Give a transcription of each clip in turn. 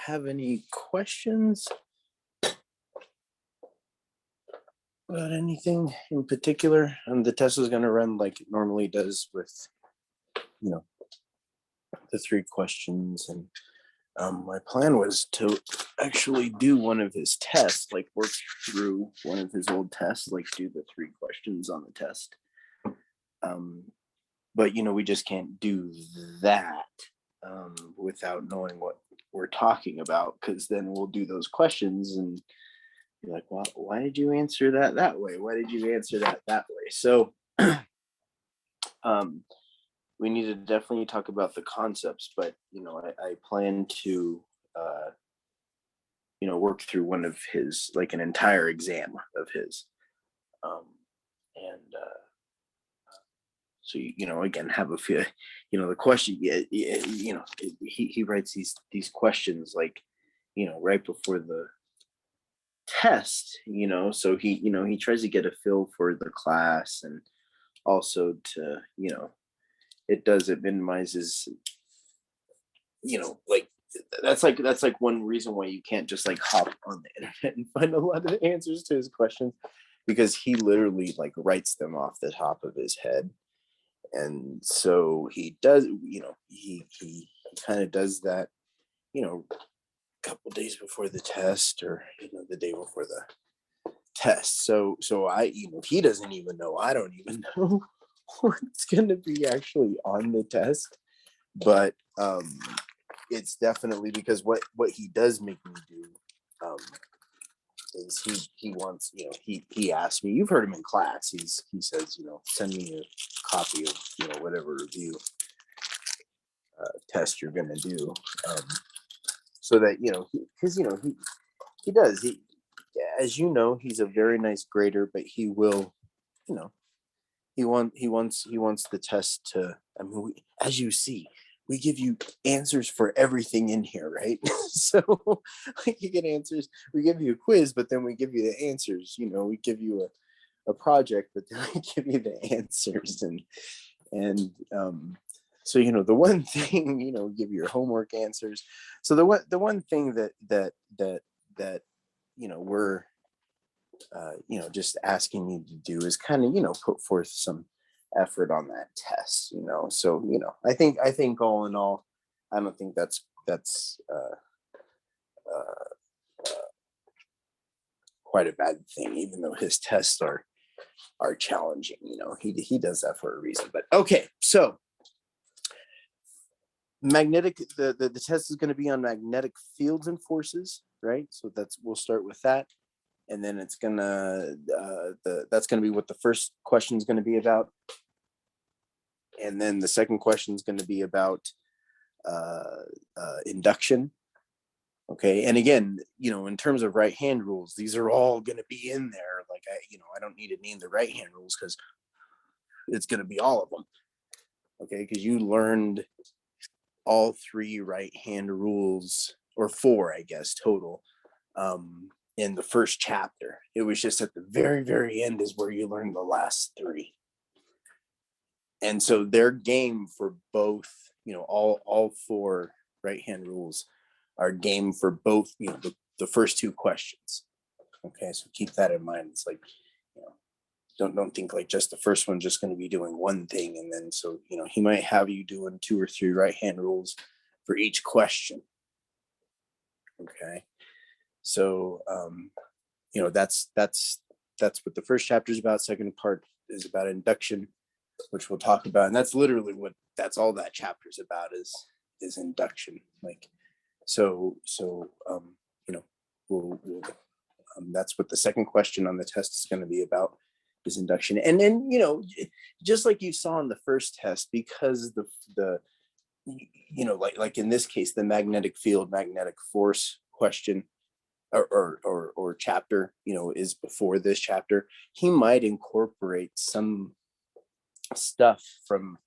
have any questions about anything in particular. The test is going to run like it normally does with, the 3 questions. And my plan was to actually do one of his tests, like work through one of his old tests, like do the 3 questions on the test. But, we just can't do that without knowing what we're talking about, because then we'll do those questions and be like, well, why did you answer that way? Why did you answer that way? So we need to definitely talk about the concepts, but, I plan to, work through one of his, like an entire exam of his. So, again, have a feel, the question, he writes these questions like, right before the test, so he tries to get a feel for the class, and also to, it minimizes, like, that's like one reason why you can't just like hop on the internet and find a lot of the answers to his questions, because he literally like writes them off the top of his head. And so he does, he kind of does that, a couple days before the test, or, the day before the test. So he doesn't even know, I don't even know what's going to be actually on the test. But it's definitely because what he does make me do is he wants, he asked me, you've heard him in class, he says, send me a copy of, whatever review test you're going to do, so that, he does, as he's a very nice grader, but he will, he wants the test to, as you see, we give you answers for everything in here, right? So you get answers, we give you a quiz, but then we give you the answers, we give you a project, but then we give you the answers. And so, the one thing, give your homework answers. So the one thing that we're, just asking you to do is kind of, put forth some effort on that test, so I think all in all, I don't think that's quite a bad thing, even though his tests are challenging. He does that for a reason. But okay, so magnetic, the test is going to be on magnetic fields and forces, right? So we'll start with that, and then it's gonna that's gonna be what the first question is going to be about, and then the second question is going to be about induction. Okay, and again, in terms of right hand rules, these are all going to be in there. Like I don't need to name the right hand rules because it's going to be all of them. Okay, because you learned all 3 right hand rules, or 4, I guess, total, in the first chapter. It was just at the very, very end is where you learn the last 3. And so they're game for both, all 4 right hand rules are game for both, the first 2 questions. Okay, so keep that in mind. It's like, don't think like just the first one's just going to be doing one thing, and then so he might have you doing 2 or 3 right hand rules for each question. Okay, so that's what the first chapter is about. Second part is about induction, which we'll talk about, and that's literally that's all that chapter is about, is induction. Like so we'll that's what the second question on the test is going to be about, is induction. And then just like you saw in the first test, because the like in this case, the magnetic field, magnetic force question or chapter is before this chapter, he might incorporate some stuff from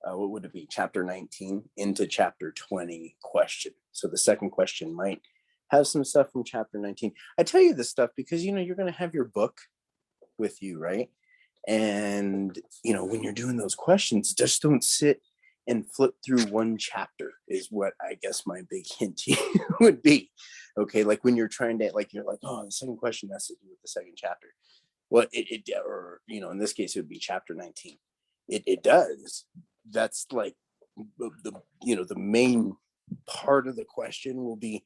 what would it be, chapter 19 into chapter 20 question. So the second question might have some stuff from chapter 19. I tell you this stuff because you're going to have your book with you, right? And when you're doing those questions, just don't sit and flip through one chapter is what I guess my big hint to you would be. Okay, like when you're trying to, like, you're like, oh, the second question has to do with the second chapter. Well, or, you know, in this case, it would be chapter 19. It does. That's like the you know, the main part of the question will be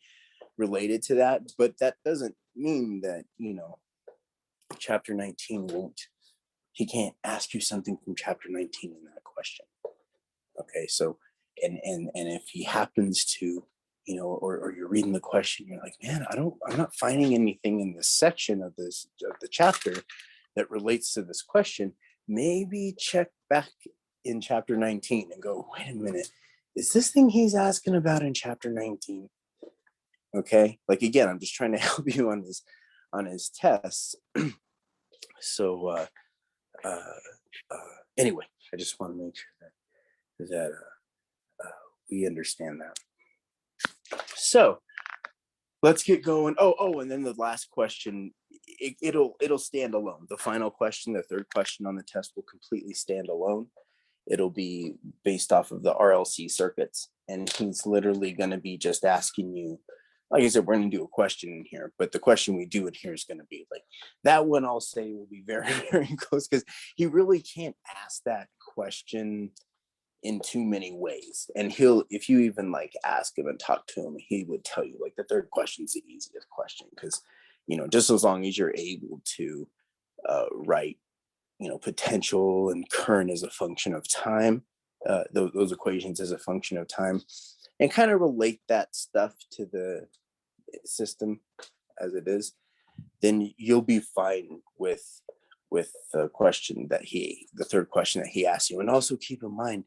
related to that, but that doesn't mean that, you know, chapter 19 won't, he can't ask you something from chapter 19 in that question. Okay, so and if he happens to, you know, or you're reading the question, you're like, man, I'm not finding anything in this section of the chapter that relates to this question. Maybe check back in chapter 19 and go, wait a minute, is this thing he's asking about in chapter 19? Okay, like, again, I'm just trying to help you on his tests. So anyway, I just want to make sure that we understand that. So let's get going. Oh, and then the last question, it'll stand alone. The final question, the third question on the test, will completely stand alone. It'll be based off of the RLC circuits, and he's literally going to be just asking you, like I said, we're going to do a question in here, but the question we do in here is going to be like, that one I'll say will be very, very close, because he really can't ask that question in too many ways. And if you even like ask him and talk to him, he would tell you like the third question is the easiest question, because, you know, just as long as you're able to write, you know, potential and current as a function of time, those equations as a function of time, and kind of relate that stuff to the system as it is, then you'll be fine with the question that the third question that he asks you. And also keep in mind,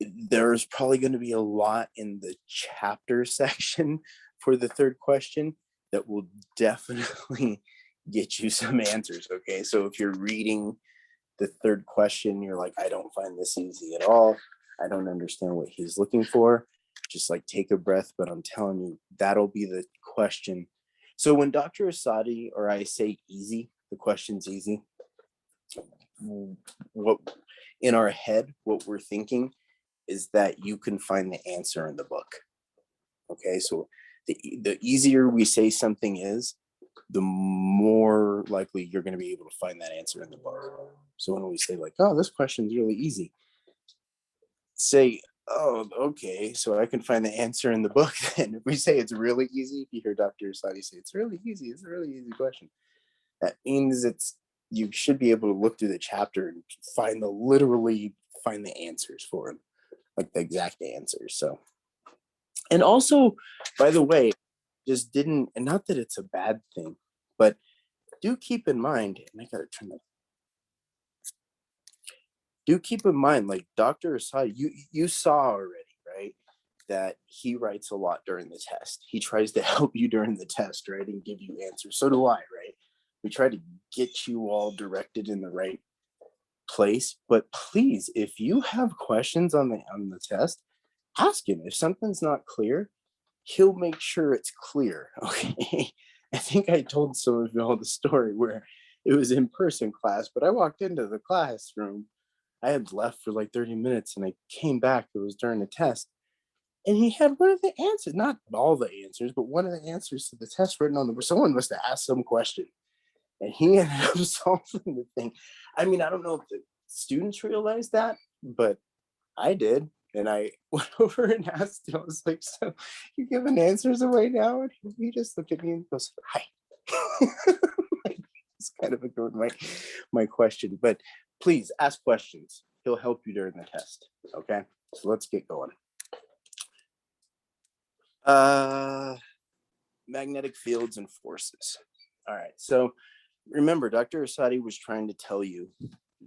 there's probably going to be a lot in the chapter section for the third question that will definitely get you some answers. Okay, so if you're reading the third question, you're like, I don't find this easy at all, I don't understand what he's looking for, just like take a breath. But I'm telling you, that'll be the question. So when Dr. Asadi or I say easy, the question's easy, what in our head, what we're thinking is that you can find the answer in the book. Okay, so the easier we say something is, the more likely you're going to be able to find that answer in the book. So when we say like, oh, this question's really easy, say, oh, okay, so I can find the answer in the book. Then if we say it's really easy, if you hear Dr. Asadi say it's really easy, it's a really easy question, that means you should be able to look through the chapter and literally find the answers for him, like the exact answers. So, and also, by the way, and not that it's a bad thing, but do keep in mind, and I gotta turn that. Do keep in mind, like Dr. Asadi, you saw already, right, that he writes a lot during the test. He tries to help you during the test, right, and give you answers. So do I, right? We try to get you all directed in the right place. But please, if you have questions on the test, ask him. If something's not clear, he'll make sure it's clear. Okay. I think I told some of y'all the story where it was in-person class, but I walked into the classroom. I had left for like 30 minutes and I came back. It was during the test. And he had one of the answers, not all the answers, but one of the answers to the test written on someone must have asked some question. And he ended up solving the thing. I mean, I don't know if the students realized that, but I did. And I went over and asked him, I was like, so you're giving answers away now? And he just looked at me and goes, hi. It's kind of ignored my question. But please ask questions. He'll help you during the test. Okay, so let's get going. Magnetic fields and forces. All right, so remember, Dr. Asadi was trying to tell you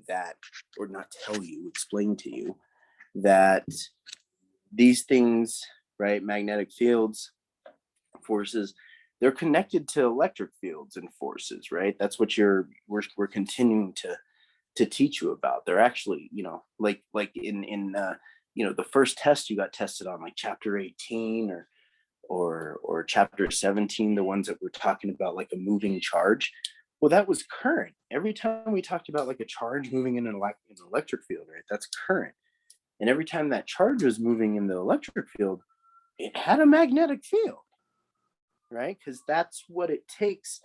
that, or not tell you, explain to you that these things, right, magnetic fields, forces, they're connected to electric fields and forces, right? That's what we're continuing to teach you about. They're actually, you know, like in you know, the first test you got tested on, like chapter 18 or chapter 17, the ones that we're talking about, like a moving charge. Well, that was current. Every time we talked about like a charge moving in an electric field, right, that's current. And every time that charge was moving in the electric field, it had a magnetic field, right? Because that's what it takes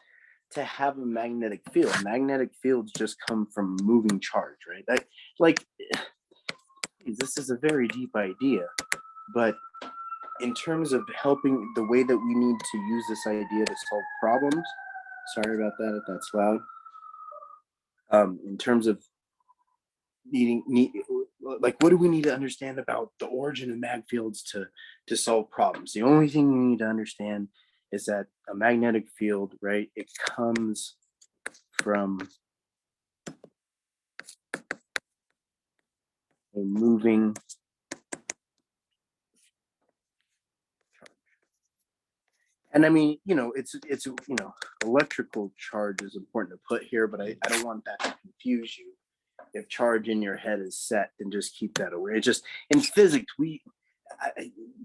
to have a magnetic field. Magnetic fields just come from moving charge, right? This is a very deep idea, but in terms of helping, the way that we need to use this idea to solve problems, sorry about that if that's loud, in terms of like, what do we need to understand about the origin of mag fields to solve problems? The only thing you need to understand is that a magnetic field, right, it comes from a moving charge. And I mean, it's electrical charge is important to put here, but I don't want that to confuse you. If charge in your head is set, then just keep that away. It's just, in physics, we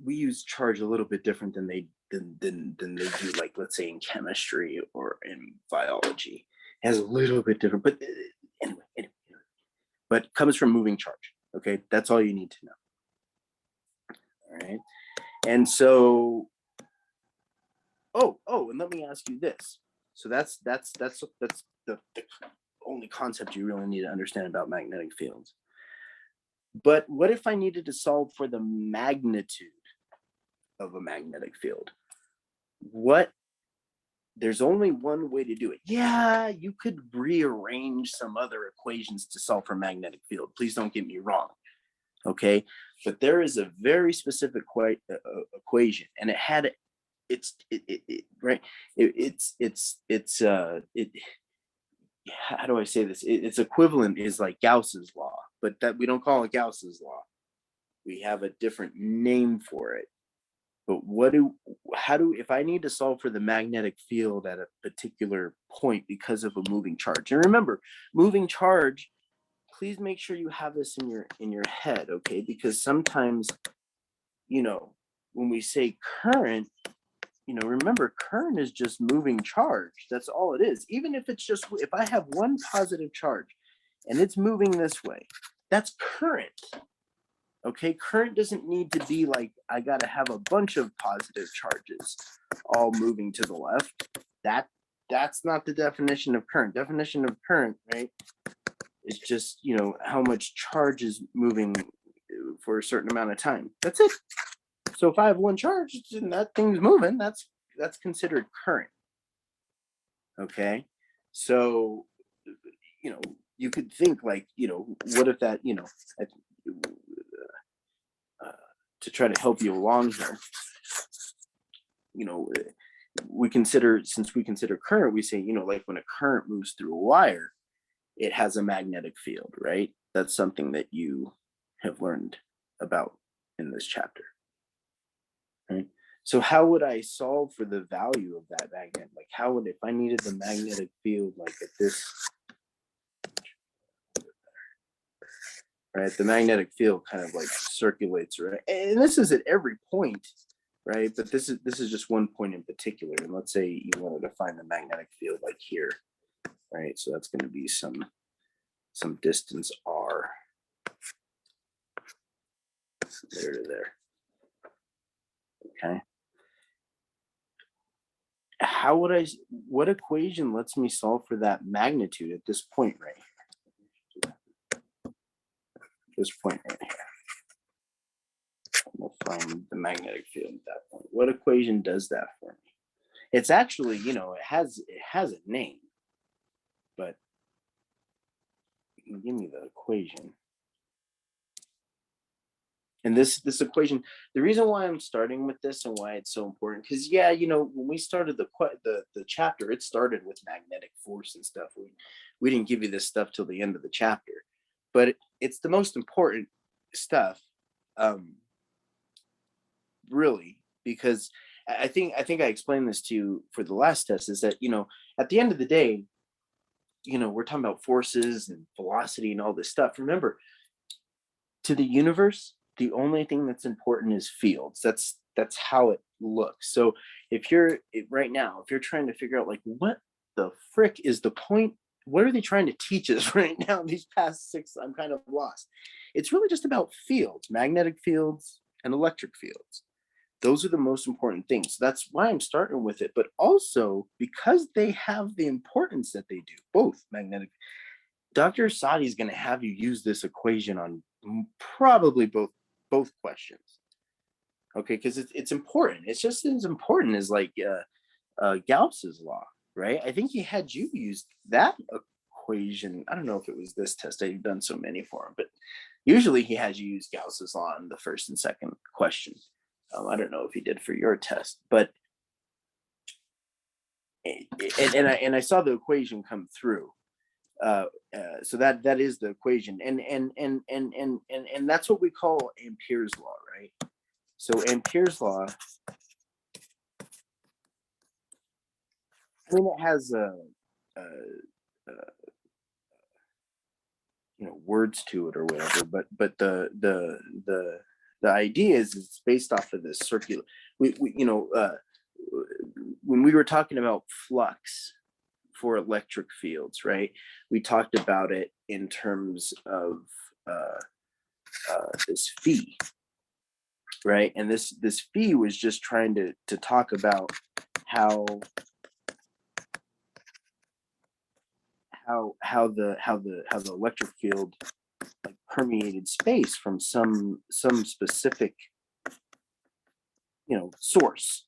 use charge a little bit different than they do, like, let's say, in chemistry or in biology. It has a little bit different, but anyway, but comes from moving charge. Okay, that's all you need to know. All right, and so, and let me ask you this. So that's the only concept you really need to understand about magnetic fields. But what if I needed to solve for the magnitude of a magnetic field? There's only one way to do it. Yeah, you could rearrange some other equations to solve for magnetic field. Please don't get me wrong. Okay, but there is a very specific equation, and how do I say this? Its equivalent is like Gauss's law, but that we don't call it Gauss's law. We have a different name for it. But if I need to solve for the magnetic field at a particular point because of a moving charge, and remember, moving charge, please make sure you have this in your head, okay? Because sometimes, when we say current, remember, current is just moving charge. That's all it is. Even if I have one positive charge and it's moving this way, that's current. Okay, current doesn't need to be like, I got to have a bunch of positive charges all moving to the left. That's not the definition of current. Definition of current, right, is just, how much charge is moving for a certain amount of time. That's it. So if I have one charge and that thing's moving, that's considered current. Okay, so you could think like, what if that, to try to help you along here, since we consider current, we say, like when a current moves through a wire, it has a magnetic field, right? That's something that you have learned about in this chapter. Right? So how would I solve for the value of that magnet? Like, if I needed the magnetic field, like at this, right? The magnetic field kind of like circulates, right? And this is at every point, right? But this is just one point in particular. And let's say you wanted to find the magnetic field like here, right? So that's going to be some distance r, there to there. Okay. What equation lets me solve for that magnitude at this point right here? This point right here. We'll find the magnetic field at that point. What equation does that for me? It's actually, it has a name, but you can give me the equation. And this equation, the reason why I'm starting with this and why it's so important, because when we started the chapter, it started with magnetic force and stuff. We didn't give you this stuff till the end of the chapter, but it's the most important stuff, really, because I think I explained this to you for the last test, is that at the end of the day, we're talking about forces and velocity and all this stuff. Remember, to the universe, the only thing that's important is fields. That's how it looks. So if you're trying to figure out like, what the frick is the point, what are they trying to teach us right now? These past 6, I'm kind of lost. It's really just about fields, magnetic fields and electric fields. Those are the most important things. So that's why I'm starting with it. But also because they have the importance that they do, both magnetic. Dr. Sadi is going to have you use this equation on probably both questions. Okay, because it's important. It's just as important as like Gauss's law, right? I think he had you use that equation. I don't know if it was this test. I've done so many for him, but usually he has you use Gauss's law in the first and second question. I don't know if he did for your test, but and I saw the equation come through. So that is the equation, and that's what we call Ampere's law, right? So Ampere's law, I mean, it has words to it or whatever, but the idea is it's based off of this circular. We when we were talking about flux for electric fields, right? We talked about it in terms of this phi, right? And this phi was just trying to talk about how the electric field like permeated space from some specific source.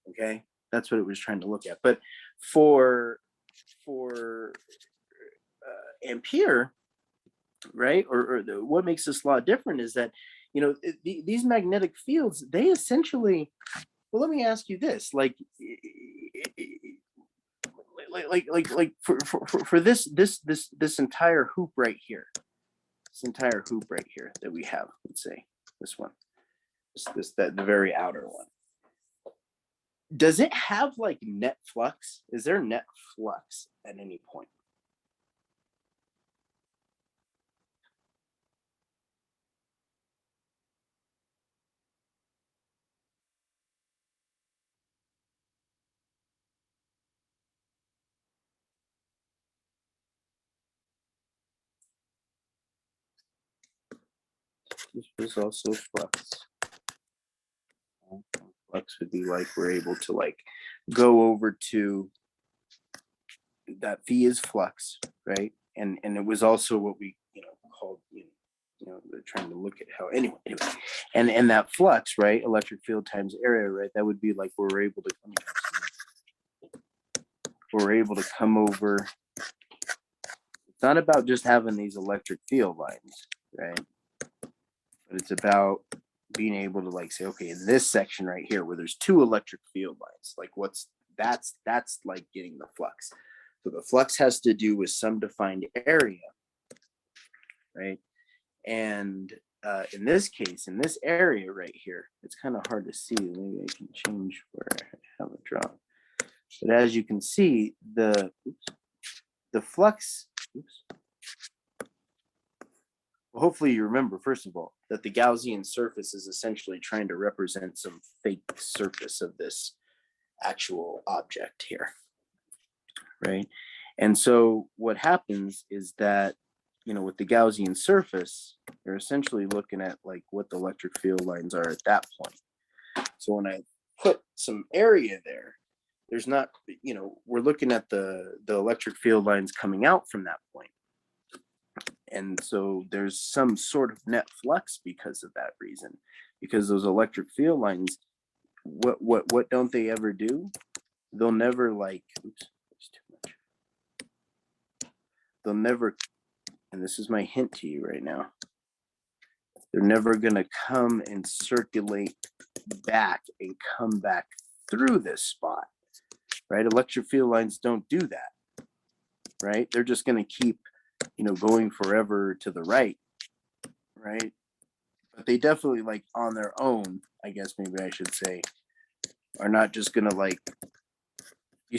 Okay, that's what it was trying to look at. But for Ampere, right, or what makes this law different is that these magnetic fields, they essentially, well, let me ask you this, like for this entire hoop right here, that we have, let's say this one, the very outer one, does it have like net flux? Is there net flux at any point? This was also flux. Flux would be like we're able to like go over to that phi is flux, right? And it was also what we called they're trying to look at how anyway, and that flux, right? Electric field times area, right? That would be like we're able to come over. It's not about just having these electric field lines, right? But it's about being able to like say, okay, in this section right here where there's 2 electric field lines, like that's like getting the flux. So the flux has to do with some defined area, right? And in this case, in this area right here, it's kind of hard to see. Maybe I can change where I have it drawn. But as you can see, the flux, well, hopefully you remember, first of all, that the Gaussian surface is essentially trying to represent some fake surface of this actual object here, right? And so what happens is that, with the Gaussian surface, you're essentially looking at like what the electric field lines are at that point. So when I put some area there, there's not, we're looking at the electric field lines coming out from that point. And so there's some sort of net flux because of that reason, because those electric field lines, what don't they ever do? They'll never like, there's too much. They'll never, and this is my hint to you right now, they're never going to come and circulate back and come back through this spot, right? Electric field lines don't do that, right? They're just going to keep going forever to the right, right? But they definitely, like, on their own, I guess maybe I should say, are not just gonna like. Do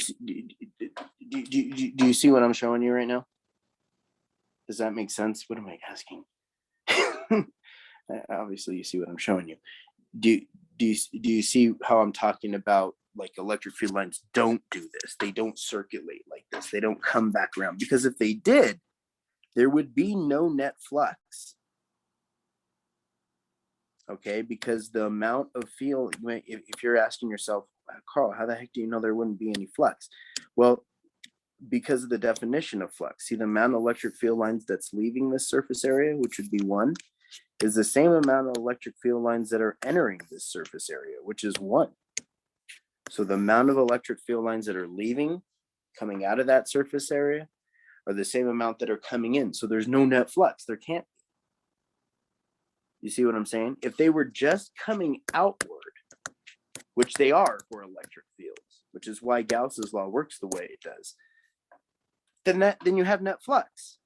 you see what I'm showing you right now? Does that make sense? What am I asking? Obviously, you see what I'm showing you. Do you see how I'm talking about like electric field lines don't do this. They don't circulate like this. They don't come back around, because if they did, there would be no net flux. Okay, because the amount of field, if you're asking yourself, Carl, how the heck do you know there wouldn't be any flux? Well, because of the definition of flux. See, the amount of electric field lines that's leaving this surface area, which would be 1, is the same amount of electric field lines that are entering this surface area, which is 1. So the amount of electric field lines that are leaving, coming out of that surface area, are the same amount that are coming in. So there's no net flux. There can't be. You see what I'm saying? If they were just coming outward, which they are for electric fields, which is why Gauss's law works the way it does, then you have net flux,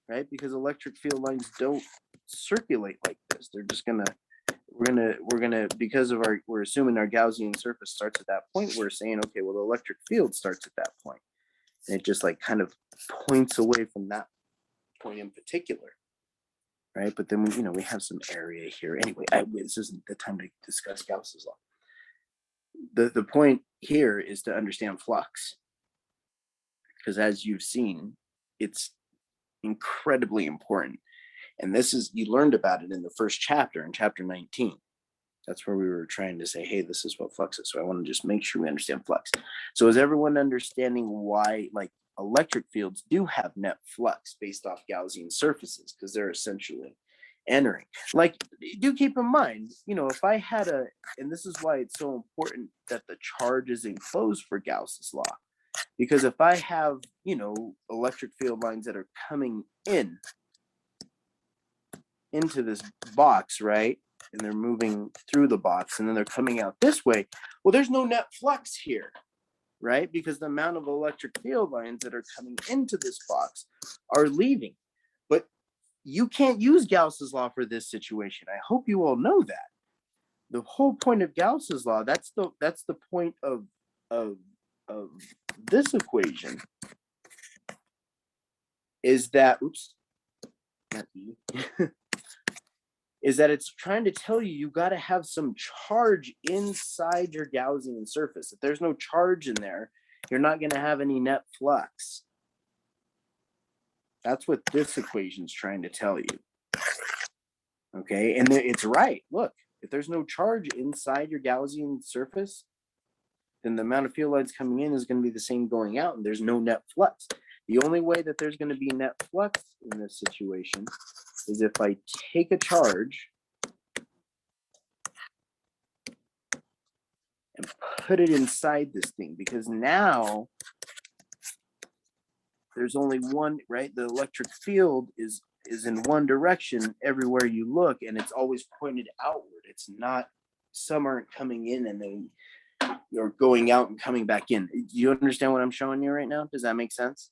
right? Because electric field lines don't circulate like this. They're just we're gonna because of we're assuming our Gaussian surface starts at that point. We're saying, okay, well, the electric field starts at that point, and it just like kind of points away from that point in particular. Right, but then we have some area here. Anyway, this isn't the time to discuss Gauss's law. The point here is to understand flux, because as you've seen, it's incredibly important. And you learned about it in the first chapter, in chapter 19. That's where we were trying to say, hey, this is what flux is. So I want to just make sure we understand flux. So is everyone understanding why, like, electric fields do have net flux based off Gaussian surfaces, because they're essentially entering? Like, do keep in mind, if I had and this is why it's so important that the charge is enclosed for Gauss's law, because if I have, electric field lines that are coming into this box, right? And they're moving through the box, and then they're coming out this way. Well, there's no net flux here, right? Because the amount of electric field lines that are coming into this box are leaving. But you can't use Gauss's law for this situation. I hope you all know that. The whole point of Gauss's law, that's the point of this equation, is that, is that it's trying to tell you got to have some charge inside your Gaussian surface. If there's no charge in there, you're not going to have any net flux. That's what this equation is trying to tell you. Okay, and it's right. Look, if there's no charge inside your Gaussian surface, then the amount of field lines coming in is going to be the same going out, and there's no net flux. The only way that there's going to be net flux in this situation is if I take a charge and put it inside this thing, because now there's only one, right? The electric field is in one direction everywhere you look, and it's always pointed outward. It's not, some aren't coming in and then you're going out and coming back in. Do you understand what I'm showing you right now? Does that make sense?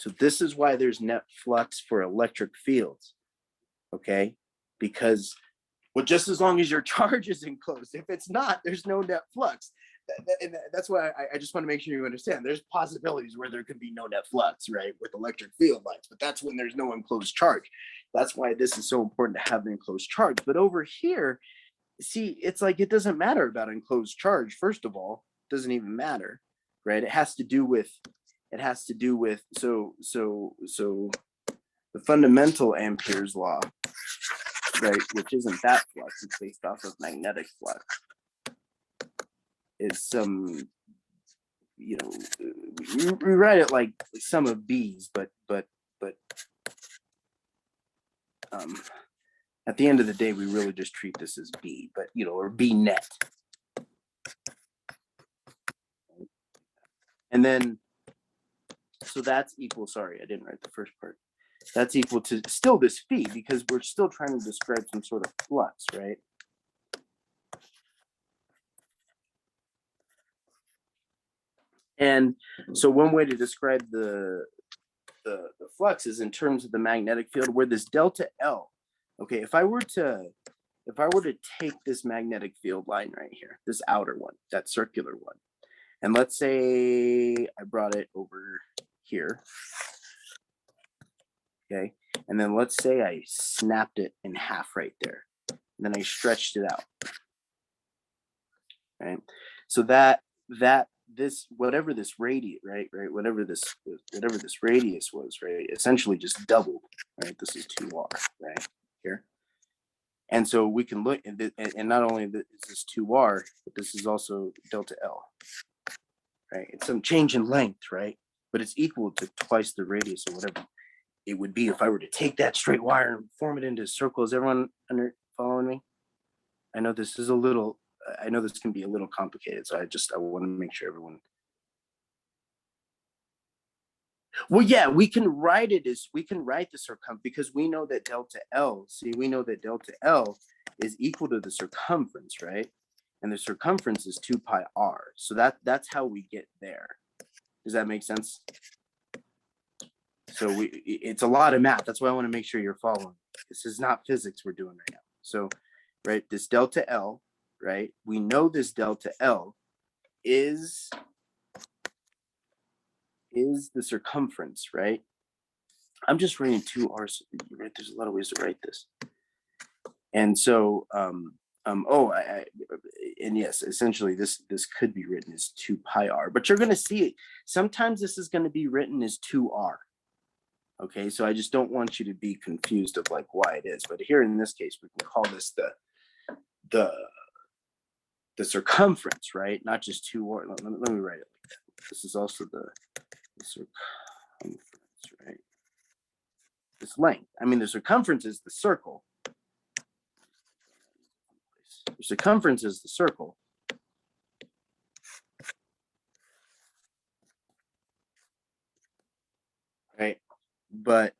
So this is why there's net flux for electric fields, okay? Because, well, just as long as your charge is enclosed. If it's not, there's no net flux. And that's why I just want to make sure you understand. There's possibilities where there could be no net flux, right, with electric field lines, but that's when there's no enclosed charge. That's why this is so important to have an enclosed charge. But over here, see, it's like it doesn't matter about enclosed charge. First of all, it doesn't even matter, right? It has to do with so the fundamental Ampere's law, right, which isn't that flux, it's based off of magnetic flux, is some, we write it like sum of B's, but at the end of the day, we really just treat this as B, but or B net. And then, so that's equal, sorry, I didn't write the first part. That's equal to still this phi, because we're still trying to describe some sort of flux, right? And so one way to describe the flux is in terms of the magnetic field, where this delta L, okay, if I were to take this magnetic field line right here, this outer one, that circular one, and let's say I brought it over here, okay, and then let's say I snapped it in half right there. and then I stretched it out. Right. So this whatever this radius, right, whatever this radius was, right, essentially just doubled. Right. This is 2r, right here. And so we can look at it, and not only is this 2r, but this is also delta L. Right. It's some change in length, right? But it's equal to twice the radius or whatever it would be if I were to take that straight wire and form it into a circle. Is everyone following me? I know this is I know this can be a little complicated, so I want to make sure everyone. Well, yeah, we can write the circumference because we know that delta L, we know that delta L is equal to the circumference, right? And the circumference is 2 pi r. So that's how we get there. Does that make sense? So it's a lot of math. That's why I want to make sure you're following. This is not physics we're doing right now. So, right, this delta L, right? We know this delta L is the circumference, right? I'm just writing 2r, right? There's a lot of ways to write this. And so, and yes, essentially this could be written as 2 pi r, but you're going to see it. Sometimes this is going to be written as 2r. Okay, so I just don't want you to be confused of like why it is. But here in this case, we can call this the circumference, right? Not just 2r. Let me write it like that. This is also the circumference, right? This length. I mean, the circumference is the circle. The circumference is the circle. Right? But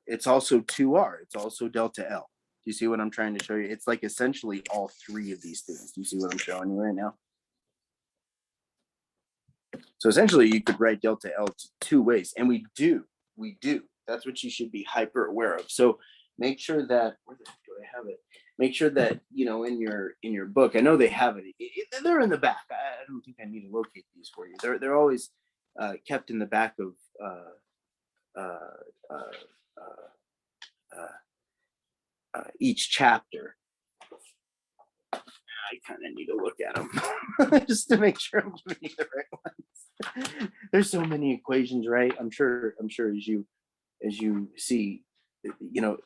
it's also 2r. It's also delta L. Do you see what I'm trying to show you? It's like essentially all three of these things. Do you see what I'm showing you right now? So essentially you could write delta L two ways, and we do. That's what you should be hyper aware of. So make sure that, where the heck do I have it? Make sure that, you know, in your book, I know they have it. They're in the back. I don't think I need to locate these for you. They're always kept in the back of each chapter. I kind of need to look at them just to make sure I'm giving you the right ones. There's so many equations, right? I'm sure as you see, you know,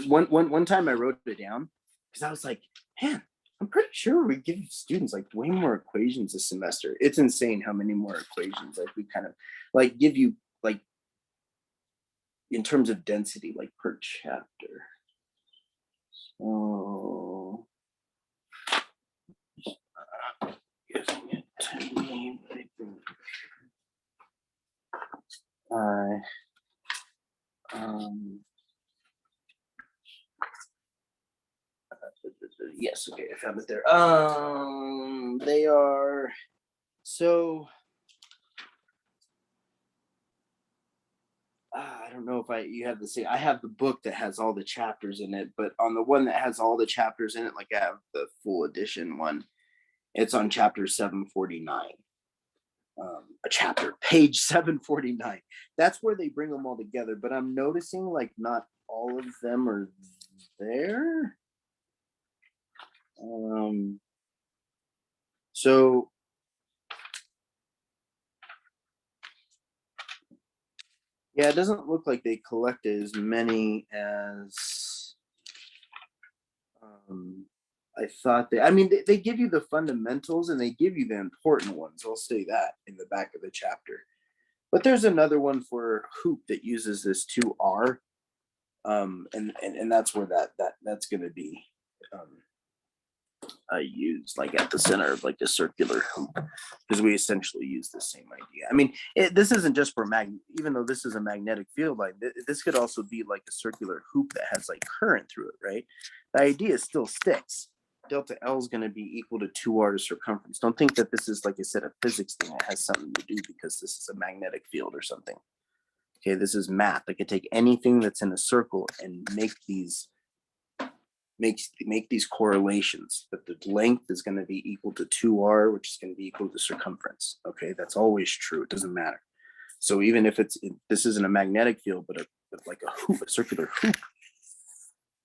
one time I wrote it down because I was like, man, I'm pretty sure we give students like way more equations this semester. It's insane how many more equations like we kind of like give you like in terms of density, like per chapter. So giving it to me, yes, okay, I found it there. They are so. I don't know if you have the same. I have the book that has all the chapters in it, but on the one that has all the chapters in it, like I have the full edition one, it's on chapter 749. A chapter, page 749. That's where they bring them all together. But I'm noticing like not all of them are there. So yeah, it doesn't look like they collected as many as I thought they. I mean, they give you the fundamentals and they give you the important ones. I'll say that in the back of the chapter. But there's another one for hoop that uses this 2R, and that's where that's going to be used, like at the center of like a circular hoop, because we essentially use the same idea. I mean, this isn't just for even though this is a magnetic field line, this could also be like a circular hoop that has like current through it, right? The idea still sticks. Delta L is going to be equal to 2R to circumference. Don't think that this is, like I said, a physics thing. It has something to do because this is a magnetic field or something. Okay, this is math. I could take anything that's in a circle and make these correlations. That the length is going to be equal to 2R, which is going to be equal to circumference. Okay, that's always true. It doesn't matter. So even if this isn't a magnetic field, but like a hoop, a circular hoop,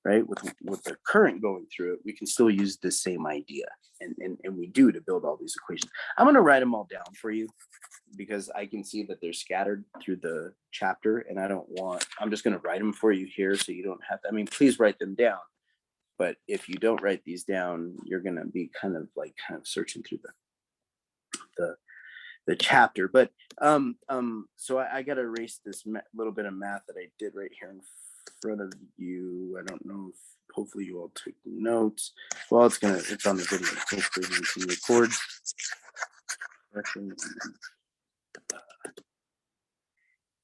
right? With the current going through it, we can still use the same idea, and we do to build all these equations. I'm going to write them all down for you because I can see that they're scattered through the chapter, and I'm just going to write them for you here so you don't have to. I mean, please write them down. But if you don't write these down, you're going to be kind of searching through the chapter. But so I got to erase this little bit of math that I did right here in front of you. I don't know if hopefully you all took notes. Well, it's on the video. Hopefully you can record.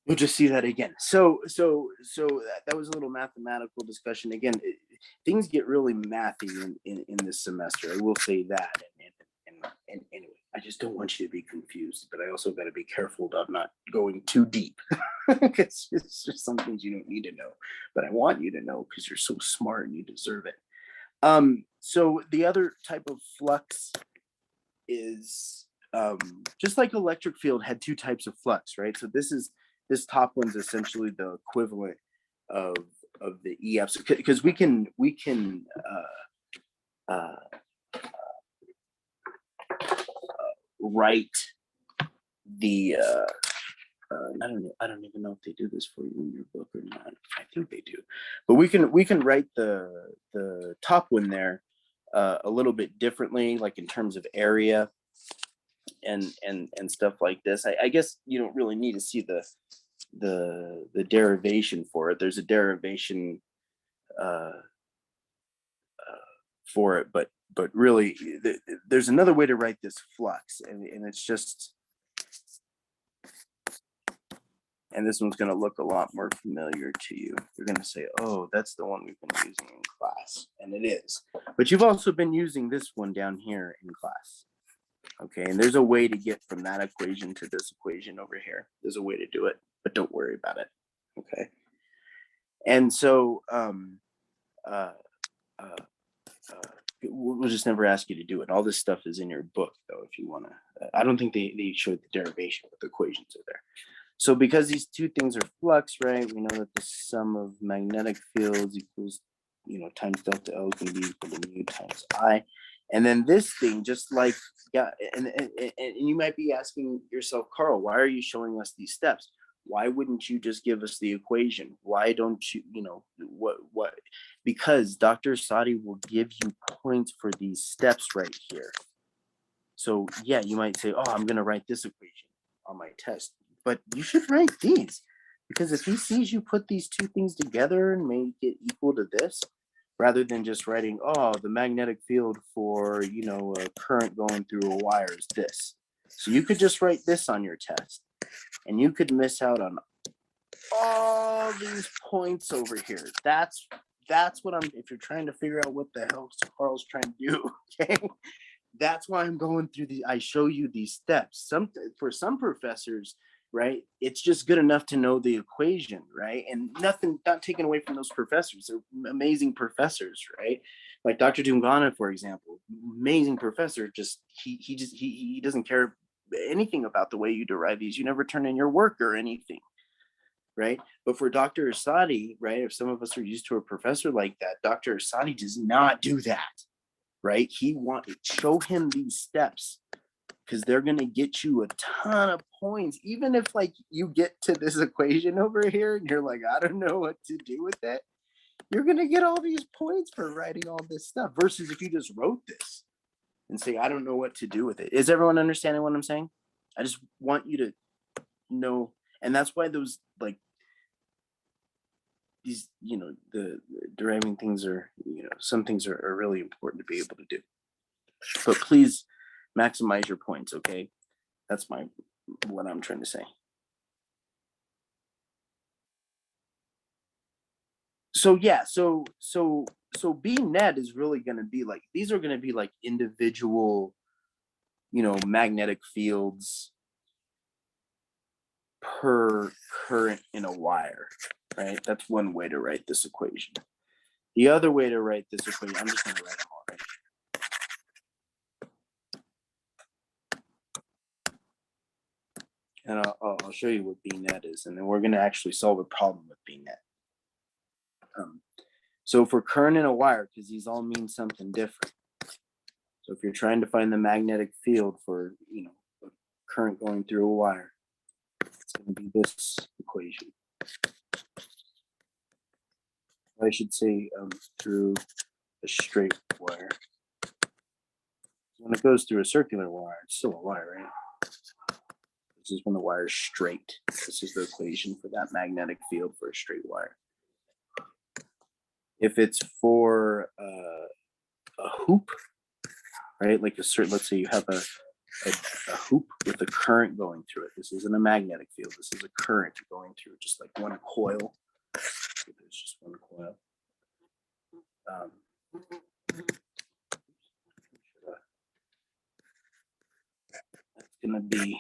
We'll just see that again. So that was a little mathematical discussion. Again, things get really mathy in this semester. I will say that. And anyway, I just don't want you to be confused, but I also got to be careful about not going too deep. It's just some things you don't need to know, but I want you to know because you're so smart and you deserve it. So the other type of flux is just like electric field had two types of flux, right? So this top one's essentially the equivalent of the EF, because we can write the I don't even know if they do this for you in your book or not. I think they do, but we can write the top one there a little bit differently, like in terms of area and stuff like this. I guess you don't really need to see the derivation for it. There's a derivation for it, but really there's another way to write this flux, and it's just, and this one's going to look a lot more familiar to you. You're going to say, oh, that's the one we've been using in class, and it is. But you've also been using this one down here in class. Okay, and there's a way to get from that equation to this equation over here. There's a way to do it, but don't worry about it. Okay, and so we'll just never ask you to do it. All this stuff is in your book, though, if you want to. I don't think they showed the derivation, but the equations are there. So because these two things are flux, right, we know that the sum of magnetic fields equals, times delta L can be equal to mu times I. And then this thing, just like, yeah, and you might be asking yourself, Carl, why are you showing us these steps? Why wouldn't you just give us the equation? Why don't you, what? Because Dr. Sadi will give you points for these steps right here. So yeah, you might say, oh, I'm going to write this equation on my test, but you should write these, because if he sees you put these two things together and make it equal to this, rather than just writing, oh, the magnetic field for, a current going through a wire is this. So you could just write this on your test, and you could miss out on all these points over here. That's what if you're trying to figure out what the hell Carl's trying to do, okay? That's why I'm going through I show you these steps. For some professors, right, it's just good enough to know the equation, right? And not taken away from those professors. They're amazing professors, right? Like Dr. Dungana, for example, amazing professor. He doesn't care anything about the way you derive these. You never turn in your work or anything, right? But for Dr. Asadi, right, if some of us are used to a professor like that, Dr. Asadi does not do that, right? Show him these steps, because they're going to get you a ton of points. Even if you get to this equation over here and you're like, I don't know what to do with it, you're going to get all these points for writing all this stuff, versus if you just wrote this and say, I don't know what to do with it. Is everyone understanding what I'm saying? I just want you to know. And that's why those these, the deriving things are, some things are really important to be able to do. But please maximize your points, okay? That's what I'm trying to say. So yeah, so B net is really going to be these are going to be individual, magnetic fields per current in a wire, right? That's one way to write this equation. The other way to write this equation, I'm just going to write them all right. And I'll show you what B net is, and then we're going to actually solve a problem with B net. So for current in a wire, because these all mean something different. So if you're trying to find the magnetic field for, a current going through a wire, it's going to be this equation. I should say through a straight wire. When it goes through a circular wire, it's still a wire, right? This is when the wire is straight. This is the equation for that magnetic field for a straight wire. If it's for a hoop, right? Like let's say you have a hoop with a current going through it. This isn't a magnetic field. This is a current going through, just like one coil. There's just one coil. That's going to be,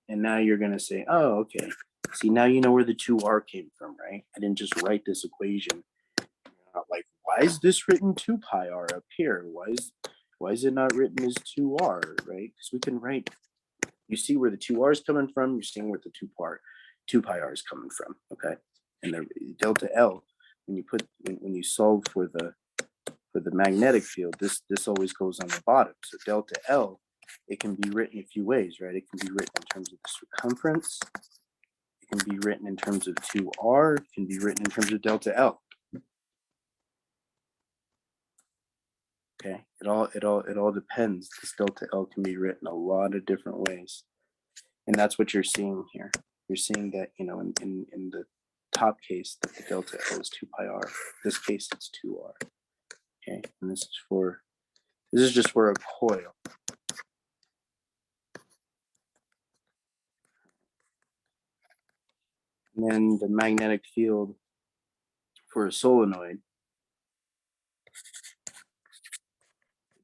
and now you're going to say, oh, okay. See, now you know where the 2r came from, right? I didn't just write this equation. You're not like, why is this written 2 pi r up here? Why is it not written as 2r, right? Because we can write, you see where the 2r is coming from, you're seeing where the 2 pi r is coming from, okay? And the delta L, when you solve for the magnetic field, this always goes on the bottom. So delta L, it can be written a few ways, right? It can be written in terms of the circumference. It can be written in terms of 2r. It can be written in terms of delta L. Okay, it all depends. This delta L can be written a lot of different ways, and that's what you're seeing here. You're seeing that, in the top case, that the delta L is 2 pi r. In this case, it's 2r. Okay, and this is just for a coil. And then the magnetic field for a solenoid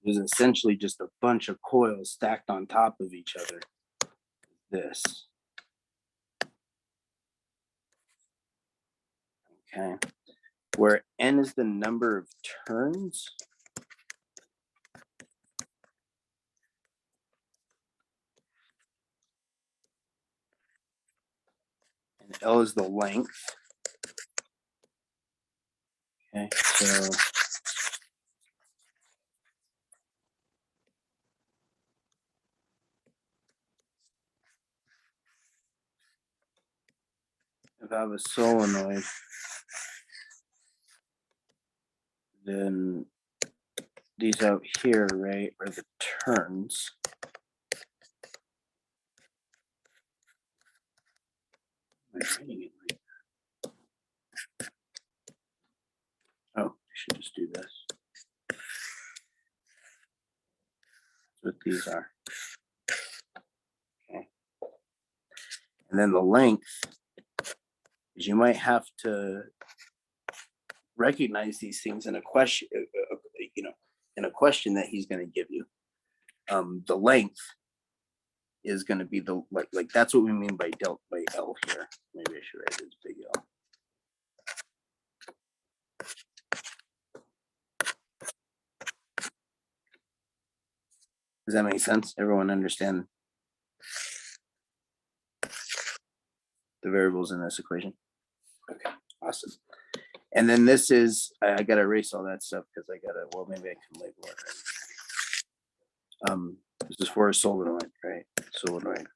is essentially just a bunch of coils stacked on top of each other. This. Okay. Where n is the number of turns, and L is the length. Okay, so if I have a solenoid, then these out here, right, are the turns. Am I writing it right? Oh, I should just do this. That's what these are. Okay. And then the length is, you might have to recognize these things in a question, in a question that he's going to give you. The length is going to be the like that's what we mean by L here. Maybe I should write it as big L. Does that make sense? Everyone understand the variables in this equation? Okay, awesome. And then this is, I got to erase all that stuff because well, maybe I can label it. This is for a solenoid, right? Solenoid.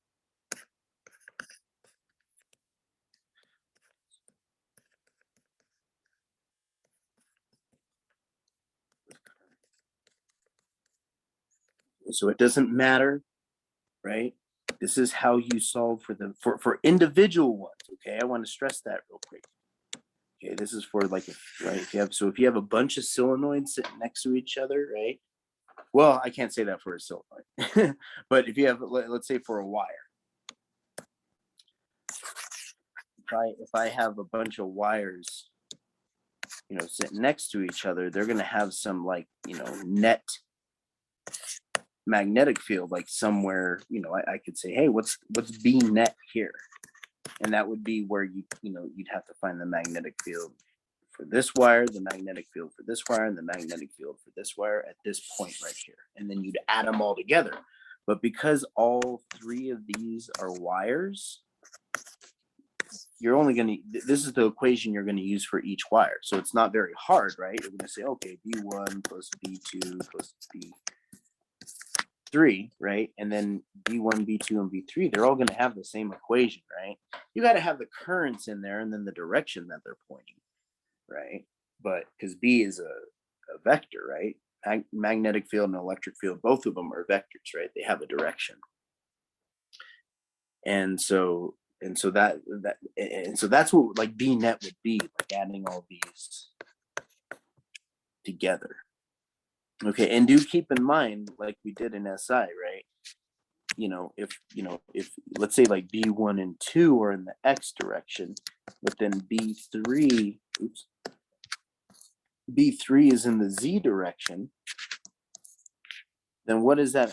So it doesn't matter, right? This is how you solve for individual ones. Okay, I want to stress that real quick. Okay, this is for right. If you have a bunch of solenoids sitting next to each other, right? Well, I can't say that for a solenoid, but if you have, let's say for a wire, if I have a bunch of wires, sitting next to each other, they're going to have some net magnetic field, like somewhere, I could say, hey, what's B net here? And that would be where you'd have to find the magnetic field for this wire, the magnetic field for this wire, and the magnetic field for this wire at this point right here. And then you'd add them all together. But because all three of these are wires, you're only going to, this is the equation you're going to use for each wire. So it's not very hard, right? You're going to say, okay, B1 plus B2 plus B3, right? And then B1, B2, and B3, they're all going to have the same equation, right? You got to have the currents in there and then the direction that they're pointing, right? But because B is a vector, right? Magnetic field and electric field, both of them are vectors, right? They have a direction. And so that's what like B net would be, like adding all these together. Okay, and do keep in mind, like we did in SI, right? If let's say like B1 and 2 are in the X direction, but then B3 is in the Z direction, then what is that?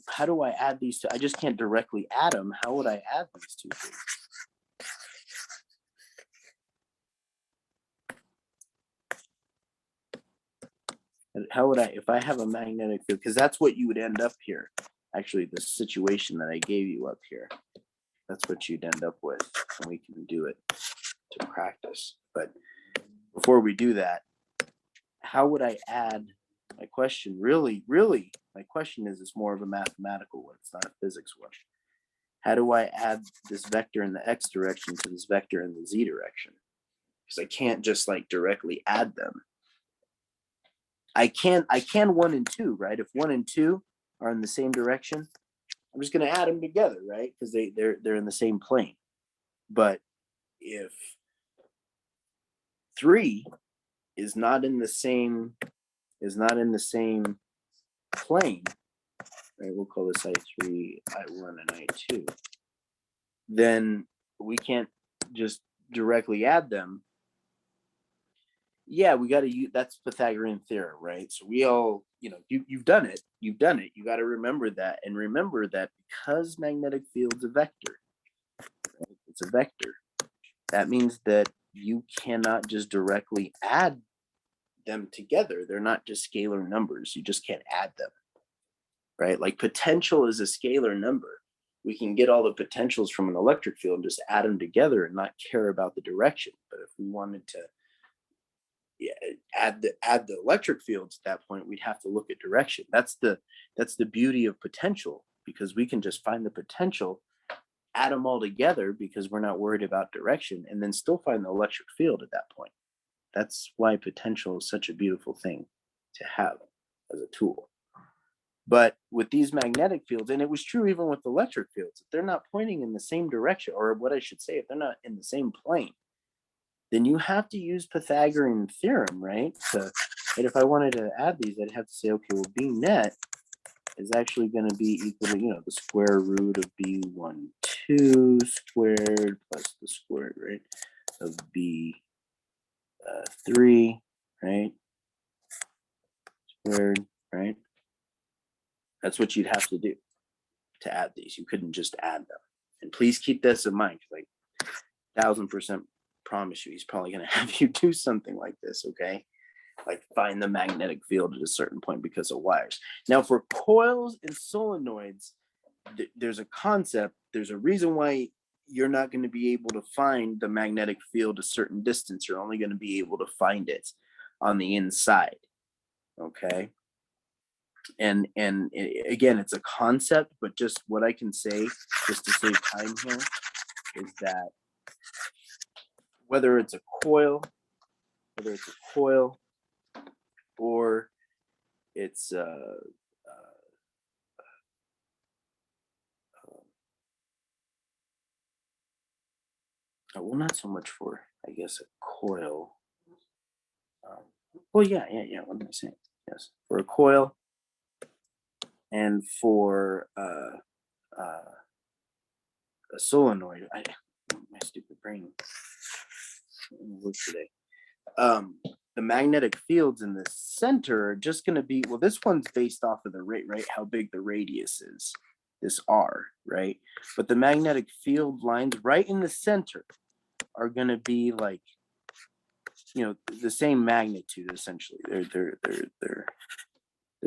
How do I add these two? I just can't directly add them. How would I add these two things? How would I, if I have a magnetic field, because that's what you would end up here. Actually, the situation that I gave you up here, that's what you'd end up with, and we can do it to practice. But before we do that, how would I add, my question really, my question is, it's more of a mathematical one. It's not a physics one. How do I add this vector in the X direction to this vector in the Z direction? Because I can't just like directly add them. I can 1 and 2, right? If 1 and 2 are in the same direction, I'm just going to add them together, right? Because they're in the same plane. But if 3 is not in the same plane, right? We'll call this I3, I1, and I2. Then we can't just directly add them. Yeah, we got to use, that's Pythagorean Theorem, right? So we all, you've done it. You got to remember that, and remember that because magnetic field's a vector, right? It's a vector. That means that you cannot just directly add them together. They're not just scalar numbers. You just can't add them, right? Like potential is a scalar number. We can get all the potentials from an electric field and just add them together and not care about the direction. But if we wanted to add the electric fields at that point, we'd have to look at direction. That's the beauty of potential, because we can just find the potential, add them all together because we're not worried about direction, and then still find the electric field at that point. That's why potential is such a beautiful thing to have as a tool. But with these magnetic fields, and it was true even with electric fields, if they're not pointing in the same direction, or what I should say, if they're not in the same plane, then you have to use Pythagorean theorem, right? And if I wanted to add these, I'd have to say, okay, well, B net is actually going to be equal to, the square root of B12 squared plus the square root, right, of B3, right, squared, right? That's what you'd have to do to add these. You couldn't just add them. And please keep this in mind, because I 1000% promise you, he's probably going to have you do something like this, okay? Like find the magnetic field at a certain point because of wires. Now for coils and solenoids, there's a concept, there's a reason why you're not going to be able to find the magnetic field a certain distance. You're only going to be able to find it on the inside, okay? And again, it's a concept, but just what I can say, just to save time here, is that whether it's a coil, or it's well, not so much for, I guess, a coil. Well, yeah. What am I saying? Yes, for a coil, and for a solenoid. My stupid brain work today. The magnetic fields in the center are just going to be, well, this one's based off of the rate, right? How big the radius is, this R, right? But the magnetic field lines right in the center are going to be like, the same magnitude essentially. They're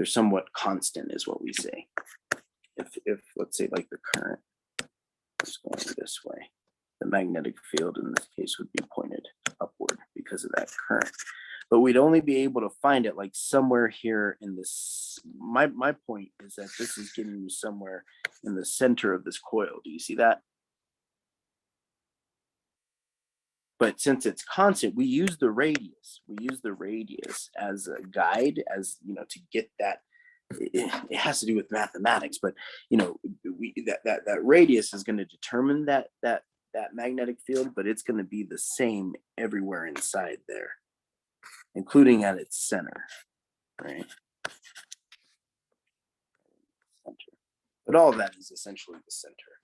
somewhat constant, is what we say. If let's say like the current is going this way, the magnetic field in this case would be pointed upward because of that current. But we'd only be able to find it like somewhere here in this. My point is that this is getting you somewhere in the center of this coil. Do you see that? But since it's constant, we use the radius. We use the radius as a guide, as to get that. It has to do with mathematics, but that radius is going to determine that magnetic field, but it's going to be the same everywhere inside there, including at its center, right? But all of that is essentially the center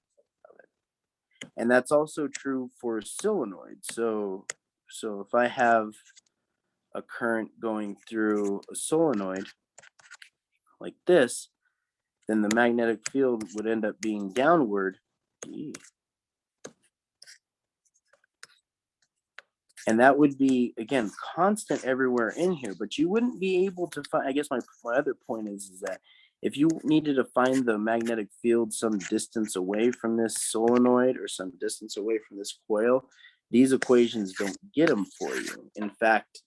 of it. And that's also true for solenoids. So if I have a current going through a solenoid like this, then the magnetic field would end up being downward. And that would be, again, constant everywhere in here, but you wouldn't be able to find, I guess my other point is that if you needed to find the magnetic field some distance away from this solenoid or some distance away from this coil, these equations don't get them for you. In fact,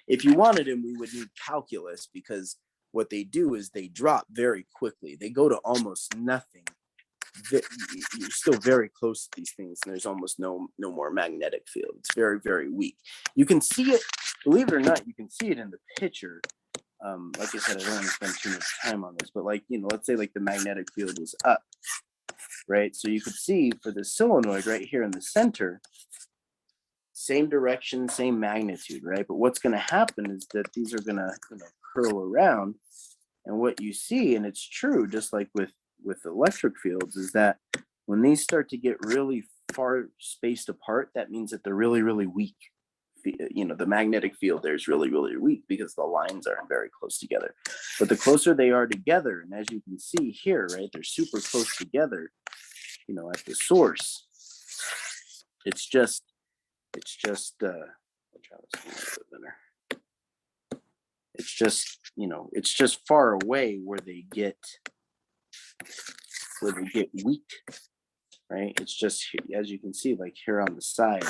if you wanted them, we would need calculus, because what they do is they drop very quickly. They go to almost nothing. You're still very close to these things, and there's almost no more magnetic field. It's very, very weak. You can see it, believe it or not, you can see it in the picture. Like I said, I don't want to spend too much time on this, but let's say the magnetic field was up, right? So you could see for the solenoid right here in the center, same direction, same magnitude, right? But what's going to happen is that these are going to curl around, and what you see, and it's true, just like with electric fields, is that when these start to get really far spaced apart, that means that they're really, really weak. The magnetic field there is really, really weak because the lines are very close together. But the closer they are together, and as you can see here, right, they're super close together, at the source. It's just it's just far away where they get weak, right? It's just, as you can see, like here on the side,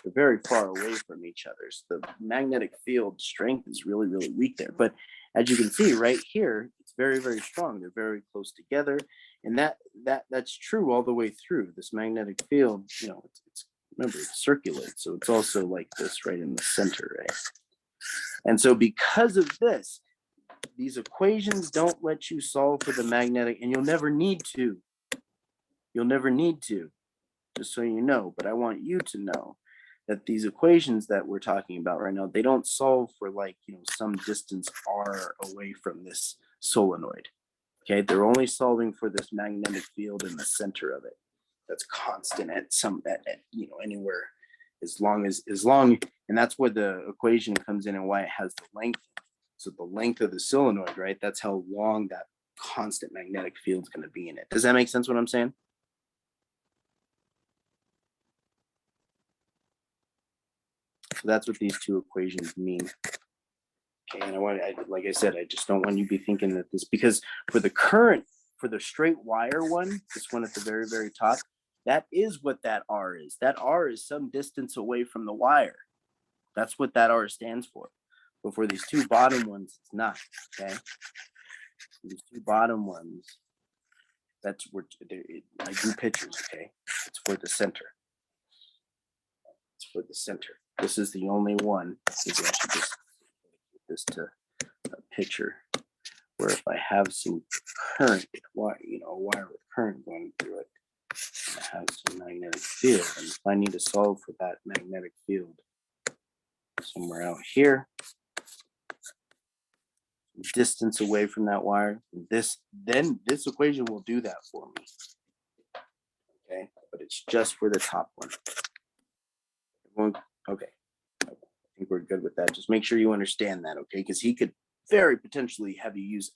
they're very far away from each other. So the magnetic field strength is really, really weak there. But as you can see right here, it's very, very strong. They're very close together. And that's true all the way through. This magnetic field, it's remember, it circulates. So it's also like this right in the center, right? And so because of this, these equations don't let you solve for the magnetic, and you'll never need to. You'll never need to, just so you know. But I want you to know that these equations that we're talking about right now, they don't solve for some distance r away from this solenoid. Okay, they're only solving for this magnetic field in the center of it. That's constant at anywhere, as long, and that's where the equation comes in and why it has the length. So the length of the solenoid, right? That's how long that constant magnetic field is going to be in it. Does that make sense what I'm saying? So that's what these two equations mean. Okay, and like I said, I just don't want you to be thinking that this, because for the current, for the straight wire one, this one at the very, very top, that is what that R is. That R is some distance away from the wire. That's what that R stands for. But for these two bottom ones, it's not, okay? These two bottom ones, that's where I do pictures, okay? It's for the center. It's for the center. This is the only one. Maybe I should just put this to a picture where if I have some current, a wire with current going through it, and it has some magnetic field, and if I need to solve for that magnetic field somewhere out here, distance away from that wire, then this equation will do that for me. Okay, but it's just for the top one. Okay, I think we're good with that. Just make sure you understand that, okay? Because he could very potentially have you use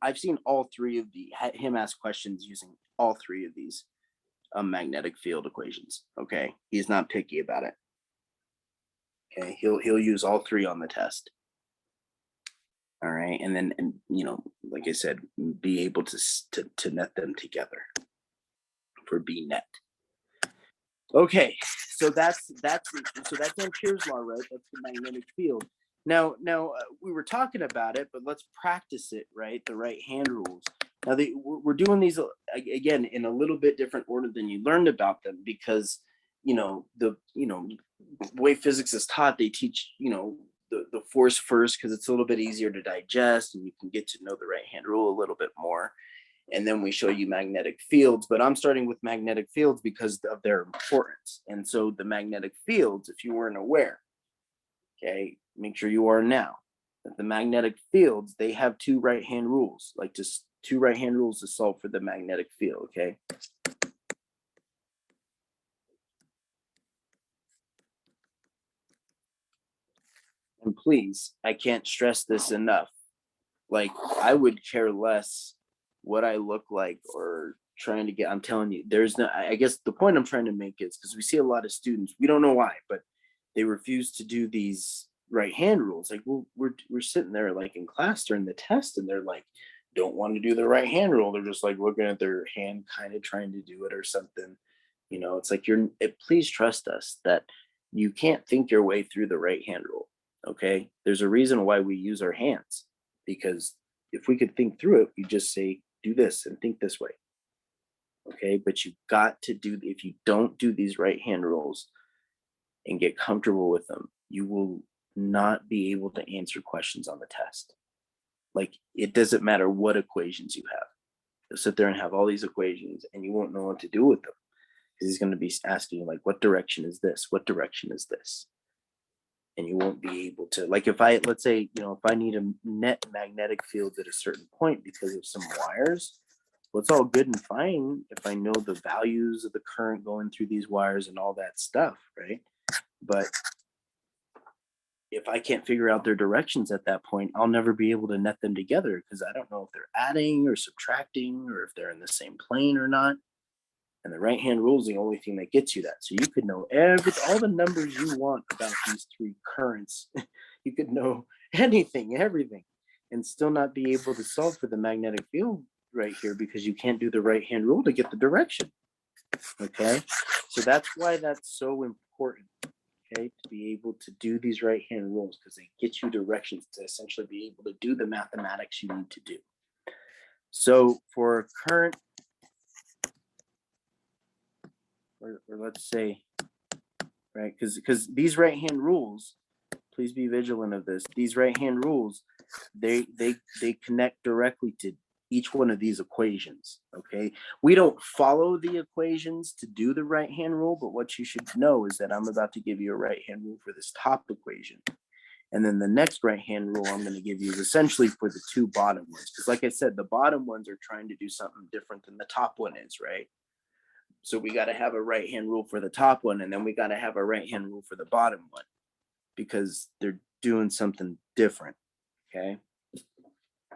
I've seen all three of him ask questions using all three of these magnetic field equations. Okay, he's not picky about it. Okay, he'll use all three on the test. All right, and then like I said, be able to net them together for B net. Okay, so that's Ampere's law, right? That's the magnetic field. Now, we were talking about it, but let's practice it, right? The right hand rules. Now, we're doing these again in a little bit different order than you learned about them, because the way physics is taught, they teach the force first because it's a little bit easier to digest, and you can get to know the right hand rule a little bit more. And then we show you magnetic fields, but I'm starting with magnetic fields because of their importance. And so the magnetic fields, if you weren't aware, okay, make sure you are now, that the magnetic fields, they have two right-hand rules, like just two right-hand rules to solve for the magnetic field, okay? And please, I can't stress this enough. Like, I would care less what I look like or trying to get, I'm telling you, there's no, I guess the point I'm trying to make is because we see a lot of students, we don't know why, but they refuse to do these right hand rules. Like, well, we're sitting there like in class during the test, and they're like, don't want to do the right hand rule. They're just like looking at their hand, kind of trying to do it or something. It's like please trust us that you can't think your way through the right hand rule. Okay. There's a reason why we use our hands, because if we could think through it, we just say, do this and think this way. Okay. But you've got to if you don't do these right hand rules and get comfortable with them, you will not be able to answer questions on the test. Like, it doesn't matter what equations you have. You'll sit there and have all these equations and you won't know what to do with them, because he's going to be asking you, like, what direction is this? What direction is this? And you won't be able to, like, let's say, if I need a net magnetic field at a certain point because of some wires, well, it's all good and fine if I know the values of the current going through these wires and all that stuff, right? But if I can't figure out their directions at that point, I'll never be able to net them together, because I don't know if they're adding or subtracting or if they're in the same plane or not. And the right hand rule is the only thing that gets you that. So you could know all the numbers you want about these three currents. You could know anything, everything, and still not be able to solve for the magnetic field right here, because you can't do the right hand rule to get the direction. Okay, so that's why that's so important. Okay, to be able to do these right hand rules, because they get you directions to essentially be able to do the mathematics you need to do. So for current, or let's say, right, because these right hand rules, please be vigilant of this. These right hand rules, they connect directly to each one of these equations. Okay, we don't follow the equations to do the right hand rule, but what you should know is that I'm about to give you a right hand rule for this top equation, and then the next right hand rule I'm going to give you is essentially for the two bottom ones, because like I said, the bottom ones are trying to do something different than the top one is, right? So we got to have a right hand rule for the top one, and then we got to have a right hand rule for the bottom one, because they're doing something different. Okay,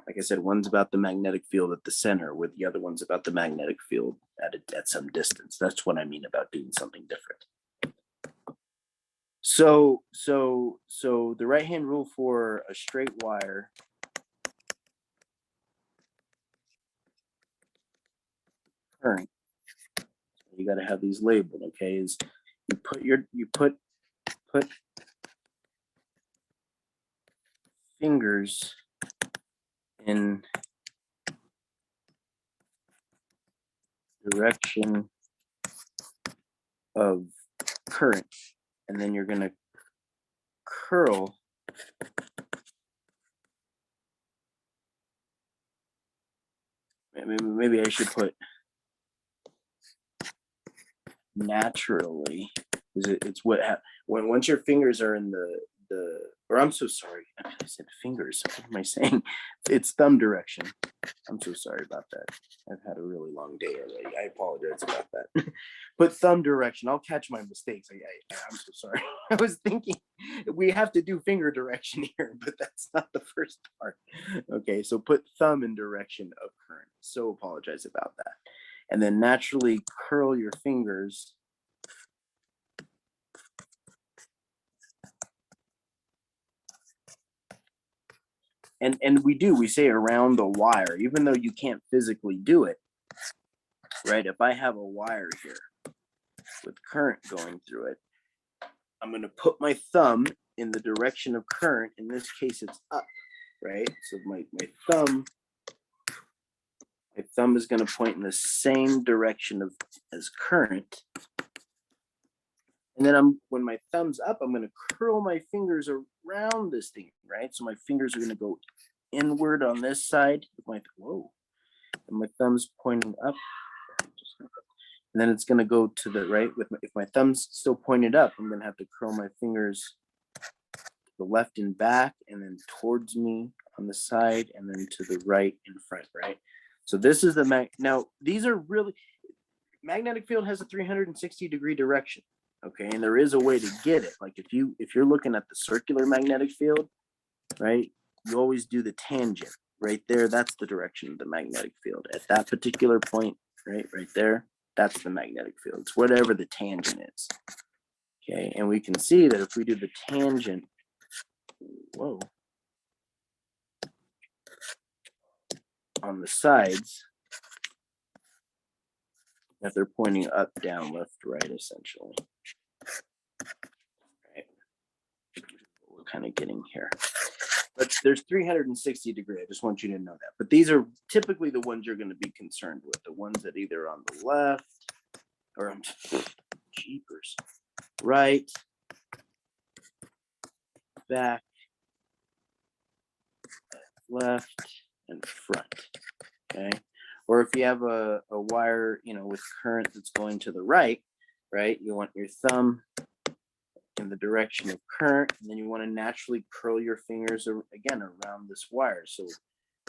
like I said, one's about the magnetic field at the center, where the other one's about the magnetic field at some distance. That's what I mean about doing something different. So the right hand rule for a straight wire current, you got to have these labeled. Okay, is you put fingers in direction of current, and then you're going to curl maybe I should put naturally, because it's once your fingers are in the or I'm so sorry, I said fingers, what am I saying? It's thumb direction. I'm so sorry about that. I've had a really long day already. I apologize about that. But thumb direction, I'll catch my mistakes. I'm so sorry. I was thinking we have to do finger direction here, but that's not the first part. Okay, so put thumb in direction of current. So apologize about that. And then naturally curl your fingers and we say around the wire, even though you can't physically do it, right? If I have a wire here, with current going through it, I'm going to put my thumb in the direction of current. In this case, it's up, right? So my thumb is going to point in the same direction as current. And then when my thumb's up, I'm going to curl my fingers around this thing, right? So my fingers are going to go inward on this side with my, and my thumb's pointing up. And then it's going to go to the right if my thumb's still pointed up, I'm going to have to curl my fingers to the left and back, and then towards me on the side, and then to the right and front, right? So this is now these are really, magnetic field has a 360-degree direction, okay? And there is a way to get it. Like if you're looking at the circular magnetic field, right, you always do the tangent right there. That's the direction of the magnetic field at that particular point, right there. That's the magnetic field. It's whatever the tangent is. Okay, and we can see that if we do the tangent, on the sides, that they're pointing up, down, left, right, essentially. Right. We're kind of getting here. But there's 360-degree. I just want you to know that. But these are typically the ones you're going to be concerned with. The ones that either on the left or jeepers, right, back, left, and front. Okay. Or if you have a wire, with current that's going to the right, you want your thumb in the direction of current, and then you want to naturally curl your fingers again around this wire. So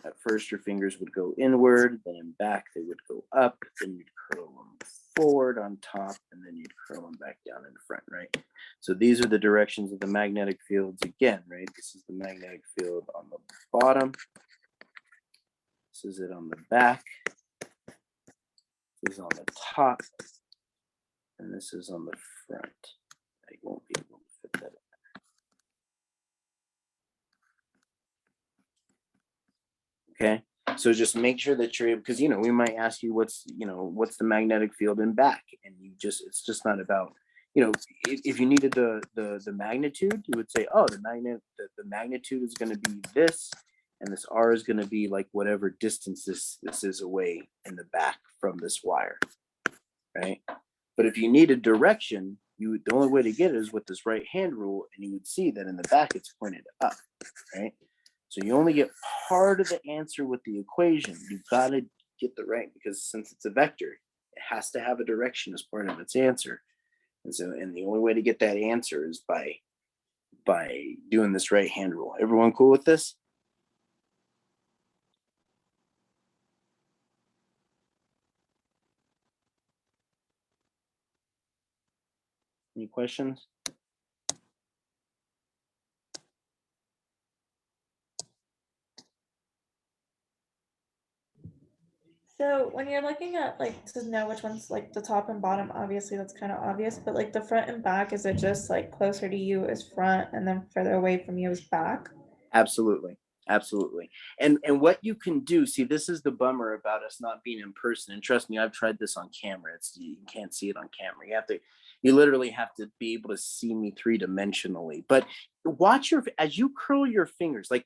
at first your fingers would go inward, then in back they would go up, then you'd curl them forward on top, and then you'd curl them back down in front, right? So these are the directions of the magnetic fields again, right? This is the magnetic field on the bottom. This is it on the back. This is on the top, and this is on the front. I won't be able to fit that in. Okay, so just make sure that you're able, because we might ask you what's the magnetic field in back, and it's just not about, if you needed the magnitude, you would say, oh, the magnitude is going to be this, and this R is going to be like whatever distance this is away in the back from this wire, right? But if you needed direction, the only way to get it is with this right hand rule, and you would see that in the back it's pointed up, right? So you only get part of the answer with the equation. You've got to get the right, because since it's a vector, it has to have a direction as part of its answer. And the only way to get that answer is by doing this right hand rule. Everyone cool with this? Any questions? So when you're looking at to know which one's the top and bottom, obviously that's kind of obvious, but the front and back, is it just closer to you is front and then further away from you is back? Absolutely. And what you can do, see, this is the bummer about us not being in person. And trust me, I've tried this on camera. You can't see it on camera. You literally have to be able to see me 3-dimensionally. But watch as you curl your fingers, like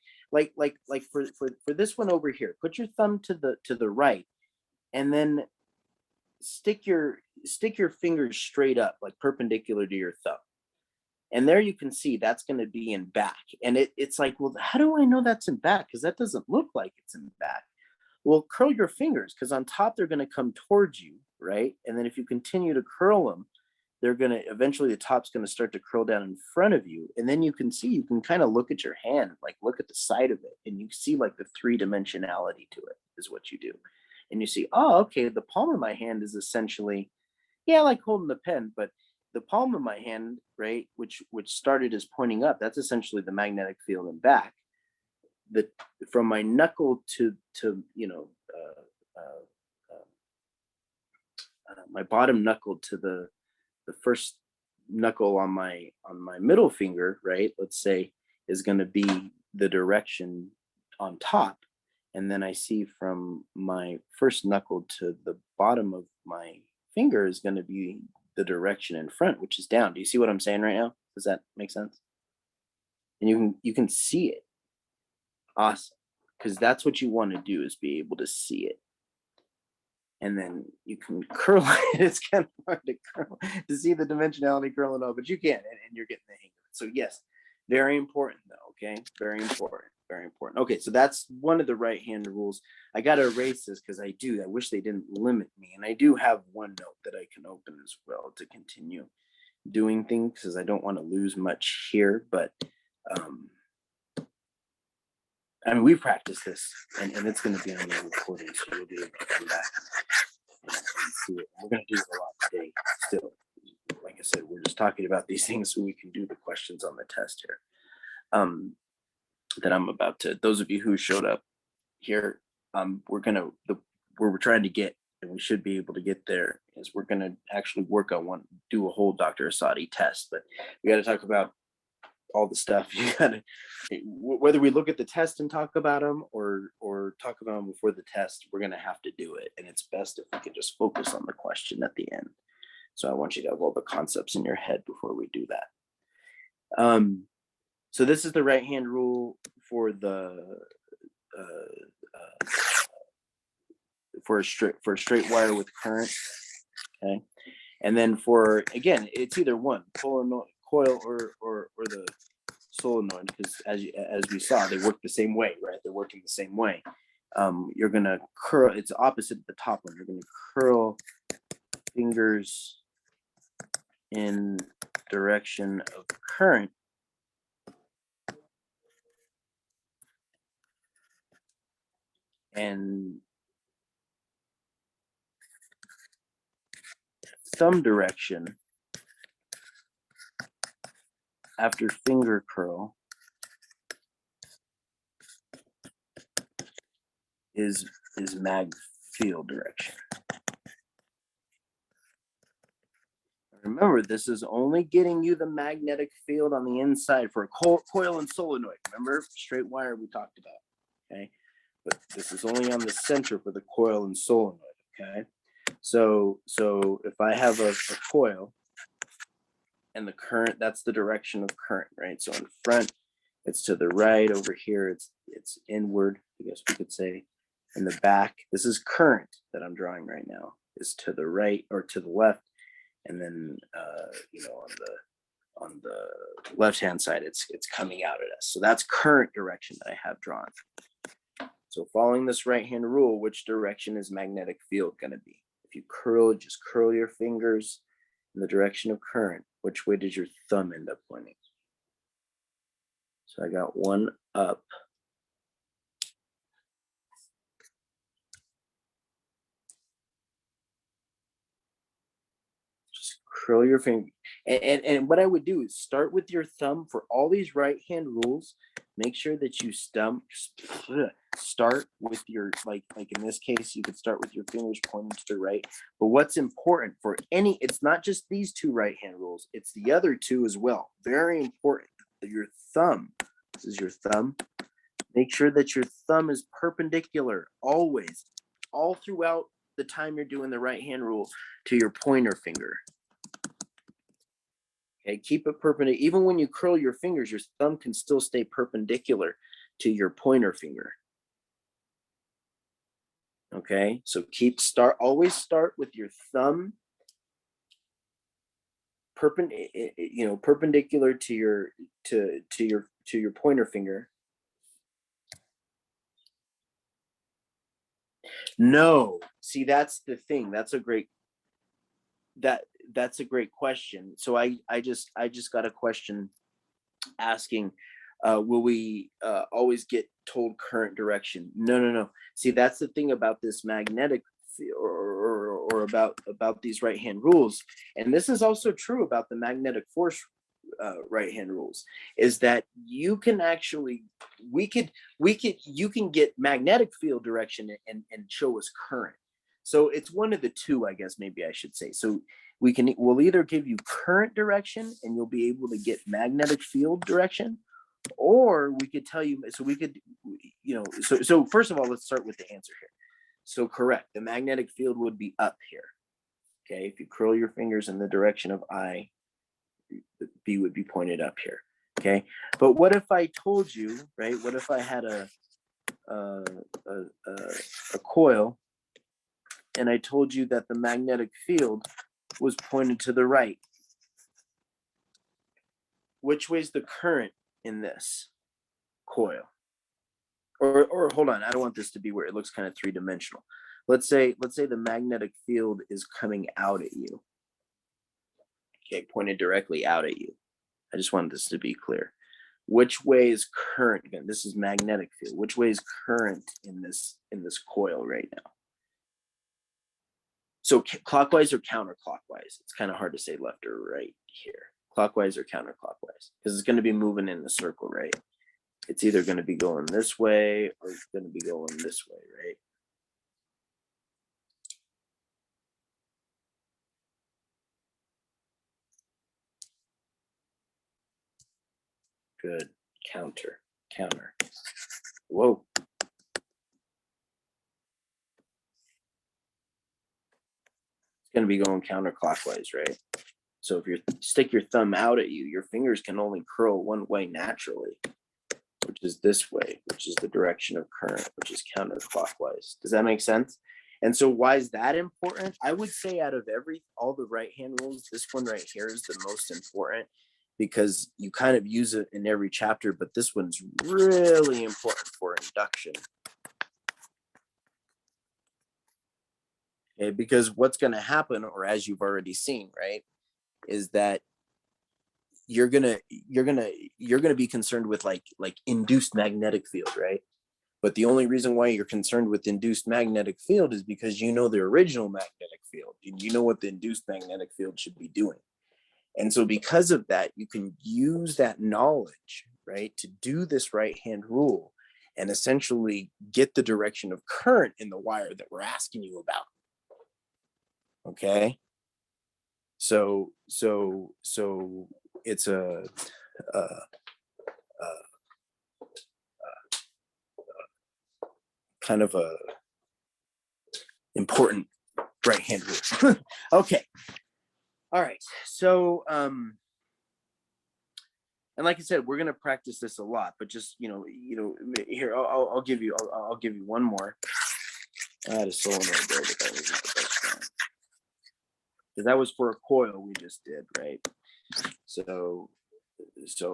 for this one over here, put your thumb to the right, and then stick your fingers straight up, like perpendicular to your thumb. And there you can see that's going to be in back. And it's like, well, how do I know that's in back? Because that doesn't look like it's in back. Well, curl your fingers, because on top they're going to come towards you, right? And then if you continue to curl them, eventually the top's going to start to curl down in front of you. And then you can kind of look at your hand, look at the side of it, and you see the 3-dimensionality to it is what you do. And you see, oh, okay, the palm of my hand is essentially, like holding the pen, but the palm of my hand, right, which started as pointing up, that's essentially the magnetic field in back. From my knuckle to my bottom knuckle to the first knuckle on my middle finger, right, let's say, is going to be the direction on top. And then I see from my first knuckle to the bottom of my finger is going to be the direction in front, which is down. Do you see what I'm saying right now? Does that make sense? And you can see it. Awesome. Because that's what you want to do, is be able to see it. And then you can curl it. It's kind of hard to curl to see the dimensionality curling up, but you can, and you're getting the hang of it. So yes, very important though. Okay, very important, very important. Okay, so that's one of the right-hand rules. I got to erase this because I wish they didn't limit me, and I do have OneNote that I can open as well to continue doing things, because I don't want to lose much here. But I mean, we've practiced this, and it's going to be on the recording, so you'll be able to come back and see it. We're going to do it a lot today still. Like I said, we're just talking about these things so we can do the questions on the test here. That I'm about to, those of you who showed up here, we're where we're trying to get, and we should be able to get there, is we're going to actually work on do a whole Dr. Asadi test, but we got to talk about all the stuff. You gotta, whether we look at the test and talk about them or talk about them before the test, we're gonna have to do it. And it's best if we can just focus on the question at the end. So I want you to have all the concepts in your head before we do that. So this is the right-hand rule for the for a straight wire with current. Okay, and then for, again, it's either one, coil or the solenoid, because as we saw, they work the same way, right? They're working the same way. You're gonna curl, it's opposite the top one. You're gonna curl fingers in direction of current, and thumb direction after finger curl is mag field direction. Remember, this is only getting you the magnetic field on the inside for a coil and solenoid. Remember, straight wire we talked about, okay? But this is only on the center for the coil and solenoid, okay? So if I have a coil and the current, that's the direction of current, right? So in front, it's to the right. Over here, it's inward, I guess we could say. In the back, this is current that I'm drawing right now, is to the right or to the left. And then, on the left-hand side, it's coming out at us. So that's current direction that I have drawn. So following this right-hand rule, which direction is magnetic field going to be? If you just curl your fingers in the direction of current, which way does your thumb end up pointing? So I got one up. Curl your finger, and what I would do is start with your thumb for all these right-hand rules. Make sure that you start with your, like in this case, you could start with your fingers pointing to the right. But what's important for it's not just these two right-hand rules, it's the other two as well. Very important. Your thumb, this is your thumb. Make sure that your thumb is perpendicular always, all throughout the time you're doing the right-hand rule, to your pointer finger. Okay, keep it perpendicular. Even when you curl your fingers, your thumb can still stay perpendicular to your pointer finger. Okay, so always start with your thumb perpendicular to your pointer finger. No, see, that's the thing. That's a great question. So I just got a question asking, will we always get told current direction? No. See, that's the thing about this magnetic field, or about these right-hand rules, and this is also true about the magnetic force right-hand rules, is that you can actually, you can get magnetic field direction and show us current. So it's one of the two, I guess, maybe I should say. So we'll either give you current direction and you'll be able to get magnetic field direction, or we could tell you, so we could, so first of all, let's start with the answer here. So correct, the magnetic field would be up here. Okay, if you curl your fingers in the direction of I, B would be pointed up here. Okay, but what if I told you, right? What if I had a coil, and I told you that the magnetic field was pointed to the right? Which way is the current in this coil? Or hold on, I don't want this to be where it looks kind of three-dimensional. Let's say the magnetic field is coming out at you. Okay, pointed directly out at you. I just wanted this to be clear. Which way is current? Again, this is magnetic field. Which way is current in this coil right now? So clockwise or counterclockwise? It's kind of hard to say left or right here. Clockwise or counterclockwise? Because it's going to be moving in the circle, right? It's either going to be going this way or it's going to be going this way, right? Good. Counter. Whoa. It's going to be going counterclockwise, right? So if you stick your thumb out at you, your fingers can only curl one way naturally, which is this way, which is the direction of current, which is counterclockwise. Does that make sense? And so why is that important? I would say out of all the right hand rules, this one right here is the most important because you kind of use it in every chapter, but this one's really important for induction. Okay, because what's going to happen, or as you've already seen, right, is that you're gonna be concerned with like induced magnetic field, right? But the only reason why you're concerned with induced magnetic field is because you know the original magnetic field and you know what the induced magnetic field should be doing. And so because of that, you can use that knowledge, right, to do this right-hand rule and essentially get the direction of current in the wire that we're asking you about. Okay? So it's a kind of a important right-hand rule. Okay. All right. So and like I said, we're gonna practice this a lot, but just here I'll give you one more. I had a solenoid there, but that wasn't the best one. Because that was for a coil we just did, right? So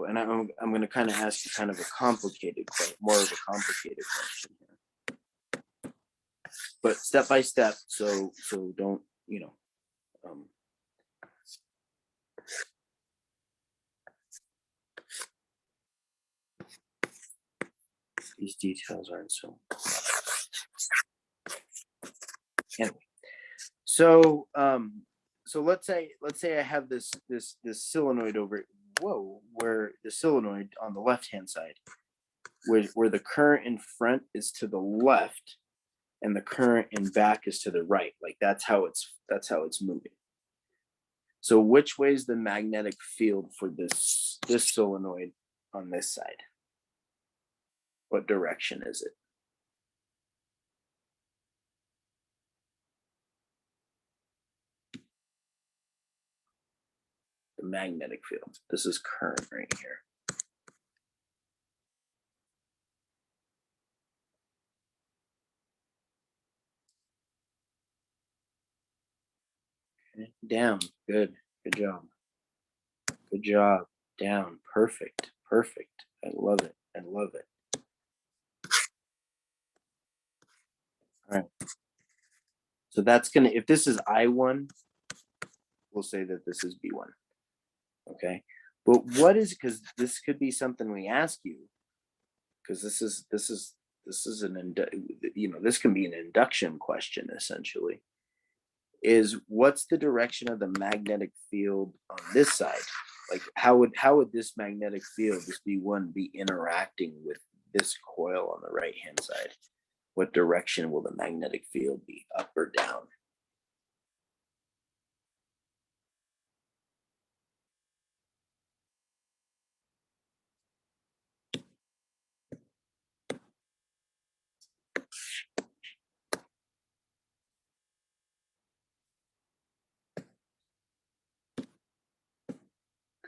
and I'm gonna kind of ask you kind of a complicated question, more of a complicated question here. But step by step, so don't, these details aren't so. Anyway, so let's say I have this solenoid over, where the solenoid on the left hand side, where the current in front is to the left, and the current in back is to the right. Like that's how it's moving. So which way is the magnetic field for this solenoid on this side? What direction is it? The magnetic field. This is current right here. Okay. Down. Good job. Good job. Down. Perfect. I love it. All right. So that's gonna, if this is I1, we'll say that this is B1. Okay. But what is, because this could be something we ask you, because this is an this can be an induction question essentially. Is what's the direction of the magnetic field on this side? Like how would this magnetic field, this B1, be interacting with this coil on the right hand side? What direction will the magnetic field be, up or down?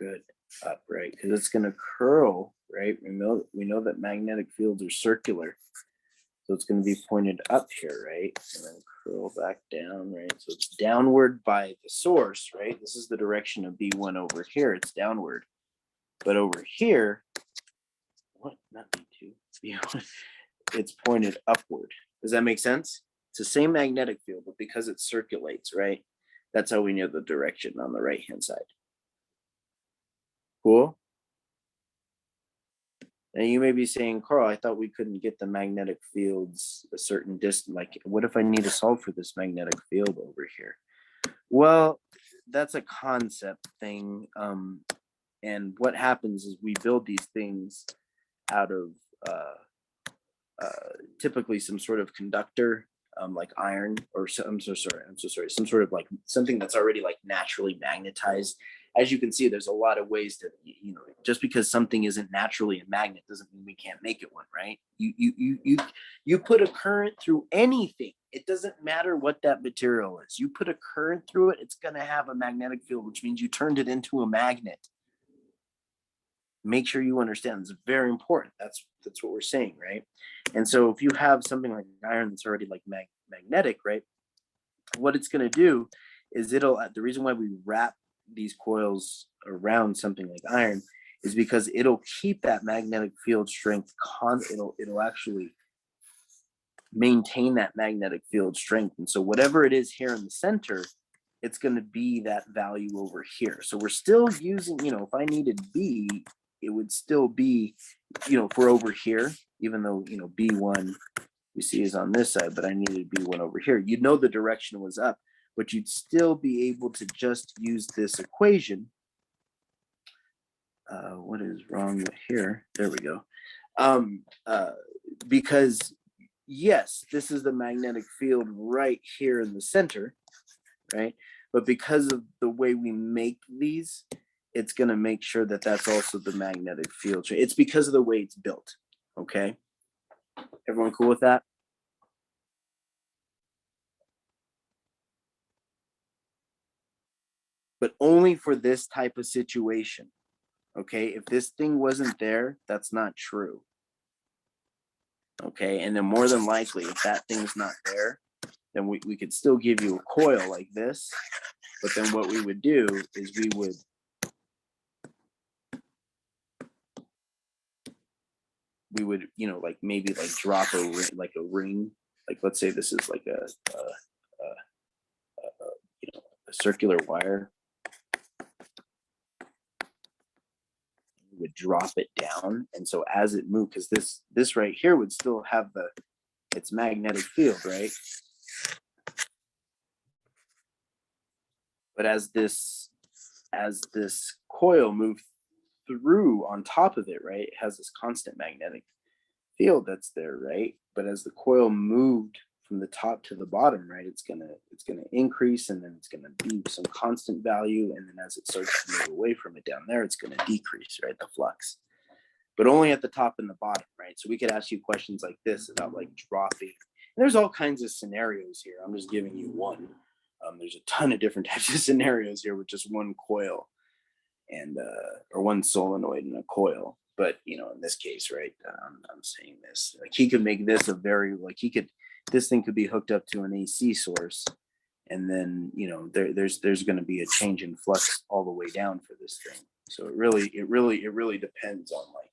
Good. Up, right? Because it's going to curl, right? We know that magnetic fields are circular. So it's going to be pointed up here, right? And then curl back down, right? So it's downward by the source, right? This is the direction of B1 over here. It's downward. But over here, what? Not B2. B1. It's pointed upward. Does that make sense? It's the same magnetic field, but because it circulates, right? That's how we know the direction on the right-hand side. Cool? And you may be saying, Carl, I thought we couldn't get the magnetic fields a certain distance. Like, what if I need to solve for this magnetic field over here? Well, that's a concept thing. And what happens is we build these things out of typically some sort of conductor, like iron, or I'm so sorry, some sort of like something that's already like naturally magnetized. As you can see, there's a lot of ways to, just because something isn't naturally a magnet doesn't mean we can't make it one, right? You put a current through anything. It doesn't matter what that material is. You put a current through it, it's going to have a magnetic field, which means you turned it into a magnet. Make sure you understand. It's very important. That's what we're saying, right? And so if you have something like iron that's already like magnetic, right? What it's going to do is the reason why we wrap these coils around something like iron is because it'll keep that magnetic field strength it'll actually maintain that magnetic field strength. And so whatever it is here in the center, it's going to be that value over here. So we're still using, if I needed B, it would still be, for over here, even though, B1 we see is on this side, but I needed B1 over here. You'd know the direction was up, but you'd still be able to just use this equation. What is wrong here? There we go. Because yes, this is the magnetic field right here in the center, right? But because of the way we make these, it's going to make sure that that's also the magnetic field. It's because of the way it's built, okay? Everyone cool with that? But only for this type of situation, okay? If this thing wasn't there, that's not true, okay? And then more than likely, if that thing's not there, then we could still give you a coil like this, but then what we would do is we would like maybe like drop a ring, like let's say this is like a circular wire. We would drop it down, and so as it moved, because this right here would still have its magnetic field, right? But as this coil moved through on top of it, right, it has this constant magnetic field that's there, right? But as the coil moved from the top to the bottom, right, it's gonna increase, and then it's gonna be some constant value, and then as it starts to move away from it down there, it's gonna decrease, right, the flux. But only at the top and the bottom, right? So we could ask you questions like this about like dropping. And there's all kinds of scenarios here. I'm just giving you one. There's a ton of different types of scenarios here with just one coil and or one solenoid and a coil. But in this case, right, I'm saying this, like he could make this this thing could be hooked up to an AC source, and then there's going to be a change in flux all the way down for this thing. So it really depends on like.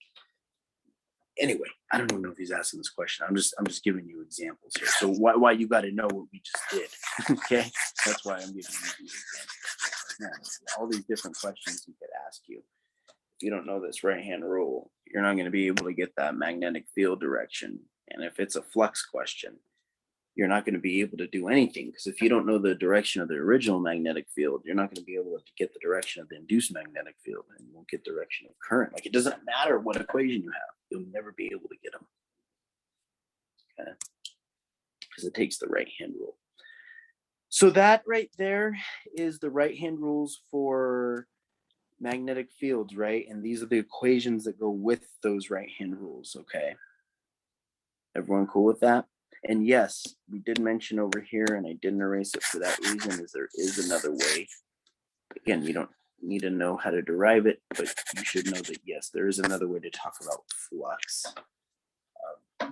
Anyway, I don't even know if he's asking this question. I'm just giving you examples here. So why you got to know what we just did, okay? That's why I'm giving you these examples. All these different questions he could ask you. If you don't know this right-hand rule, you're not going to be able to get that magnetic field direction. And if it's a flux question, you're not going to be able to do anything, because if you don't know the direction of the original magnetic field, you're not going to be able to get the direction of the induced magnetic field, and you won't get direction of current. Like, it doesn't matter what equation you have, you'll never be able to get them, okay? Because it takes the right-hand rule. So that right there is the right-hand rules for magnetic fields, right? And these are the equations that go with those right-hand rules, okay? Everyone cool with that? And yes, we did mention over here, and I didn't erase it for that reason, is there is another way. Again, need to know how to derive it, but you should know that, yes, there is another way to talk about flux,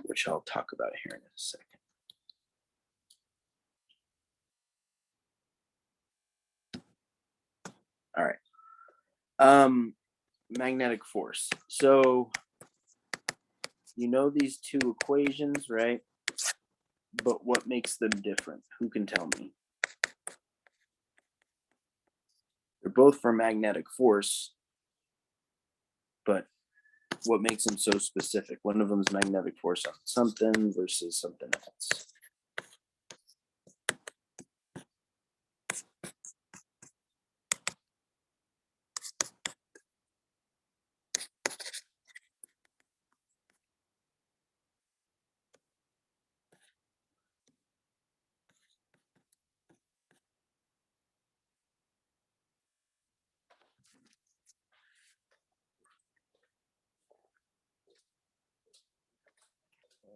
which I'll talk about here in a second. All right. Magnetic force. So you know these two equations, right? But what makes them different? Who can tell me? They're both for magnetic force, but what makes them so specific? One of them is magnetic force on something versus something else.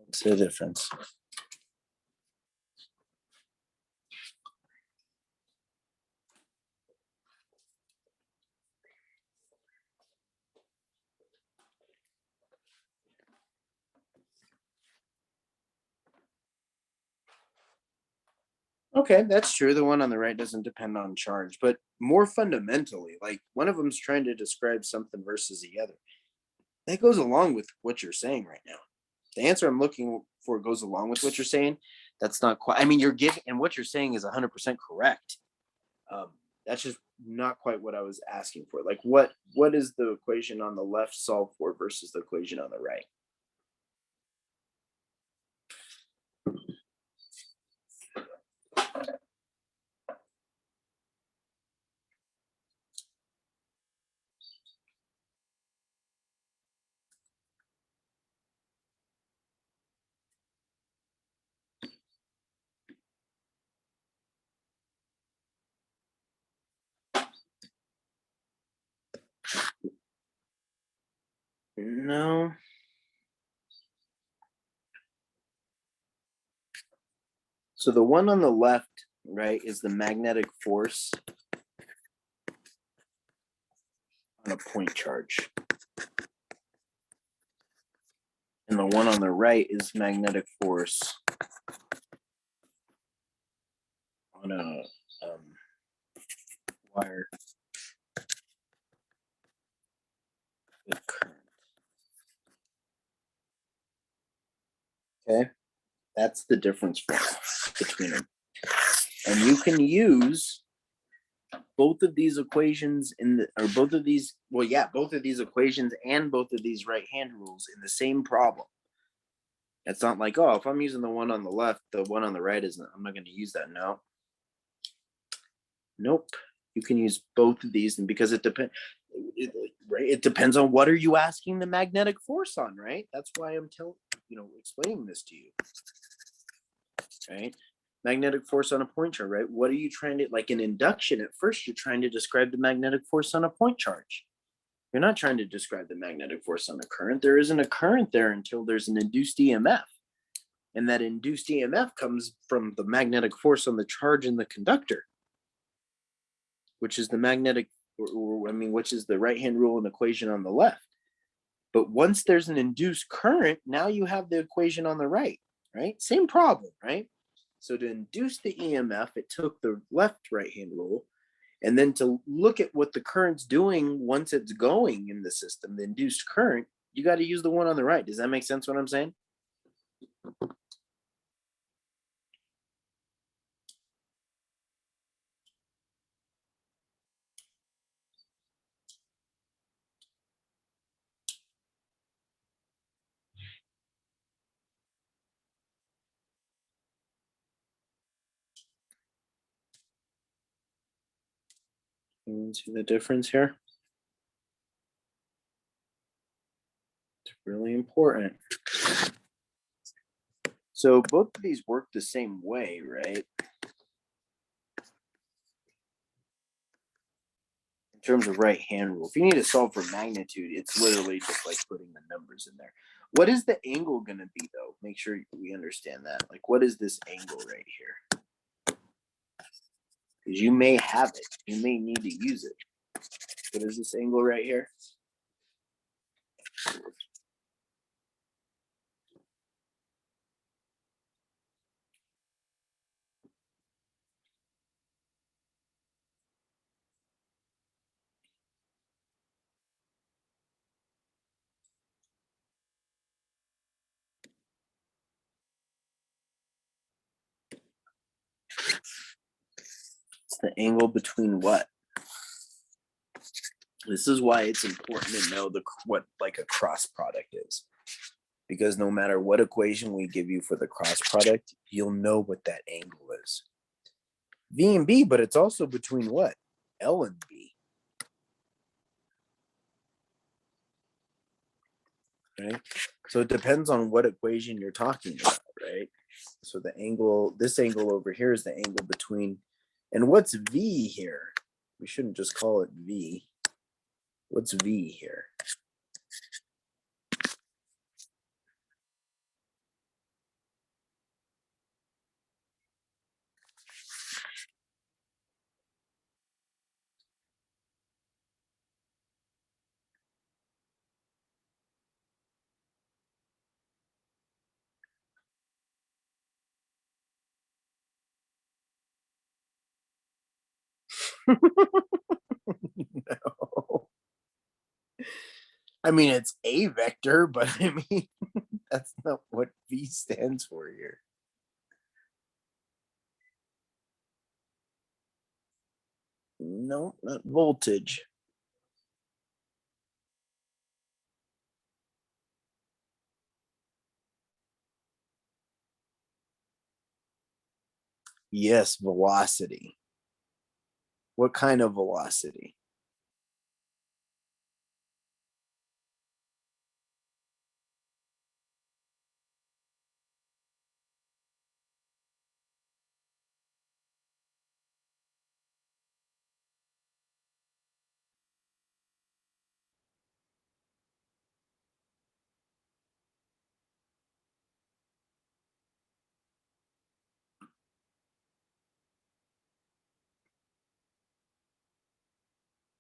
What's the difference? Okay, that's true. The one on the right doesn't depend on charge, but more fundamentally, like one of them's trying to describe something versus the other. That goes along with what you're saying right now. The answer I'm looking for goes along with what you're saying. That's not quite, I mean, you're giving, and what you're saying is 100% correct. That's just not quite what I was asking for. Like, what is the equation on the left solve for versus the equation on the right? No. So the one on the left, right, is the magnetic force on a point charge. And the one on the right is magnetic force on a wire with current. Okay, that's the difference between them. And you can use both of these equations both of these equations and both of these right-hand rules in the same problem. It's not like, oh, if I'm using the one on the left, the one on the right isn't, I'm not going to use that. No. Nope. You can use both of these, and because it depends, right? It depends on what are you asking the magnetic force on, right? That's why I'm explaining this to you. Right? Magnetic force on a point charge, right? What are you trying to, like in induction, at first you're trying to describe the magnetic force on a point charge. You're not trying to describe the magnetic force on a current. There isn't a current there until there's an induced EMF. And that induced EMF comes from the magnetic force on the charge in the conductor, which is the magnetic, which is the right-hand rule and equation on the left. But once there's an induced current, now you have the equation on the right, right? Same problem, right? So to induce the EMF, it took the left right-hand rule. And then to look at what the current's doing once it's going in the system, the induced current, you got to use the one on the right. Does that make sense what I'm saying? You see the difference here? It's really important. So both of these work the same way, right? In terms of right-hand rule. If you need to solve for magnitude, it's literally just like putting the numbers in there. What is the angle going to be, though? Make sure we understand that. Like, what is this angle right here? Because you may have it. You may need to use it. What is this angle right here? It's the angle between what? This is why it's important to know what like a cross product is. Because no matter what equation we give you for the cross product, you'll know what that angle is. V and B, but it's also between what? L and B. Right? So it depends on what equation you're talking about, right? So the angle, this angle over here is the angle between, and what's V here? We shouldn't just call it V. What's V here? No. I mean, it's a vector, but I mean, that's not what V stands for here. No, not voltage. Yes, velocity. What kind of velocity?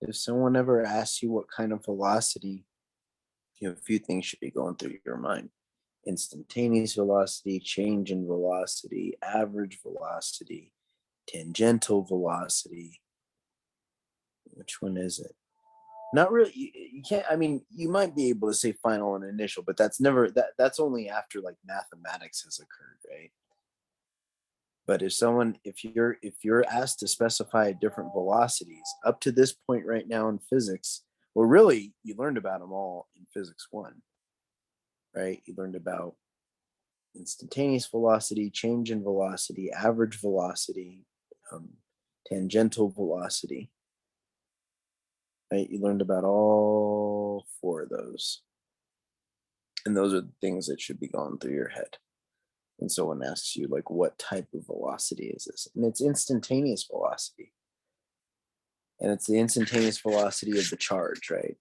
If someone ever asks you what kind of velocity, you know, a few things should be going through your mind. Instantaneous velocity, change in velocity, average velocity, tangential velocity. Which one is it? Not really. You can't. I mean, you might be able to say final and initial, but that's never that's only after like mathematics has occurred, right? But if you're asked to specify different velocities up to this point right now in physics, well, really, you learned about them all in physics 1, right? You learned about instantaneous velocity, change in velocity, average velocity, tangential velocity, right? You learned about all 4 of those. And those are the things that should be going through your head. And someone asks you, like, what type of velocity is this? And it's instantaneous velocity. And it's the instantaneous velocity of the charge, right?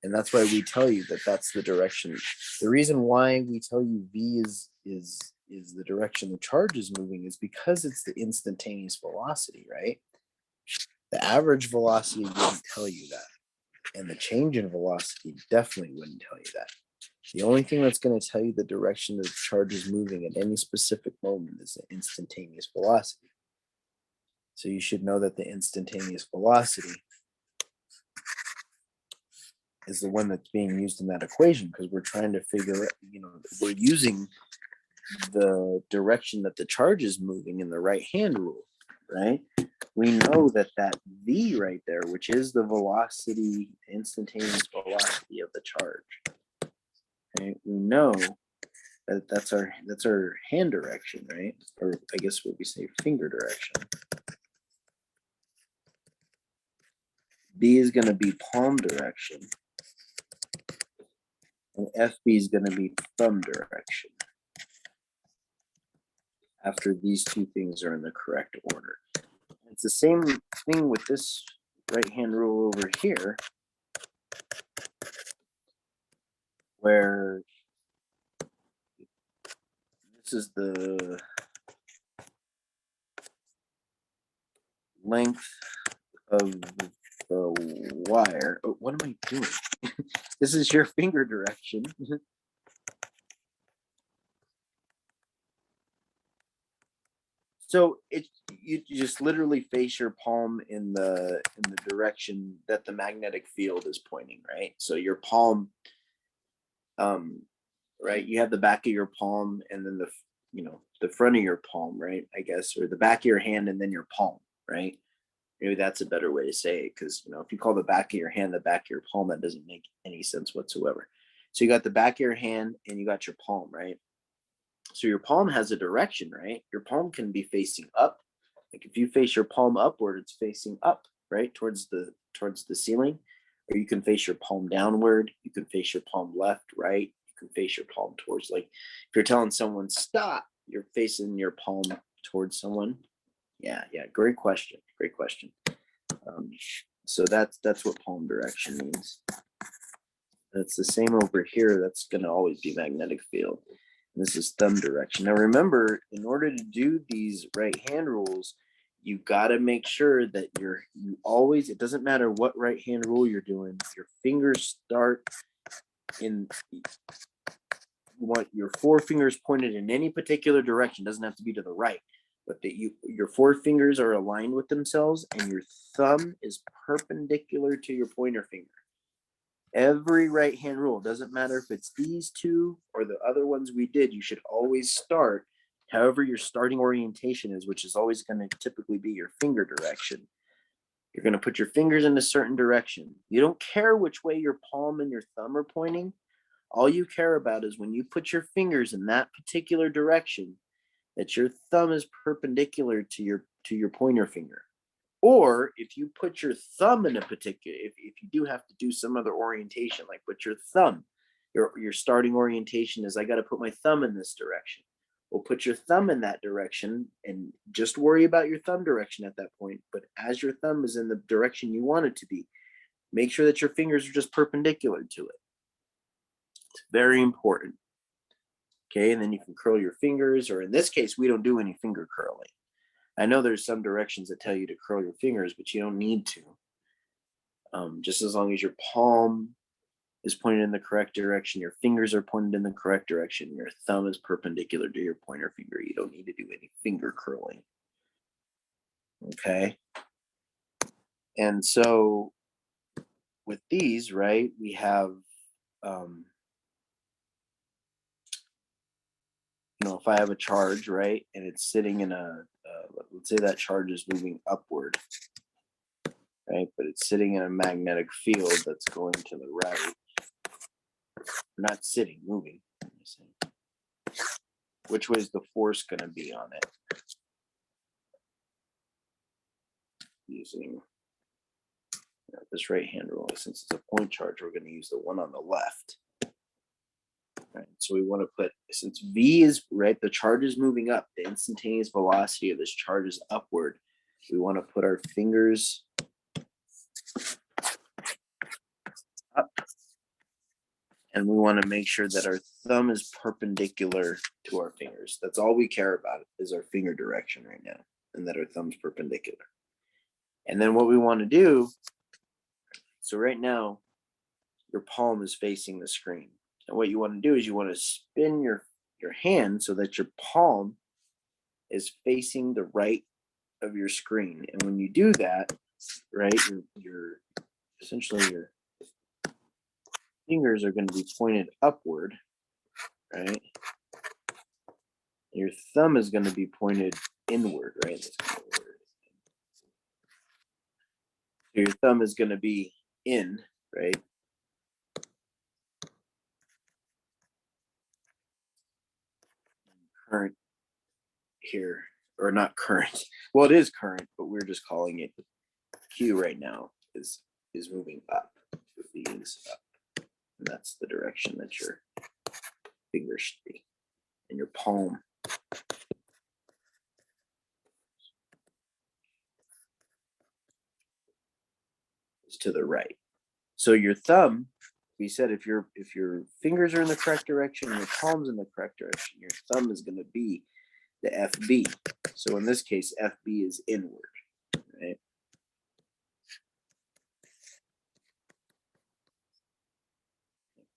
And that's why we tell you that that's the direction. The reason why we tell you V is the direction the charge is moving is because it's the instantaneous velocity, right? The average velocity wouldn't tell you that. And the change in velocity definitely wouldn't tell you that. The only thing that's going to tell you the direction the charge is moving at any specific moment is the instantaneous velocity. So you should know that the instantaneous velocity is the one that's being used in that equation, because we're trying to figure out, you know, we're using the direction that the charge is moving in the right-hand rule, right? We know that that V right there, which is the velocity, instantaneous velocity of the charge, right? We know that that's our hand direction, right? Or I guess what we say, finger direction. B is going to be palm direction, and FB is going to be thumb direction, after these 2 things are in the correct order. It's the same thing with this right-hand rule over here, where this is the length of the wire. Oh, what am I doing? This is your finger direction. So you just literally face your palm in the direction that the magnetic field is pointing, right? So your palm, right? You have the back of your palm and then the front of your palm, right? I guess, or the back of your hand and then your palm, right? Maybe that's a better way to say it, because if you call the back of your hand the back of your palm, that doesn't make any sense whatsoever. So you got the back of your hand and you got your palm, right? So your palm has a direction, right? Your palm can be facing up. Like if you face your palm upward, it's facing up, right? Towards the ceiling. Or you can face your palm downward. You can face your palm left, right. You can face your palm towards, like if you're telling someone stop, you're facing your palm towards someone. Yeah, great question. So that's what palm direction means. That's the same over here. That's going to always be magnetic field. And this is thumb direction. Now remember, in order to do these right hand rules, you got to make sure that you always, it doesn't matter what right hand rule you're doing, your fingers start in, you want your four fingers pointed in any particular direction. It doesn't have to be to the right, but that your four fingers are aligned with themselves and your thumb is perpendicular to your pointer finger. Every right hand rule, doesn't matter if it's these two or the other ones we did, you should always start however your starting orientation is, which is always going to typically be your finger direction. You're going to put your fingers in a certain direction. You don't care which way your palm and your thumb are pointing. All you care about is when you put your fingers in that particular direction, that your thumb is perpendicular to your pointer finger. Or if you put your thumb in a particular, if you do have to do some other orientation, like put your thumb, your starting orientation is I got to put my thumb in this direction. Well, put your thumb in that direction and just worry about your thumb direction at that point. But as your thumb is in the direction you want it to be, make sure that your fingers are just perpendicular to it. It's very important. Okay, and then you can curl your fingers, or in this case, we don't do any finger curling. I know there's some directions that tell you to curl your fingers, but you don't need to. Just as long as your palm is pointed in the correct direction, your fingers are pointed in the correct direction, your thumb is perpendicular to your pointer finger, you don't need to do any finger curling. Okay. And so with these, right, we have, if I have a charge, right, and it's sitting in let's say that charge is moving upward, right, but it's sitting in a magnetic field that's going to the right. Not sitting, moving. Which way is the force going to be on it? Using this right hand rule, since it's a point charge, we're going to use the one on the left. Right, so we want to put, since V is right, the charge is moving up, the instantaneous velocity of this charge is upward. We want to put our fingers up, and we want to make sure that our thumb is perpendicular to our fingers. That's all we care about is our finger direction right now, and that our thumb's perpendicular. And then what we want to do, so right now, your palm is facing the screen. And what you want to do is you want to spin your hand so that your palm is facing the right of your screen. And when you do that, right, your essentially your fingers are going to be pointed upward, right? Your thumb is going to be pointed inward, right? So your thumb is going to be in, right? Current here, or not current. Well, it is current, but we're just calling it Q right now is moving up. V is up. And that's the direction that your finger should be. And your palm is to the right. So your thumb, we said if your fingers are in the correct direction, your palm's in the correct direction, your thumb is going to be the FB. So in this case, FB is inward, right?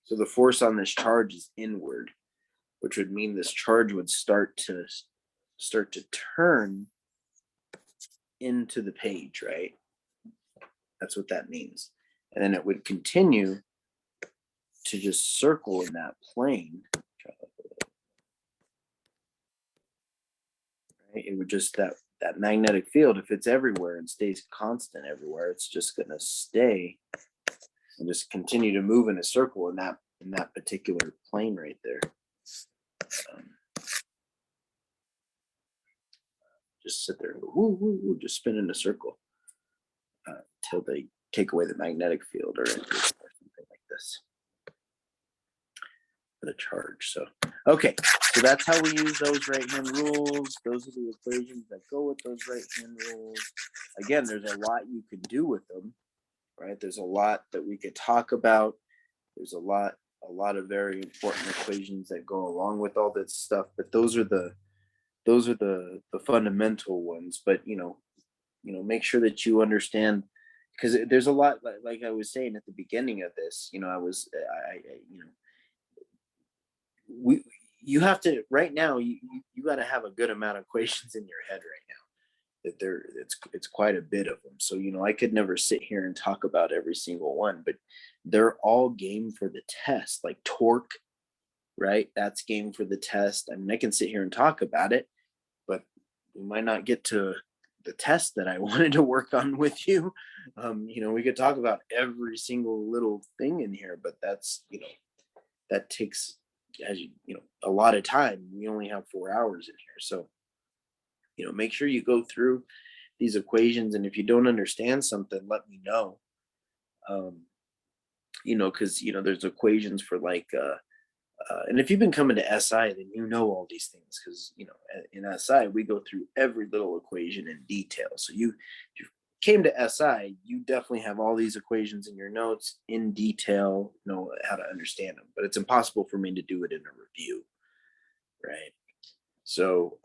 So the force on this charge is inward, which would mean this charge would start to turn into the page, right? That's what that means. And then it would continue to just circle in that plane. Right? It would just, that magnetic field, if it's everywhere and stays constant everywhere, it's just going to stay and just continue to move in a circle in that particular plane right there. Just sit there and go, woo, woo, woo, just spin in a circle till they take away the magnetic field or something like this for the charge. So, okay, so that's how we use those right-hand rules. Those are the equations that go with those right-hand rules. Again, there's a lot you could do with them, right? There's a lot that we could talk about. There's a lot of very important equations that go along with all this stuff, but those are the fundamental ones. But make sure that you understand, because there's a lot, like I was saying at the beginning of this, you have to, right now, you got to have a good amount of equations in your head right now. That it's quite a bit of them. So, I could never sit here and talk about every single one, but they're all game for the test. Like torque, right? That's game for the test. I mean, I can sit here and talk about it, but we might not get to the test that I wanted to work on with you. We could talk about every single little thing in here, but that's, that takes, as a lot of time. We only have 4 hours in here. So, make sure you go through these equations. And if you don't understand something, let me know. Because, there's equations for like, and if you've been coming to SI, then you know all these things, because, in SI, we go through every little equation in detail. So if you came to SI, you definitely have all these equations in your notes in detail, know how to understand them. But it's impossible for me to do it in a review, right? So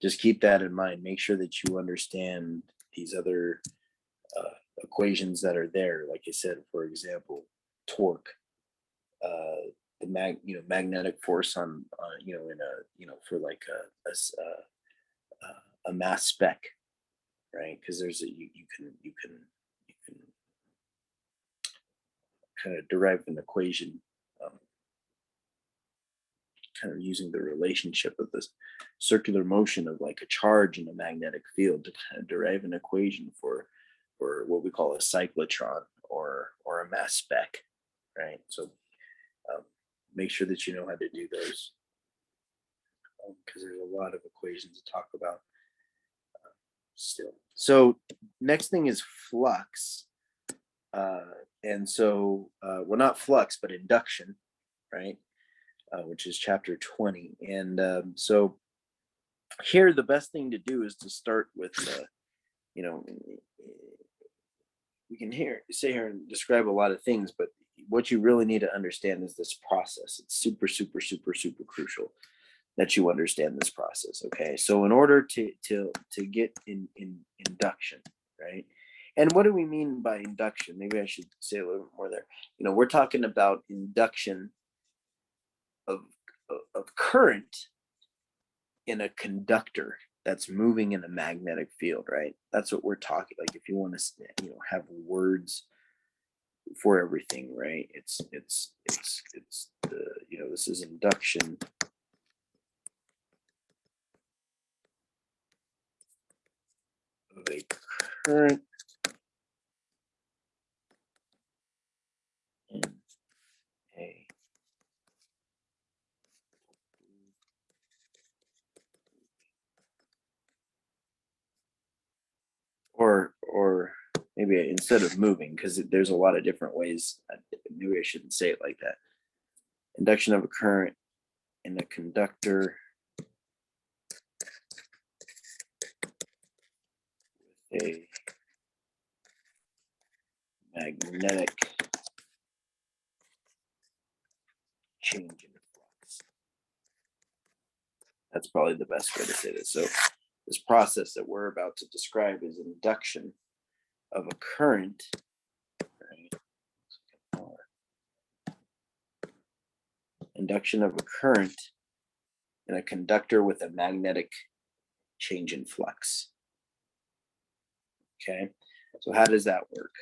just keep that in mind. Make sure that you understand these other equations that are there. Like I said, for example, torque. The magnetic force on in a for like a mass spec, right? Because there's you can kind of derive an equation, kind of using the relationship of this circular motion of like a charge in a magnetic field to kind of derive an equation for what we call a cyclotron or a mass spec, right? So make sure that you know how to do those, because there's a lot of equations to talk about still. So next thing is flux. And so, well, not flux, but induction, right? Which is chapter 20. And so here, the best thing to do is to start with, we can sit here and describe a lot of things, but what you really need to understand is this process. It's super, super, super, super crucial that you understand this process. Okay, so in order to get in induction, right? And what do we mean by induction? Maybe I should say a little bit more there. We're talking about induction of current in a conductor that's moving in a magnetic field, right? That's what we're talking. Like if you want to, have words for everything, right? It's the, this is induction of a current in a or maybe instead of moving, because there's a lot of different ways. Maybe I shouldn't say it like that. Induction of a current in a conductor with a magnetic change in flux. That's probably the best way to say this. So this process that we're about to describe is induction of a current, right, induction of a current in a conductor with a magnetic change in flux. Okay, so how does that work?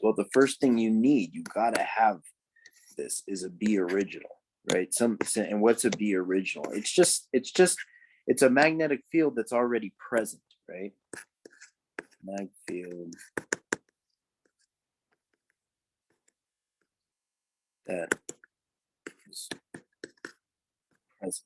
Well, the first thing you need, you gotta have this, is a B original, right? And what's a B original? It's a magnetic field that's already present, right? Mag field that is present,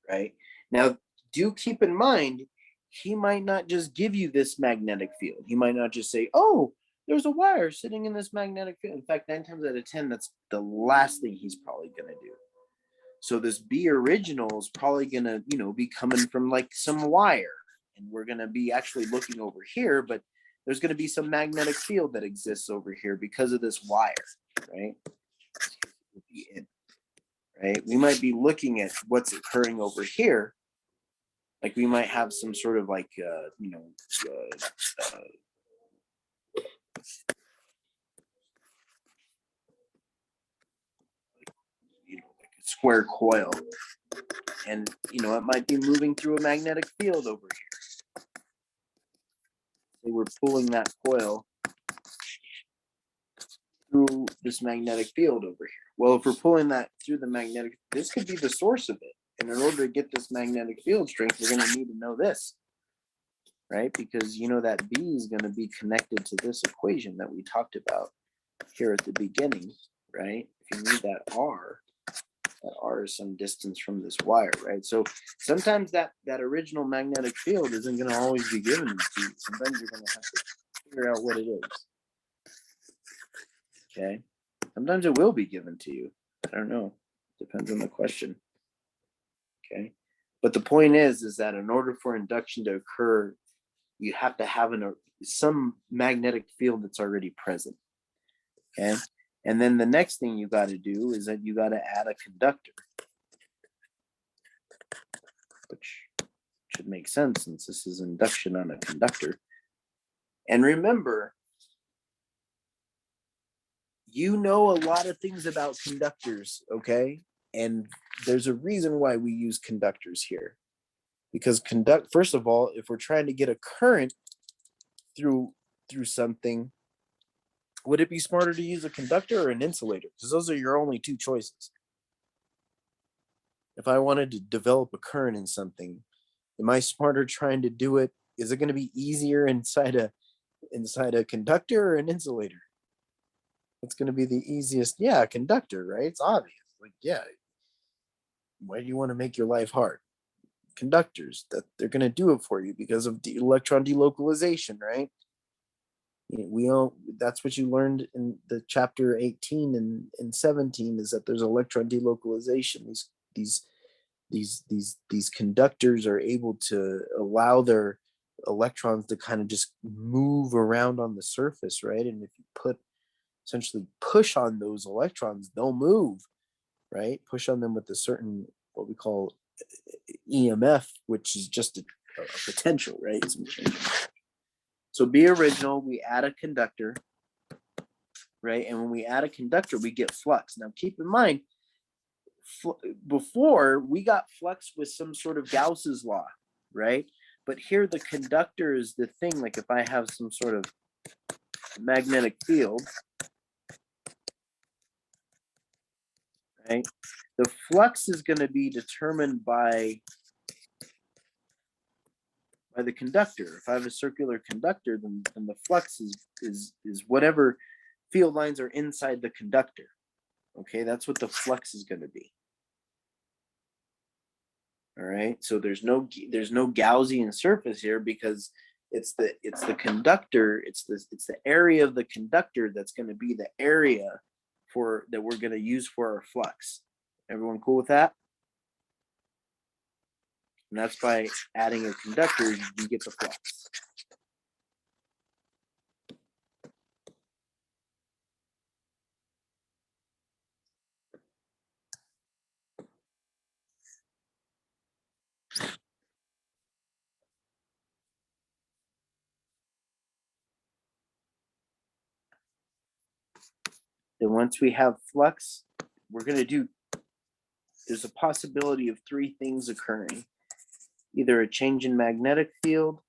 right? Now, do keep in mind, he might not just give you this magnetic field. He might not just say, oh, there's a wire sitting in this magnetic field. In fact, 9 times out of 10, that's the last thing he's probably going to do. So this B original is probably going to, be coming from like some wire. And we're going to be actually looking over here, but there's going to be some magnetic field that exists over here because of this wire, right? Right? We might be looking at what's occurring over here. Like we might have some sort of like, like a square coil, and it might be moving through a magnetic field over here. So we're pulling that coil through this magnetic field over here. Well, if we're pulling that through the magnetic, this could be the source of it. And in order to get this magnetic field strength, we're going to need to know this, right? Because that B is going to be connected to this equation that we talked about here at the beginning, right? If you need that R is some distance from this wire, right? So sometimes that original magnetic field isn't going to always be given to you. Sometimes you're going to have to figure out what it is. Okay. Sometimes it will be given to you. I don't know. Depends on the question. Okay. But the point is that in order for induction to occur, you have to have some magnetic field that's already present. Okay. And then the next thing you got to do is that you got to add a conductor, which should make sense since this is induction on a conductor. And remember, you know a lot of things about conductors, okay? And there's a reason why we use conductors here. Because first of all, if we're trying to get a current through something, would it be smarter to use a conductor or an insulator? Because those are your only two choices. If I wanted to develop a current in something, am I smarter trying to do it? Is it going to be easier inside a conductor or an insulator? It's going to be the easiest. Yeah, a conductor, right? It's obvious. Like, yeah. Why do you want to make your life hard? Conductors, that they're going to do it for you because of the electron delocalization, right? That's what you learned in the chapter 18 and 17, is that there's electron delocalization. These conductors are able to allow their electrons to kind of just move around on the surface, right? And if you essentially push on those electrons, they'll move, right? Push on them with a certain, what we call EMF, which is just a potential, right? So be original, we add a conductor, right? And when we add a conductor, we get flux. Now keep in mind, before we got flux with some sort of Gauss's law, right? But here the conductor is the thing. Like if I have some sort of magnetic field, right? The flux is going to be determined by the conductor. If I have a circular conductor, then the flux is whatever field lines are inside the conductor. Okay, that's what the flux is going to be. All right, so there's no Gaussian surface here because it's the conductor, it's the area of the conductor that's going to be the area that we're going to use for our flux. Everyone cool with that? And that's by adding a conductor, you get the flux. Then once we have flux, we're going to do there's a possibility of three things occurring. Either a change in magnetic field,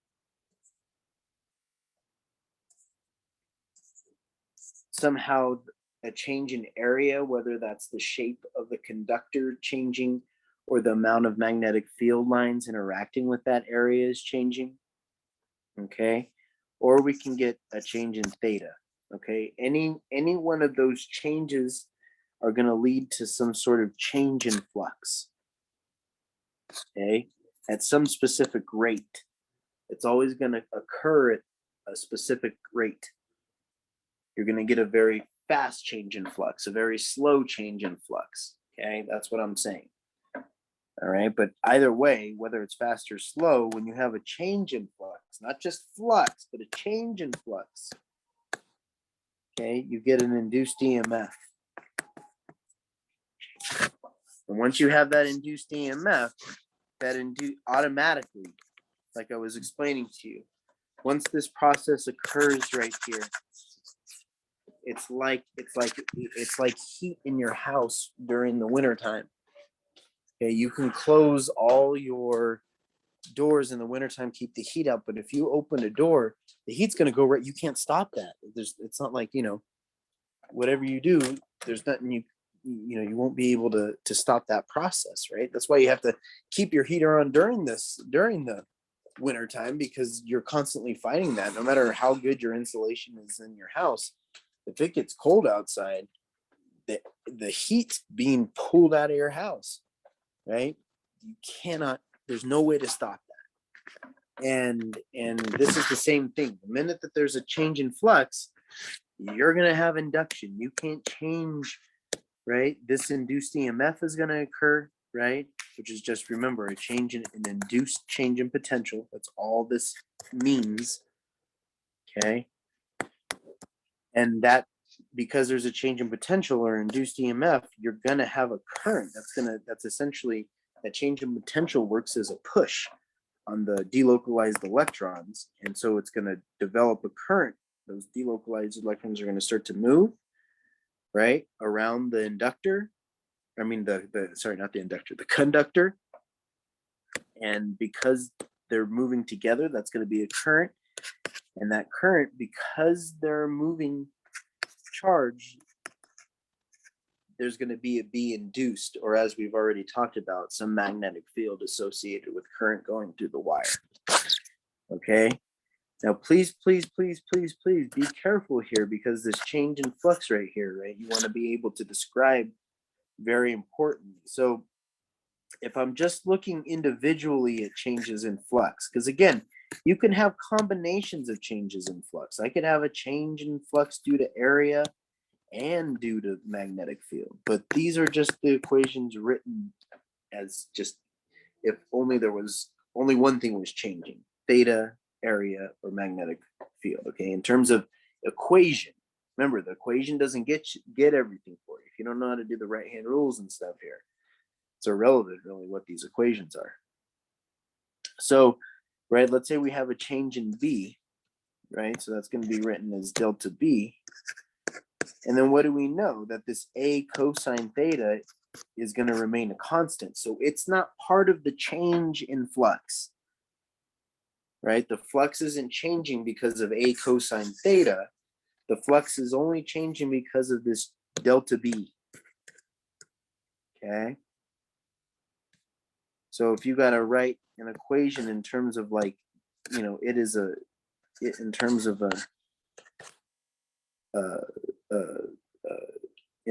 somehow a change in area, whether that's the shape of the conductor changing or the amount of magnetic field lines interacting with that area is changing, okay? Or we can get a change in theta, okay? Any one of those changes are going to lead to some sort of change in flux, okay? At some specific rate. It's always going to occur at a specific rate. You're going to get a very fast change in flux, a very slow change in flux, okay? That's what I'm saying. All right, but either way, whether it's fast or slow, when you have a change in flux, not just flux, but a change in flux, okay, you get an induced EMF. And once you have that induced EMF, that automatically, like I was explaining to you, once this process occurs right here, it's like heat in your house during the wintertime. Okay, you can close all your doors in the wintertime, keep the heat out, but if you open a door, the heat's going to go right. You can't stop that. It's not like, whatever you do, there's nothing you won't be able to stop that process, right? That's why you have to keep your heater on during the wintertime, because you're constantly fighting that. No matter how good your insulation is in your house, if it gets cold outside, the heat's being pulled out of your house, right? You cannot, there's no way to stop that. And this is the same thing. The minute that there's a change in flux, you're going to have induction. You can't change, right? This induced EMF is going to occur, right? Which is just, remember, a change in an induced change in potential. That's all this means, okay? And that, because there's a change in potential or induced EMF, you're going to have a current. That's essentially, that change in potential works as a push on the delocalized electrons. And so it's going to develop a current. Those delocalized electrons are going to start to move, right, around the inductor. I mean, sorry, not the inductor, the conductor. And because they're moving together, that's going to be a current. And that current, because they're moving charge, there's going to be induced, or as we've already talked about, some magnetic field associated with current going through the wire. Okay. Now, please be careful here, because this change in flux right here, right? You want to be able to describe, very important. So if I'm just looking individually at changes in flux, because again, you can have combinations of changes in flux. I could have a change in flux due to area and due to magnetic field, but these are just the equations written as just if only there was only one thing was changing: theta, area, or magnetic field. Okay, in terms of equation, remember, the equation doesn't get everything for you. If you don't know how to do the right hand rules and stuff here, it's irrelevant really what these equations are. So, right, let's say we have a change in B, right? So that's going to be written as delta B. And then what do we know? That this A cosine theta is going to remain a constant. So it's not part of the change in flux, right? The flux isn't changing because of A cosine theta. The flux is only changing because of this delta B. Okay. So if you got to write an equation in terms of like, in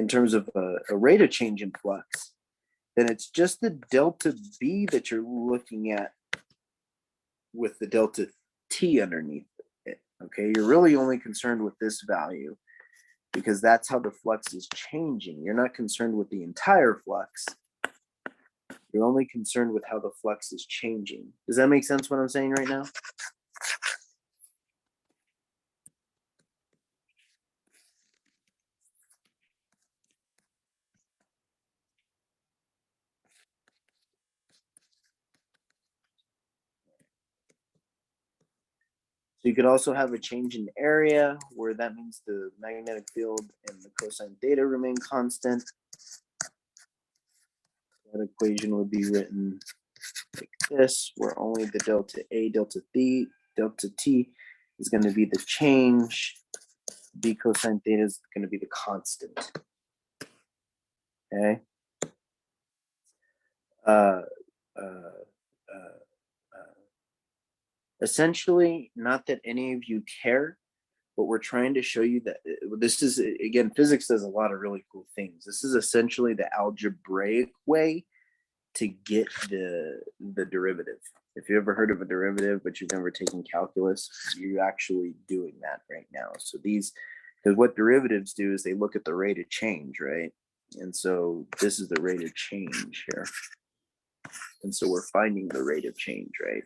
terms of a rate of change in flux, then it's just the delta B that you're looking at with the delta T underneath it. Okay, you're really only concerned with this value because that's how the flux is changing. You're not concerned with the entire flux. You're only concerned with how the flux is changing. Does that make sense what I'm saying right now? So you could also have a change in area where that means the magnetic field and the cosine theta remain constant. that equation would be written like this, where only the delta A, delta T is going to be the change. B cosine theta is going to be the constant. Okay. Essentially, not that any of you care, but we're trying to show you that this is, again, physics does a lot of really cool things. This is essentially the algebraic way to get the derivative. If you ever heard of a derivative, but you've never taken calculus, you're actually doing that right now. So these, because what derivatives do is they look at the rate of change, right? And so this is the rate of change here. And so we're finding the rate of change, right?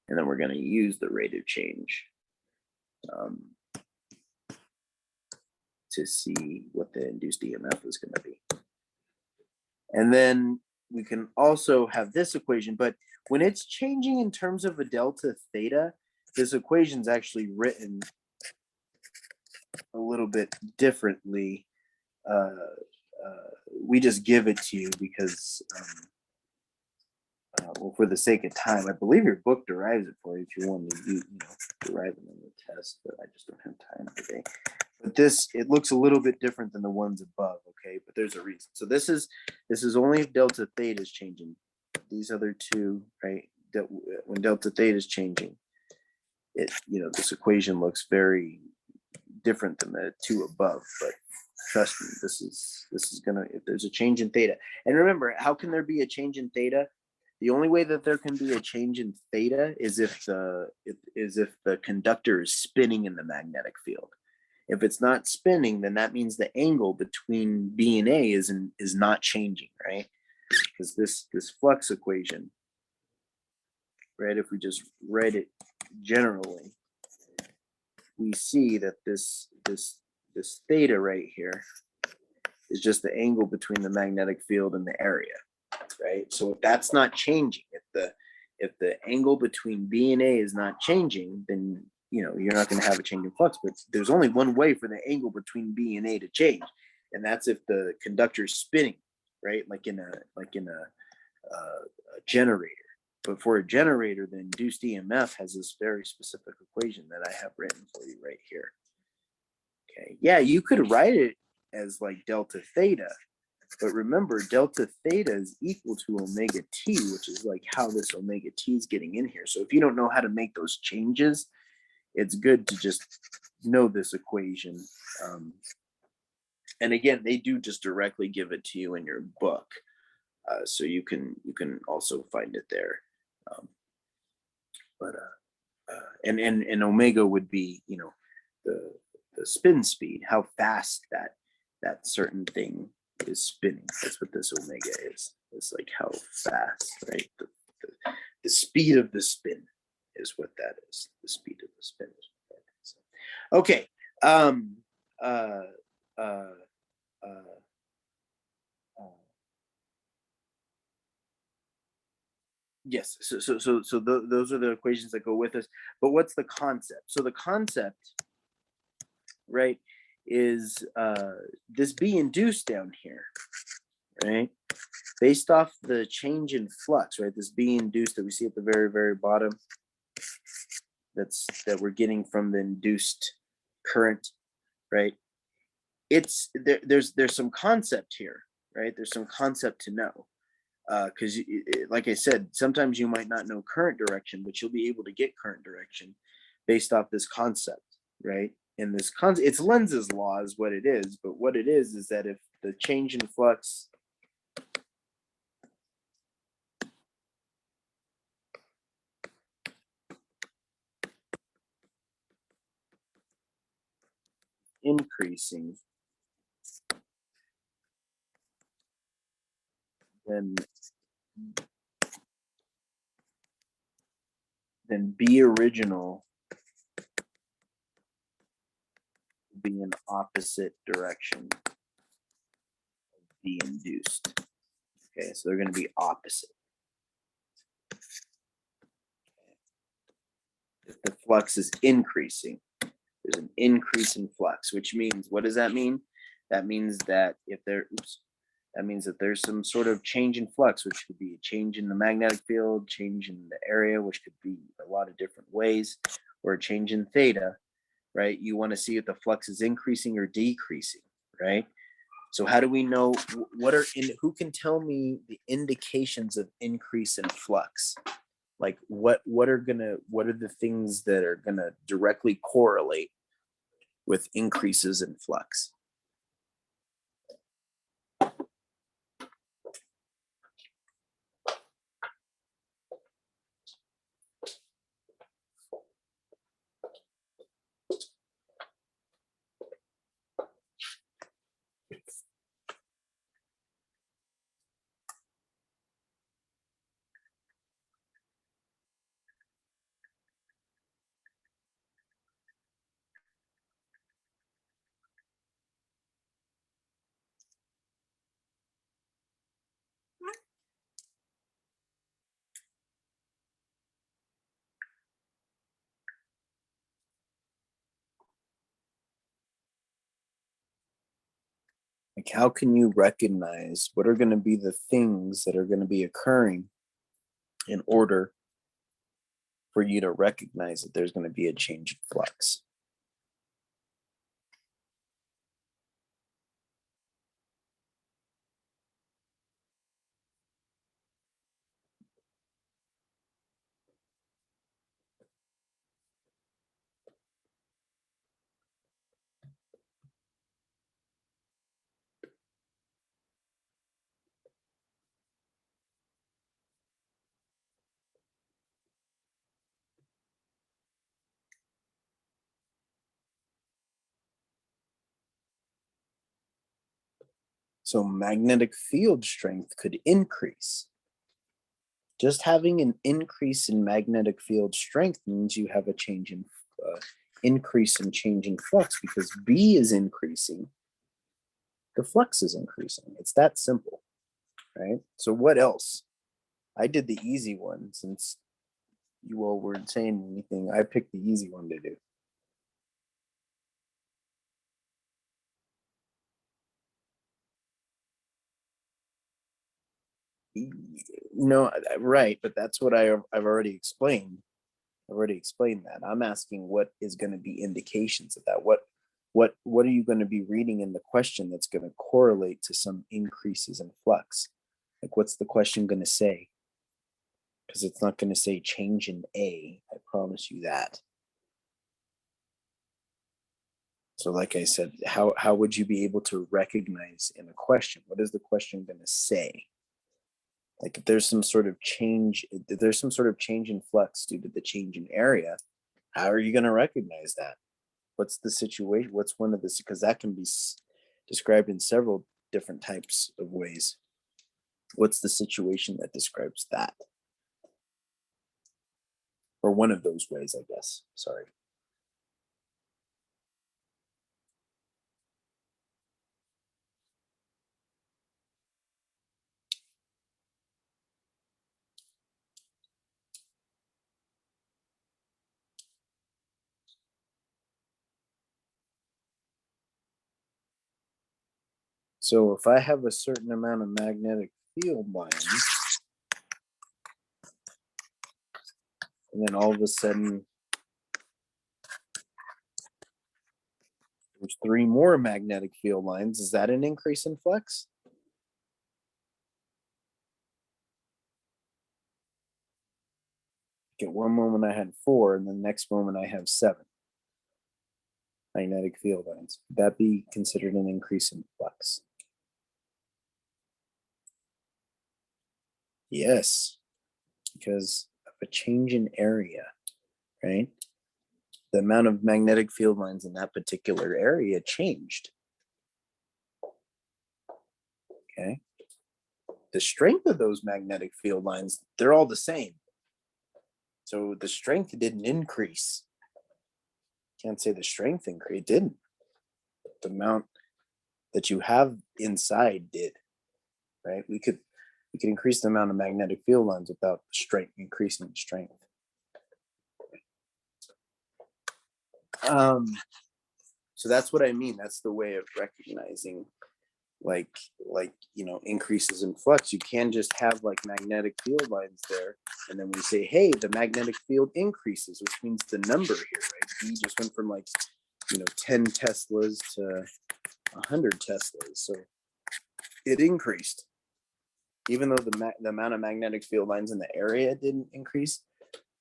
And then we're going to use the rate of change to see what the induced EMF is going to be. And then we can also have this equation, but when it's changing in terms of a delta theta, this equation is actually written a little bit differently. We just give it to you because, well, for the sake of time, I believe your book derives it for you if you want to derive it in the test, but I just don't have time today. But this, it looks a little bit different than the ones above, okay? But there's a reason. So this is only if delta theta is changing. These other two, right? When delta theta is changing, it, this equation looks very different than the two above. But trust me, this is gonna, if there's a change in theta. And remember, how can there be a change in theta? The only way that there can be a change in theta is if the conductor is spinning in the magnetic field. If it's not spinning, then that means the angle between B and A is not changing, right? Because this flux equation, right? If we just write it generally, we see that this theta right here is just the angle between the magnetic field and the area, right? So if that's not changing, if the angle between B and A is not changing, then you're not going to have a change in flux. But there's only one way for the angle between B and A to change, and that's if the conductor is spinning, right? Like in a generator. But for a generator, the induced EMF has this very specific equation that I have written for you right here. Okay, yeah, you could write it as like delta theta, but remember, delta theta is equal to omega t, which is like how this omega t is getting in here. So if you don't know how to make those changes, it's good to just know this equation. And again, they do just directly give it to you in your book, so you can also find it there. And omega would be the spin speed, how fast that certain thing is spinning. That's what this omega is. It's like how fast, right? The speed of the spin is what that is. The speed of the spin is what that is. Okay. Yes. So those are the equations that go with us. But what's the concept? So the concept, right, is this B induced down here, right? Based off the change in flux, right? This B induced that we see at the very, very bottom, that we're getting from the induced current, right? It's there's some concept here, right? There's some concept to know. Because like I said, sometimes you might not know current direction, but you'll be able to get current direction based off this concept, right? And this concept, it's Lenz's law is what it is, but what it is that if the change in flux increasing, then B original will be in opposite direction of B induced. Okay, so they're going to be opposite. If the flux is increasing, there's an increase in flux, which means, what does that mean? That means that if there, That means that there's some sort of change in flux, which could be a change in the magnetic field, change in the area, which could be a lot of different ways, or a change in theta, right? You want to see if the flux is increasing or decreasing, right? So how do we know who can tell me the indications of increase in flux? Like what are the things that are gonna directly correlate with increases in flux? Like how can you recognize what are going to be the things that are going to be occurring in order for you to recognize that there's going to be a change in flux? So magnetic field strength could increase. Just having an increase in magnetic field strength means you have a change in increase in change in flux, because B is increasing, the flux is increasing. It's that simple, right? So what else? I did the easy one since you all weren't saying anything. I picked the easy one to do. No, right, but that's what I've already explained. I've already explained that. I'm asking what is going to be indications of that. What are you going to be reading in the question that's going to correlate to some increases in flux? Like what's the question going to say? Because it's not going to say change in A. I promise you that. So like I said, how would you be able to recognize in a question? What is the question going to say? Like if there's some sort of change, if there's some sort of change in flux due to the change in area, how are you going to recognize that? What's the situation? What's one of this? Because that can be described in several different types of ways. What's the situation that describes that? Or one of those ways, I guess. Sorry. So if I have a certain amount of magnetic field lines, and then all of a sudden there's 3 more magnetic field lines, is that an increase in flux? At one moment I had 4, and the next moment I have 7 magnetic field lines. Would that be considered an increase in flux? Yes, because of a change in area, right? The amount of magnetic field lines in that particular area changed. Okay. The strength of those magnetic field lines, they're all the same. So the strength didn't increase. Can't say the strength increased. It didn't. The amount that you have inside did, right? We could increase the amount of magnetic field lines without the strength increasing the strength. So that's what I mean. That's the way of recognizing increases in flux. You can just have like magnetic field lines there, and then we say, hey, the magnetic field increases, which means the number here, right? B just went from 10 Teslas to 100 Teslas, so it increased. Even though the amount of magnetic field lines in the area didn't increase,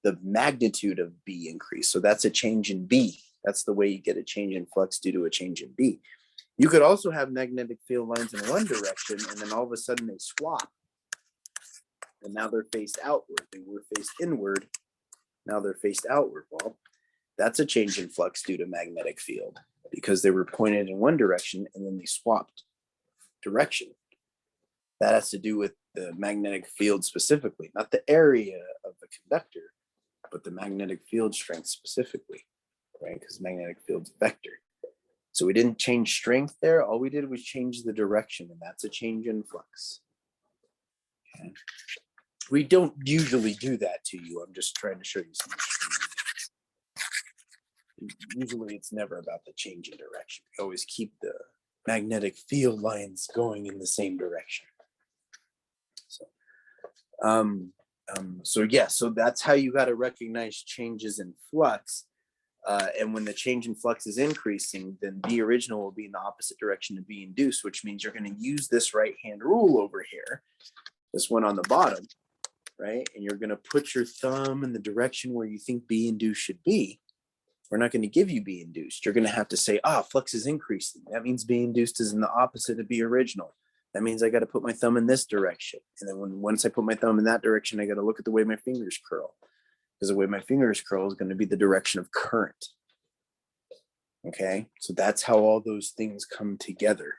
the magnitude of B increased. So that's a change in B. That's the way you get a change in flux due to a change in B. You could also have magnetic field lines in one direction, and then all of a sudden they swap. And now they're faced outward. They were faced inward. Now they're faced outward. Well, that's a change in flux due to magnetic field, because they were pointed in one direction and then they swapped direction. That has to do with the magnetic field specifically, not the area of the conductor, but the magnetic field strength specifically, right? Because magnetic field's vector. So we didn't change strength there. All we did was change the direction, and that's a change in flux. Okay. We don't usually do that to you. I'm just trying to show you some. Usually it's never about the change in direction. We always keep the magnetic field lines going in the same direction. So that's how you got to recognize changes in flux. And when the change in flux is increasing, then B original will be in the opposite direction of B induced, which means you're going to use this right-hand rule over here, this one on the bottom, right? And you're going to put your thumb in the direction where you think B induced should be. We're not going to give you B induced. You're going to have to say, flux is increasing. That means B induced is in the opposite of B original. That means I got to put my thumb in this direction. And then once I put my thumb in that direction, I got to look at the way my fingers curl. Because the way my fingers curl is going to be the direction of current. Okay, so that's how all those things come together,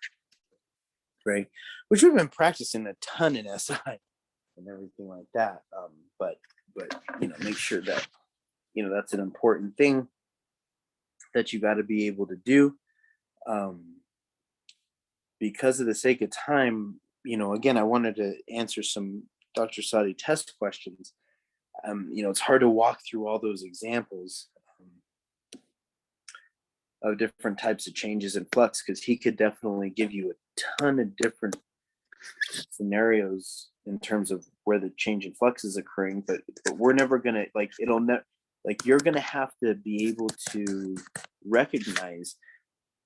right? Which we've been practicing a ton in SI and everything like that. But make sure that that's an important thing that you got to be able to do. Because of the sake of time, again, I wanted to answer some Dr. Sadi test questions. It's hard to walk through all those examples of different types of changes in flux, because he could definitely give you a ton of different scenarios in terms of where the change in flux is occurring, but we're never gonna you're gonna have to be able to recognize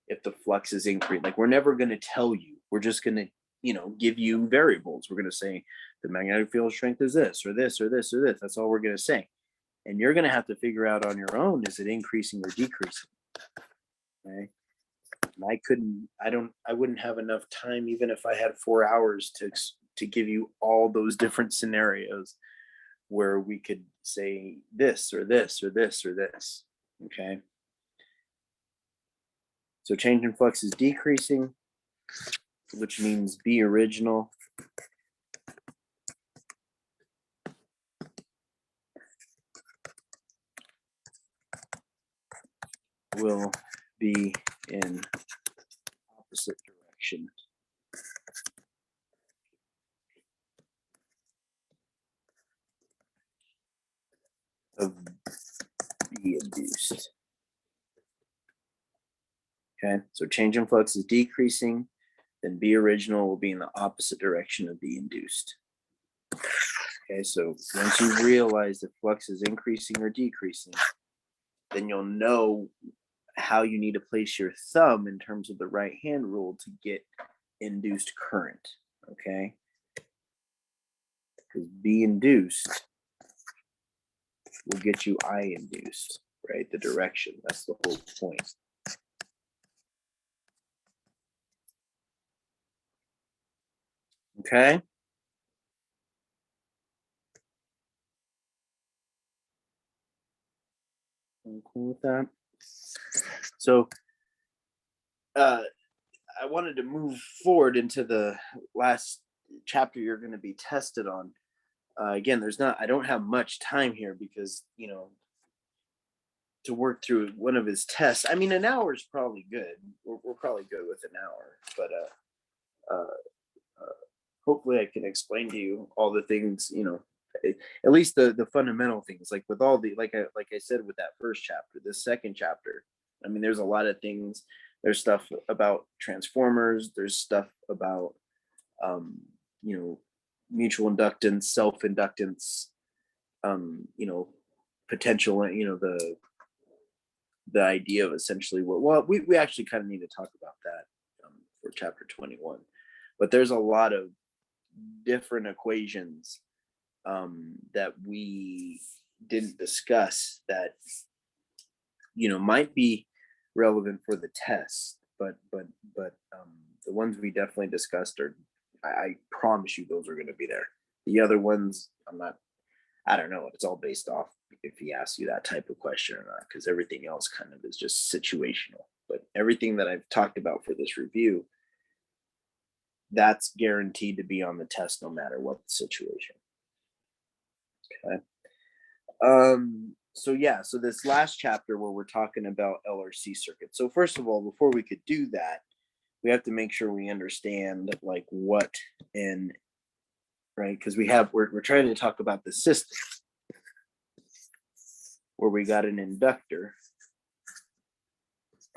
if the flux is increasing. We're never gonna tell you. We're just gonna give you variables. We're gonna say the magnetic field strength is this or this or this or this. That's all we're gonna say. And you're gonna have to figure out on your own, is it increasing or decreasing? Okay. And I wouldn't have enough time, even if I had 4 hours to give you all those different scenarios where we could say this or this or this or this. Okay. So change in flux is decreasing, which means B original will be in opposite direction of B induced. Okay, so change in flux is decreasing, then B original will be in the opposite direction of B induced. Okay, so once you realize that flux is increasing or decreasing, then you'll know how you need to place your thumb in terms of the right-hand rule to get induced current, okay? Because B induced will get you I induced, right? The direction, that's the whole point. Okay? I'm cool with that. So I wanted to move forward into the last chapter you're going to be tested on. Again, I don't have much time here because, to work through one of his tests. I mean, an hour is probably good. We're probably good with an hour, but hopefully I can explain to you all the things, at least the fundamental things, like with all the, like I said, with that first chapter, the second chapter, I mean, there's a lot of things There's stuff about transformers. There's stuff about, mutual inductance, self-inductance, potential, the idea of essentially we actually kind of need to talk about that for chapter 21. But there's a lot of different equations that we didn't discuss that might be relevant for the test, but the ones we definitely discussed are, I promise you those are going to be there. The other ones I don't know, it's all based off if he asks you that type of question or not, because everything else kind of is just situational. But everything that I've talked about for this review, that's guaranteed to be on the test no matter what the situation. Okay. So this last chapter where we're talking about LRC circuits. So first of all, before we could do that, we have to make sure we understand like what right? Because we're trying to talk about the system where we got an inductor,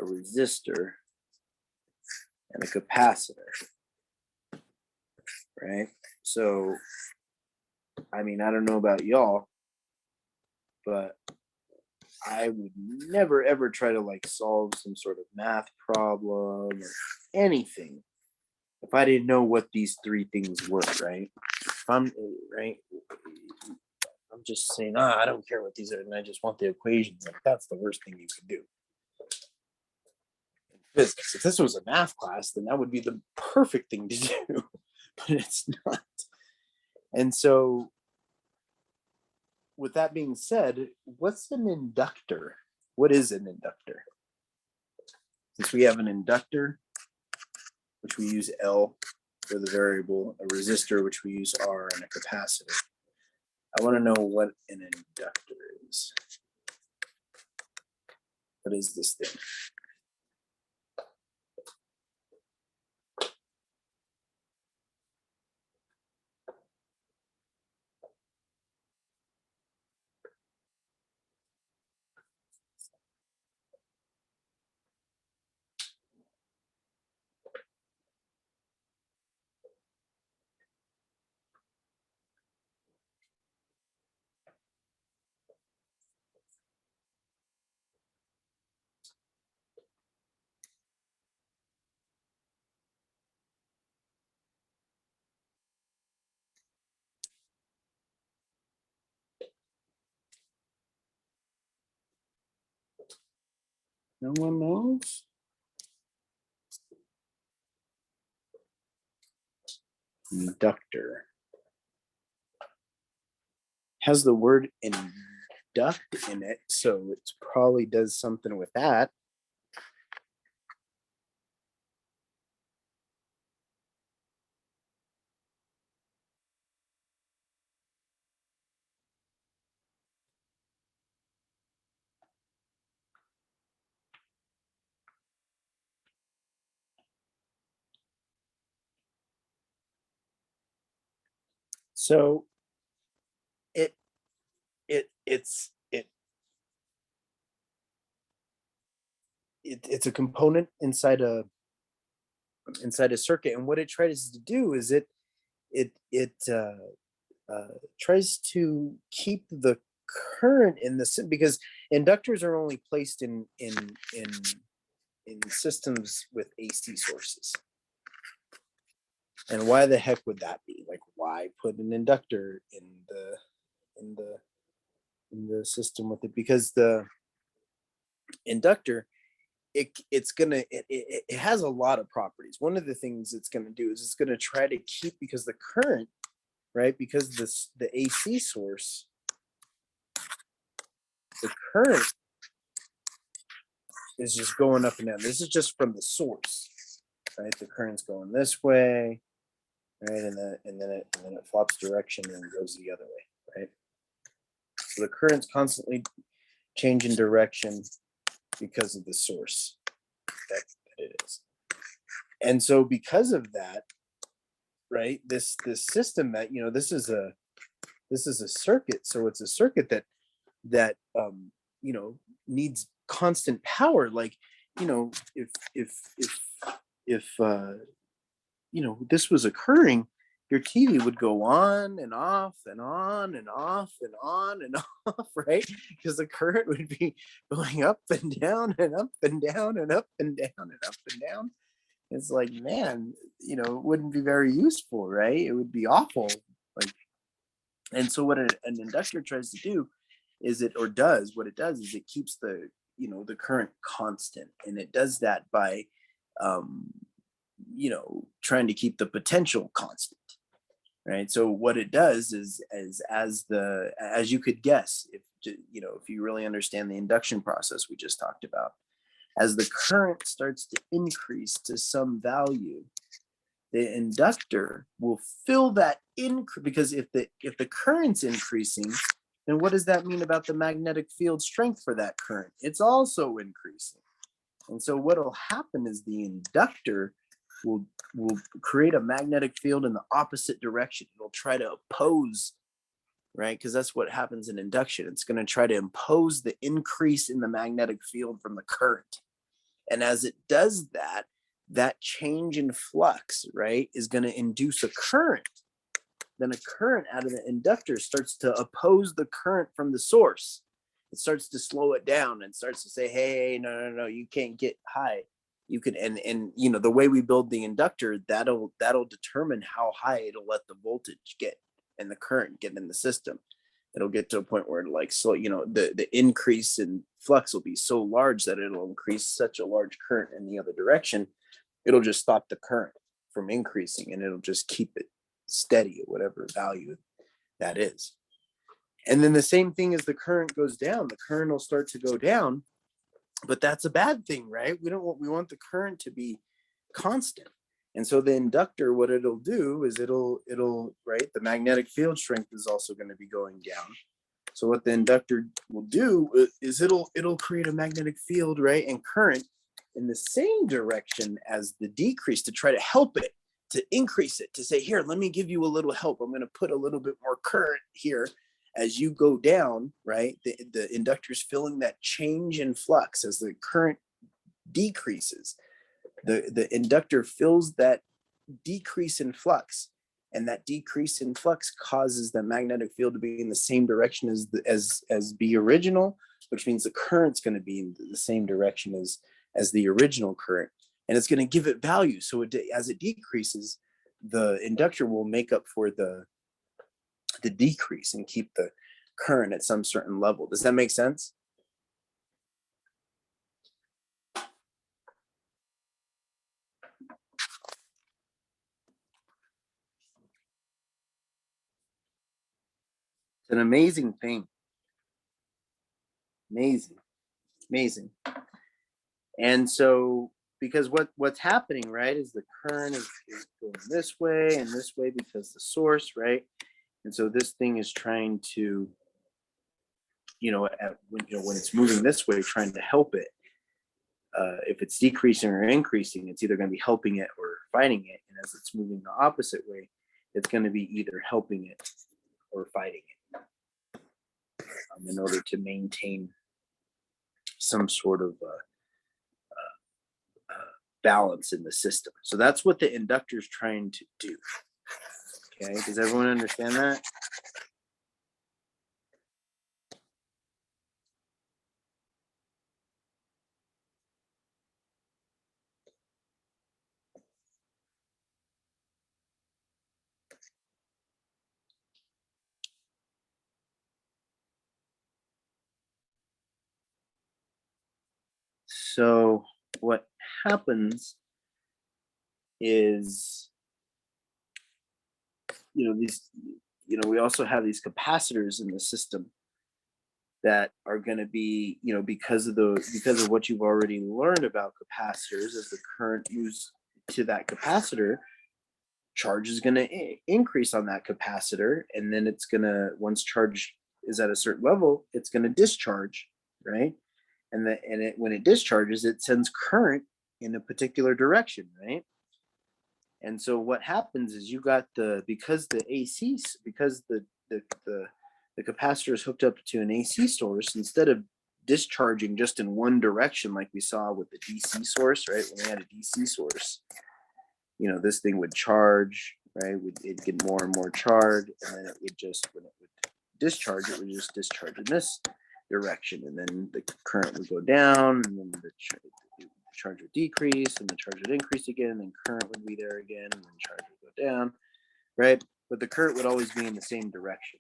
a resistor, and a capacitor, right? So, I don't know about y'all, but I would never ever try to like solve some sort of math problem or anything if I didn't know what these three things were, right? If I'm right, I'm just saying, I don't care what these are, and I just want the equations. Like that's the worst thing you could do. In physics, if this was a math class, then that would be the perfect thing to do, but it's not. And so, with that being said, what's an inductor? What is an inductor? Since we have an inductor, which we use L for the variable, a resistor, which we use R, and a capacitor, I want to know what an inductor is. What is this thing? No one knows? Inductor has the word induct in it, so it probably does something with that. So it's a component inside a circuit, and what it tries to do is it tries to keep the current in the, because inductors are only placed in systems with AC sources. And why the heck would that be? Like, why put an inductor in the system with it? Because the inductor, it has a lot of properties. One of the things it's going to do is it's going to try to keep, because the current, right, because the AC source, the current is just going up and down. This is just from the source, right? The current's going this way, right, and then it flops direction and goes the other way, right? So the current's constantly changing direction because of the source that it is. And so because of that, right, this system that, this is a circuit. So it's a circuit that needs constant power. Like this was occurring, your TV would go on and off and on and off and on and off, right? Because the current would be going up and down and up and down and up and down and up and down. It's like, man, it wouldn't be very useful, right? It would be awful. And so what an inductor tries to do is it keeps the current constant, and it does that by trying to keep the potential constant, right? So what it does is as you could guess, if you really understand the induction process we just talked about, as the current starts to increase to some value, the inductor will fill that increase, because if the current's increasing, then what does that mean about the magnetic field strength for that current? It's also increasing. And so what will happen is the inductor will create a magnetic field in the opposite direction. It'll try to oppose, right? Because that's what happens in induction. It's going to try to impose the increase in the magnetic field from the current. And as it does that, that change in flux, right, is going to induce a current. Then a current out of the inductor starts to oppose the current from the source. It starts to slow it down and starts to say, hey, no, you can't get high. You can, and the way we build the inductor, that'll determine how high it'll let the voltage get and the current get in the system. It'll get to a point where the increase in flux will be so large that it'll increase such a large current in the other direction. It'll just stop the current from increasing, and it'll just keep it steady at whatever value that is. And then the same thing as the current goes down, the current will start to go down, but that's a bad thing, right? We want the current to be constant. And so the inductor, what it'll do is it'll right, the magnetic field strength is also going to be going down. So what the inductor will do is it'll create a magnetic field, right, and current in the same direction as the decrease to try to help it, to increase it, to say, here, let me give you a little help. I'm going to put a little bit more current here as you go down, right? The inductor's filling that change in flux as the current decreases. The inductor fills that decrease in flux, and that decrease in flux causes the magnetic field to be in the same direction as B original, which means the current's going to be in the same direction as the original current, and it's going to give it value. So as it decreases, the inductor will make up for the decrease and keep the current at some certain level. Does that make sense? It's an amazing thing. Amazing. And so, because what's happening, right, is the current is going this way and this way because the source, right? And so this thing is trying to, when it's moving this way, trying to help it. If it's decreasing or increasing, it's either going to be helping it or fighting it. And as it's moving the opposite way, it's going to be either helping it or fighting it, in order to maintain some sort of balance in the system. So that's what the inductor is trying to do. Okay, does everyone understand that? So what happens is, we also have these capacitors in the system that are going to be, because of what you've already learned about capacitors, as the current moves to that capacitor, charge is going to increase on that capacitor, and then it's going to, once charge is at a certain level, it's going to discharge, right? And when it discharges, it sends current in a particular direction, right? And so what happens is because the capacitor is hooked up to an AC source, instead of discharging just in one direction, like we saw with the DC source, right? When we had a DC source, you know, this thing would charge, right? It'd get more and more charged, and then it would just, when it would discharge, it would just discharge in this direction, and then the current would go down, and then the charge would decrease, and the charge would increase again, and then current would be there again, and then charge would go down, right? But the current would always be in the same direction.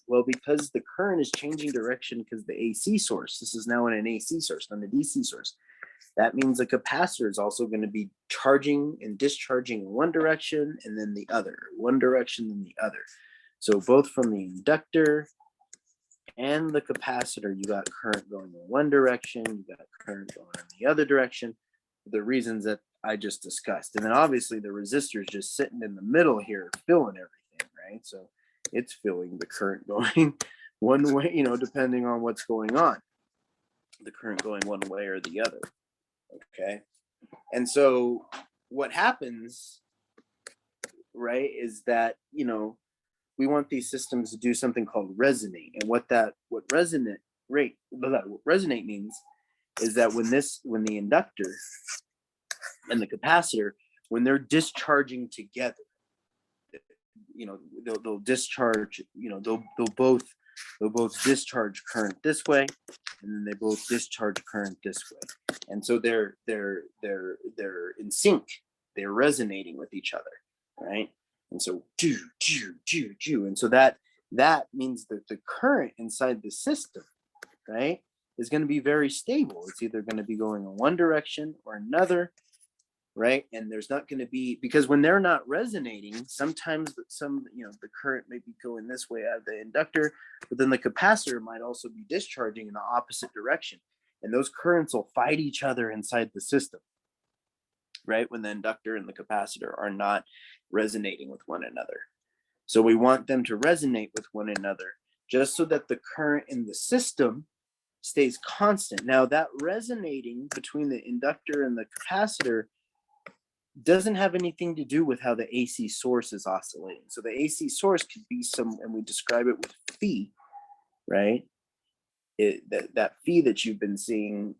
Well, because the current is changing direction because the AC source, this is now in an AC source, not a DC source. That means the capacitor is also going to be charging and discharging in one direction and then the other, one direction and the other. So both from the inductor and the capacitor, you got current going in one direction, you got current going in the other direction, for the reasons that I just discussed. And then obviously the resistor is just sitting in the middle here, filling everything, right? So it's filling the current going one way, you know, depending on what's going on. The current going one way or the other, okay? And so what happens, right, is that, you know, we want these systems to do something called resonate. And what resonate means is that when the inductor and the capacitor, when they're discharging together, you know, they'll discharge, you know, they'll both discharge current this way, and then they both discharge current this way. And so they're in sync, they're resonating with each other, right? And so and so that means that the current inside the system, right, is going to be very stable. It's either going to be going in one direction or another, right? And there's not going to be, because when they're not resonating, sometimes you know, the current may be going this way out of the inductor, but then the capacitor might also be discharging in the opposite direction, and those currents will fight each other inside the system, right? When the inductor and the capacitor are not resonating with one another. So we want them to resonate with one another just so that the current in the system stays constant. Now that resonating between the inductor and the capacitor doesn't have anything to do with how the AC source is oscillating. So the AC source could be and we describe it with phi, right? That phi that you've been seeing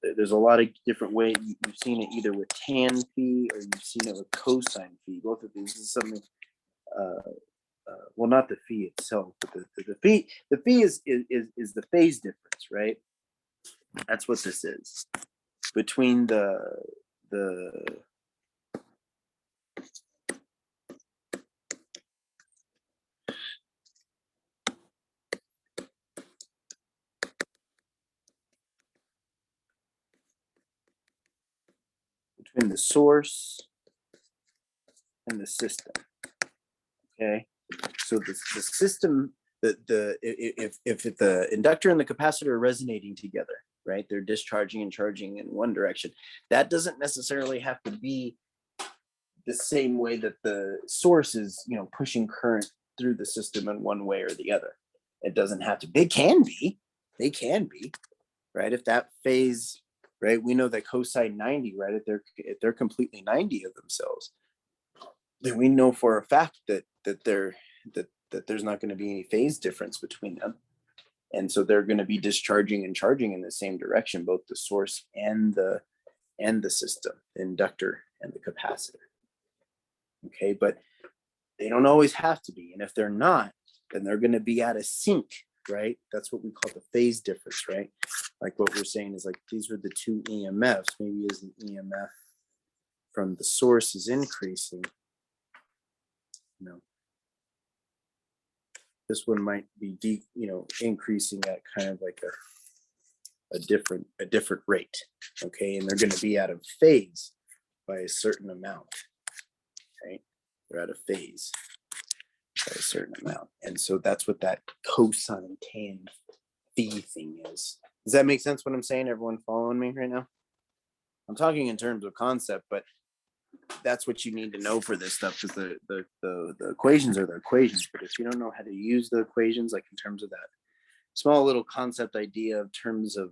there's a lot of different ways. You've seen it either with tan phi or you've seen it with cosine phi. Both of these is something. Well, not the phi itself, but the phi. The phi is the phase difference, right? That's what this is between between the source and the system. Okay, so the system, if the inductor and the capacitor are resonating together, right, they're discharging and charging in one direction, that doesn't necessarily have to be the same way that the source is, you know, pushing current through the system in one way or the other. It doesn't have to. They can be, right? If that phase, right, we know that cosine 90, right, if they're completely 90 of themselves, then we know for a fact that there's not going to be any phase difference between them. And so they're going to be discharging and charging in the same direction, both the source and the system, the inductor and the capacitor. Okay, but they don't always have to be. And if they're not, then they're going to be out of sync, right? That's what we call the phase difference, right? Like what we're saying is like these are the two EMFs. Maybe as an EMF from the source is increasing, you know, this one might be increasing at kind of like a different rate, okay? And they're going to be out of phase by a certain amount, right? They're out of phase by a certain amount. And so that's what that cosine tan phi thing is. Does that make sense what I'm saying? Everyone following me right now? I'm talking in terms of concept, but that's what you need to know for this stuff, because the equations are the equations. But if you don't know how to use the equations, like in terms of that small little concept idea of terms of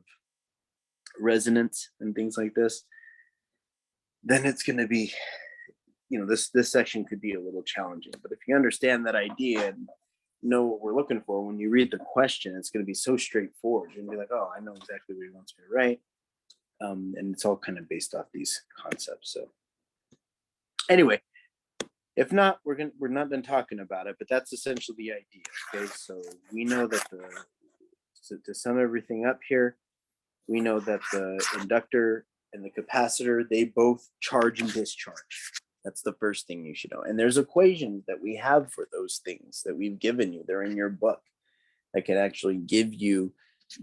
resonance and things like this, then it's going to be, you know, this section could be a little challenging. But if you understand that idea and know what we're looking for, when you read the question, it's going to be so straightforward. You're going to be like, oh, I know exactly what he wants me to write. And it's all kind of based off these concepts. So anyway, if not, we're not done talking about it, but that's essentially the idea. Okay, so we know that to sum everything up here, we know that the inductor and the capacitor, they both charge and discharge. That's the first thing you should know. And there's equations that we have for those things that we've given you. They're in your book that can actually give you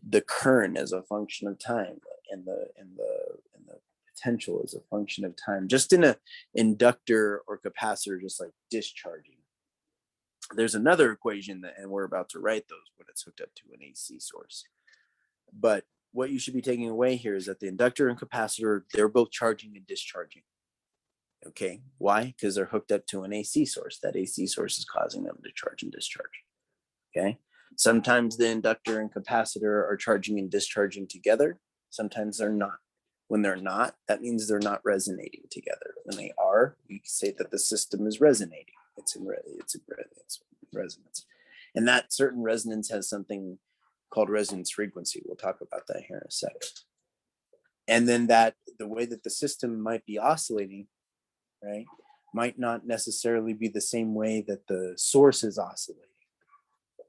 the current as a function of time and the potential as a function of time, just in a inductor or capacitor, just like discharging. There's another equation that, and we're about to write those when it's hooked up to an AC source. But what you should be taking away here is that the inductor and capacitor, they're both charging and discharging. Okay, why? Because they're hooked up to an AC source. That AC source is causing them to charge and discharge. Okay, sometimes the inductor and capacitor are charging and discharging together. Sometimes they're not. When they're not, that means they're not resonating together. When they are, we say that the system is resonating. It's in resonance. And that certain resonance has something called resonance frequency. We'll talk about that here in a second. And then that the way that the system might be oscillating, right, might not necessarily be the same way that the source is oscillating.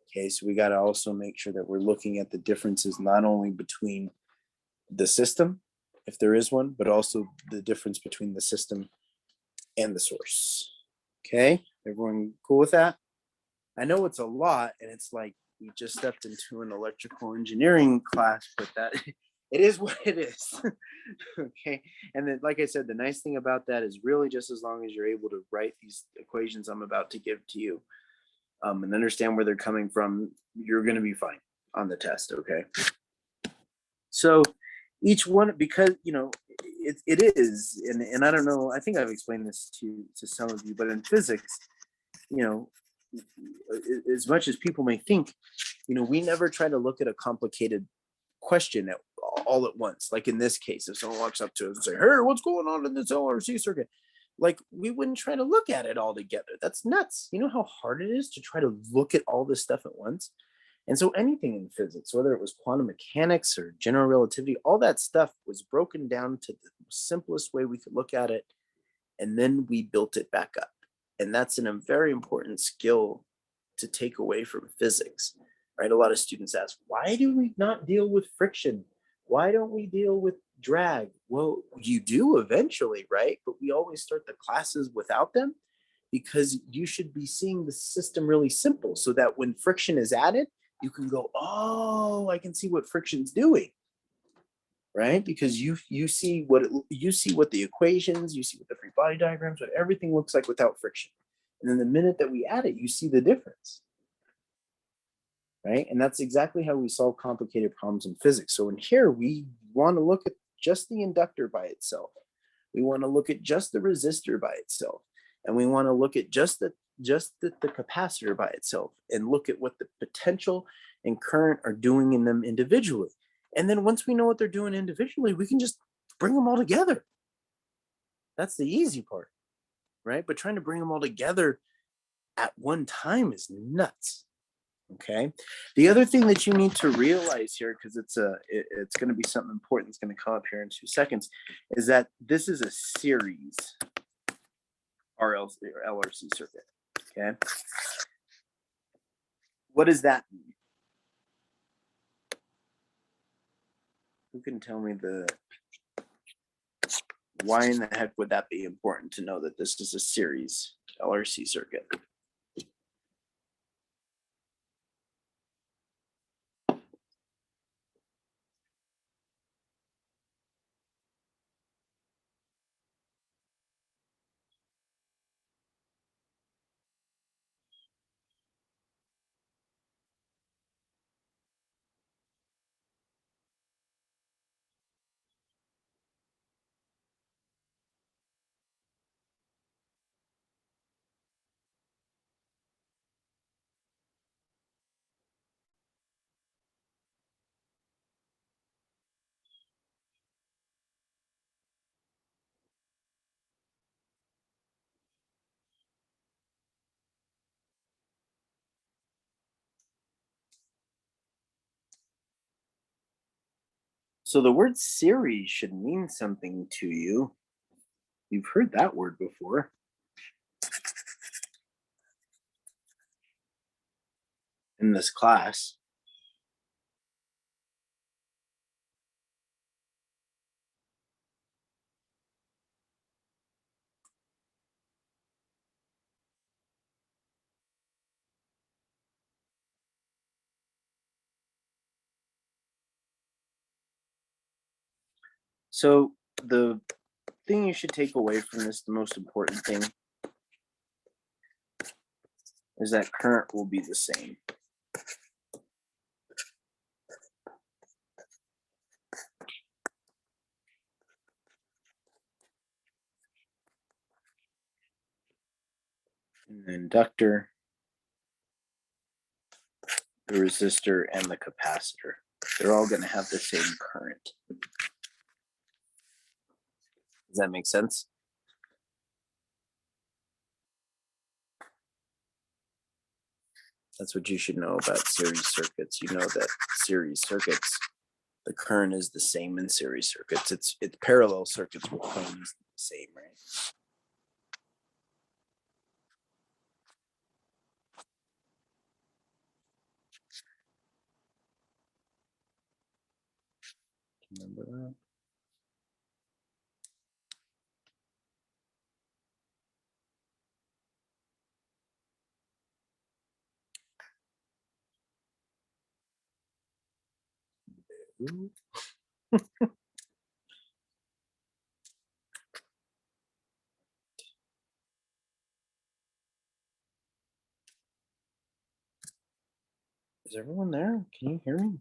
Okay, so we got to also make sure that we're looking at the differences not only between the system, if there is one, but also the difference between the system and the source. Okay, everyone cool with that? I know it's a lot, and it's like we just stepped into an electrical engineering class, but that it is what it is. Okay, and then like I said, the nice thing about that is really just as long as you're able to write these equations I'm about to give to you and understand where they're coming from, you're going to be fine on the test. Okay, so each one, because it is, and I don't know, I think I've explained this to some of you, but in physics, as much as people may think, we never try to look at a complicated question all at once. Like in this case, if someone walks up to us and say, hey, what's going on in this LRC circuit? Like, we wouldn't try to look at it all together. That's nuts. You know how hard it is to try to look at all this stuff at once? And so anything in physics, whether it was quantum mechanics or general relativity, all that stuff was broken down to the simplest way we could look at it. And then we built it back up. And that's a very important skill to take away from physics, right? A lot of students ask, why do we not deal with friction? Why don't we deal with drag? Well, you do eventually, right? But we always start the classes without them because you should be seeing the system really simple so that when friction is added, you can go, oh, I can see what friction's doing, right? Because you see what the equations, you see what the free body diagrams, what everything looks like without friction. And then the minute that we add it, you see the difference, right? And that's exactly how we solve complicated problems in physics. So in here, we want to look at just the inductor by itself. We want to look at just the resistor by itself. And we want to look at just the capacitor by itself and look at what the potential and current are doing in them individually. And then once we know what they're doing individually, we can just bring them all together. That's the easy part, right? But trying to bring them all together at one time is nuts. Okay. The other thing that you need to realize here, because it's going to be something important that's going to come up here in 2 seconds, is that this is a series LRC circuit. Okay. What does that mean? Who can tell me why in the heck would that be important to know that this is a series LRC circuit? So the word series should mean something to you. You've heard that word before. In this class. So the thing you should take away from this, the most important thing, is that current will be the same. The inductor, the resistor, and the capacitor. They're all going to have the same current. Does that make sense? That's what you should know about series circuits. You know that series circuits, the current is the same in series circuits. It's parallel circuits where current is the same, right? Remember that? Ooh. Is everyone there? Can you hear me?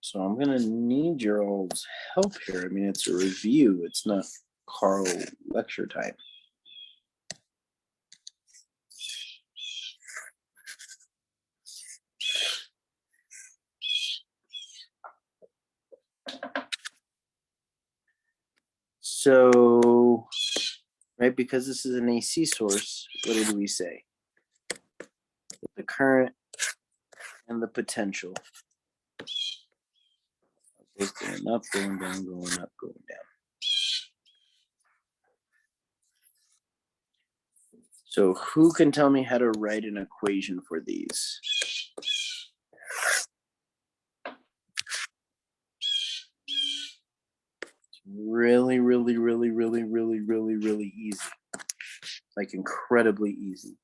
So I'm going to need your all's help here. I mean, it's a review. It's not Carl lecture time. So, right, because this is an AC source, what did we say? The current and the potential. Both going up, going down, going up, going down. So who can tell me how to write an equation for these? It's really, really, really, really, really, really, really easy. Like incredibly easy.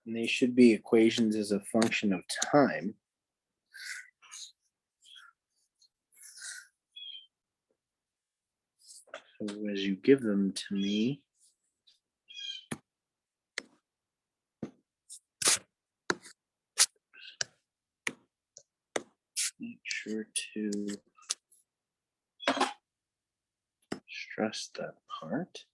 And they should be equations as a function of time. So as you give them to me, make sure to stress that part.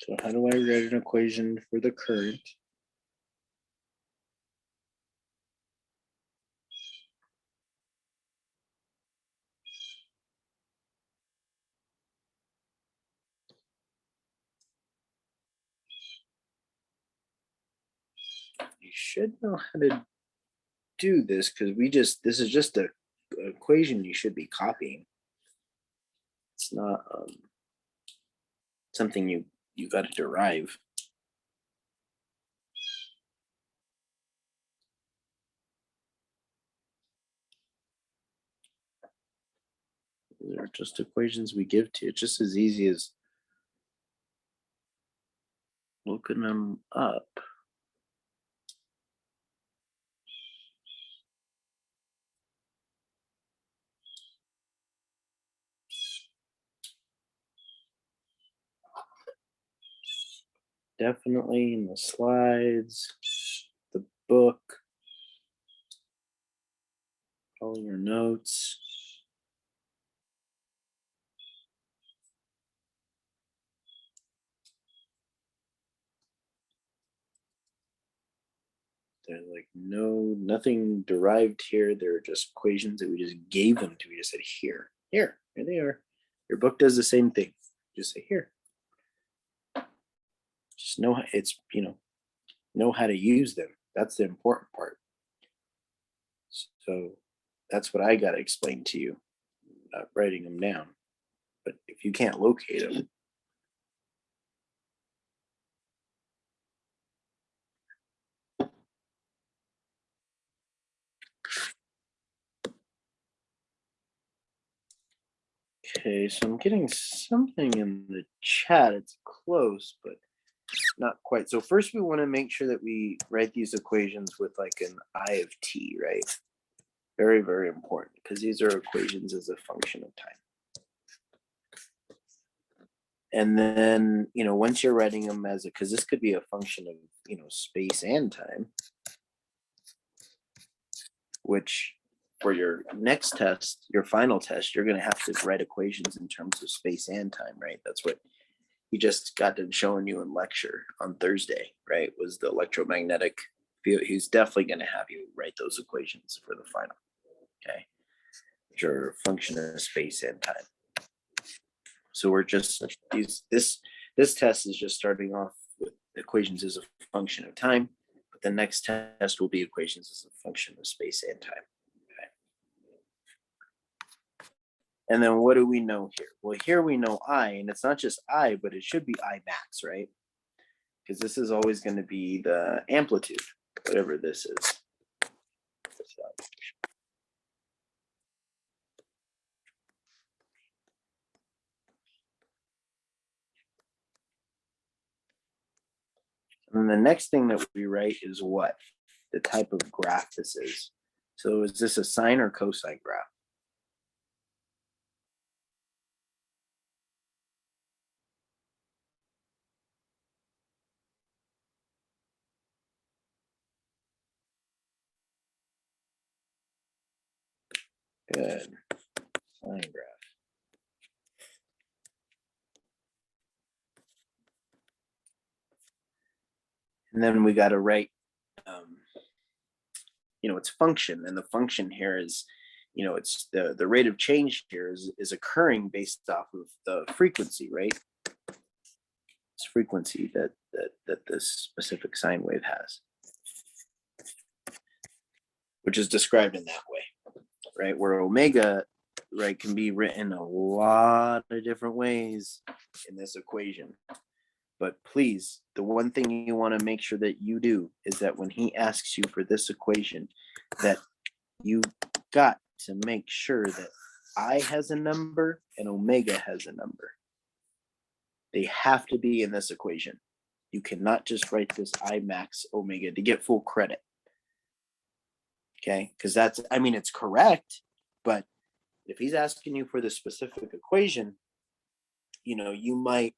So how do I write an equation for the current? You should know how to do this because this is just a equation you should be copying. It's not something you got to derive. They're just equations we give to you. It's just as easy as looking them up. Definitely in the slides, the book, all your notes. There's like nothing derived here. They're just equations that we just gave them to. We just said, here they are. Your book does the same thing. Just say here. Just know it's, know how to use them. That's the important part. So that's what I got to explain to you, not writing them down. But if you can't locate them, okay, so I'm getting something in the chat. It's close, but not quite. So first we want to make sure that we write these equations with like an I of t, right? Very, very important, because these are equations as a function of time. And then, once you're writing them as because this could be a function of, space and time, which for your next test, your final test, you're going to have to write equations in terms of space and time, right? That's what he just got done showing you in lecture on Thursday, right? Was the electromagnetic field. He's definitely going to have you write those equations for the final, okay? Which are a function of space and time. So we're just this test is just starting off with equations as a function of time, but the next test will be equations as a function of space and time. Okay. And then what do we know here? Well, here we know I, and it's not just I, but it should be I max, right? Because this is always going to be the amplitude, whatever this is. And then the next thing that we write is what? The type of graph this is. So is this a sine or cosine graph? Good. Sine graph. And then we got to write, its function. And the function here is, it's the rate of change here is occurring based off of the frequency, right? It's frequency that this specific sine wave has, which is described in that way, right? Where omega, right, can be written a lot of different ways in this equation. But please, the one thing you want to make sure that you do is that when he asks you for this equation, that you got to make sure that I has a number and omega has a number. They have to be in this equation. You cannot just write this I max omega to get full credit. Okay, because it's correct, but if he's asking you for the specific equation, you might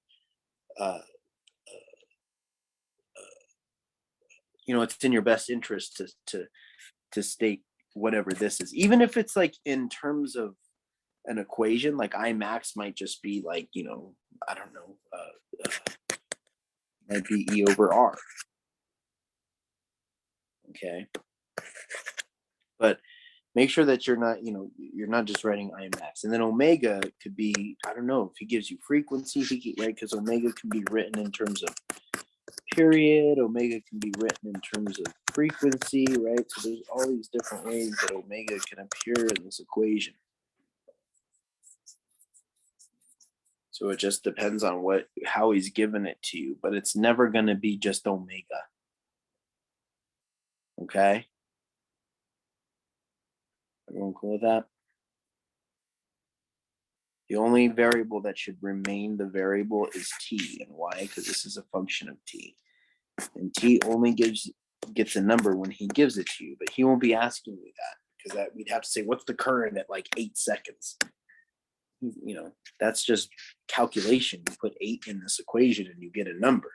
it's in your best interest to state whatever this is, even if it's like in terms of an equation, like I max might just be like, I don't know, might be E over R. Okay. But make sure that you're not just writing I max. And then omega could be, I don't know, if he gives you frequency, right? Because omega can be written in terms of period, omega can be written in terms of frequency, right? So there's all these different ways that omega can appear in this equation. So it just depends on how he's given it to you, but it's never going to be just omega. Okay? Everyone cool with that? The only variable that should remain the variable is t. And why? Because this is a function of t. And t only gets a number when he gives it to you, but he won't be asking you that, because that we'd have to say, what's the current at like 8 seconds? That's just calculation. You put 8 in this equation and you get a number.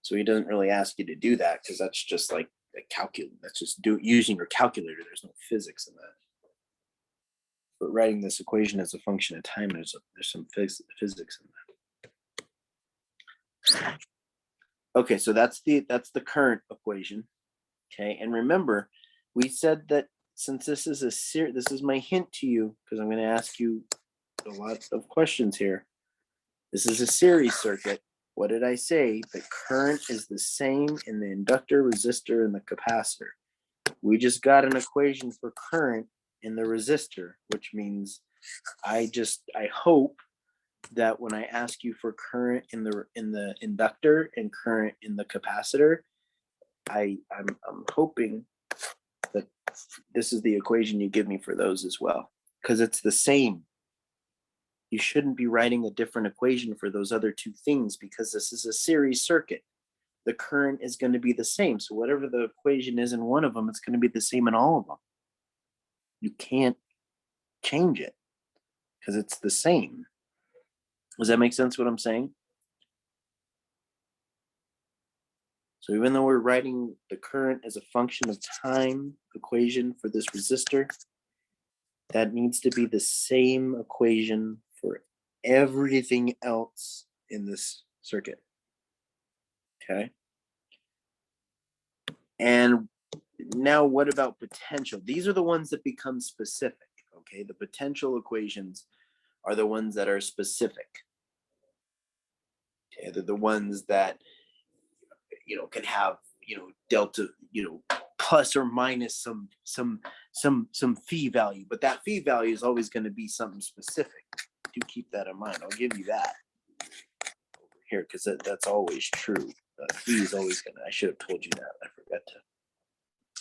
So he doesn't really ask you to do that, because that's just like a calculator. That's just using your calculator. There's no physics in that. But writing this equation as a function of time, there's some physics in that. Okay, so that's the current equation. Okay, and remember, we said that since this is this is my hint to you, because I'm going to ask you a lot of questions here. This is a series circuit. What did I say? The current is the same in the inductor, resistor, and the capacitor. We just got an equation for current in the resistor, which means I hope that when I ask you for current in the inductor and current in the capacitor, I'm hoping that this is the equation you give me for those as well, because it's the same. You shouldn't be writing a different equation for those other two things, because this is a series circuit. The current is going to be the same. So whatever the equation is in one of them, it's going to be the same in all of them. You can't change it because it's the same. Does that make sense what I'm saying? So even though we're writing the current as a function of time equation for this resistor, that needs to be the same equation for everything else in this circuit. Okay. And now what about potential? These are the ones that become specific. Okay. The potential equations are the ones that are specific. Okay. They're the ones that, can have, delta, plus or minus some phi value, but that phi value is always going to be something specific. Do keep that in mind. I'll give you that over here, because that's always true. Phi is always going to, I should have told you that. I forgot to.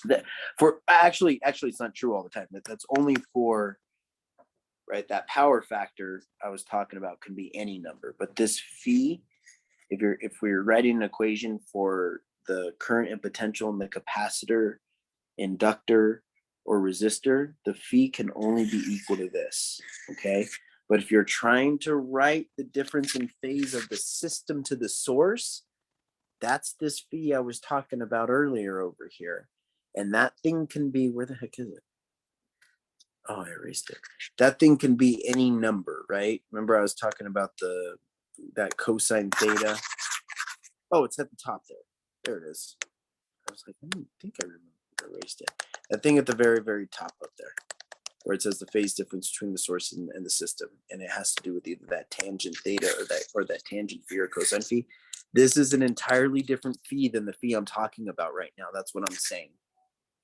That for actually it's not true all the time. That's only for, right, that power factor I was talking about can be any number, but this phi, if we're writing an equation for the current and potential in the capacitor, inductor, or resistor, the phi can only be equal to this. Okay, but if you're trying to write the difference in phase of the system to the source, that's this phi I was talking about earlier over here. And that thing can be, where the heck is it? Oh, I erased it. That thing can be any number, right? Remember I was talking about that cosine theta. Oh, it's at the top there. There it is. I was like, I think I remember. I erased it. That thing at the very, very top up there, where it says the phase difference between the source and the system, and it has to do with either that tangent theta or that tangent phi or cosine phi. This is an entirely different phi than the phi I'm talking about right now. That's what I'm saying.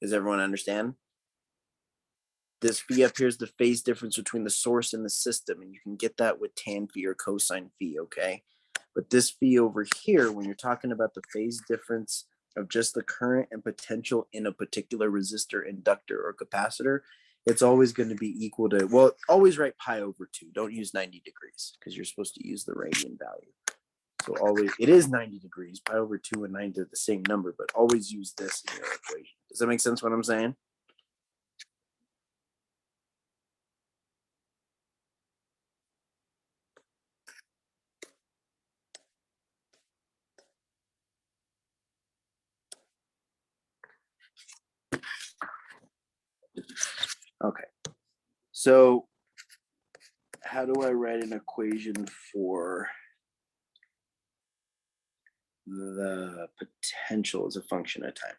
Does everyone understand? This phi up here is the phase difference between the source and the system, and you can get that with tan phi or cosine phi, okay? But this phi over here, when you're talking about the phase difference of just the current and potential in a particular resistor, inductor, or capacitor, it's always going to be equal to, well, always write pi over 2. Don't use 90 degrees, because you're supposed to use the radian value. So always, it is 90 degrees. Pi over 2 and 90 are the same number, but always use this in your equation. Does that make sense what I'm saying? Okay. So how do I write an equation for the potential as a function of time?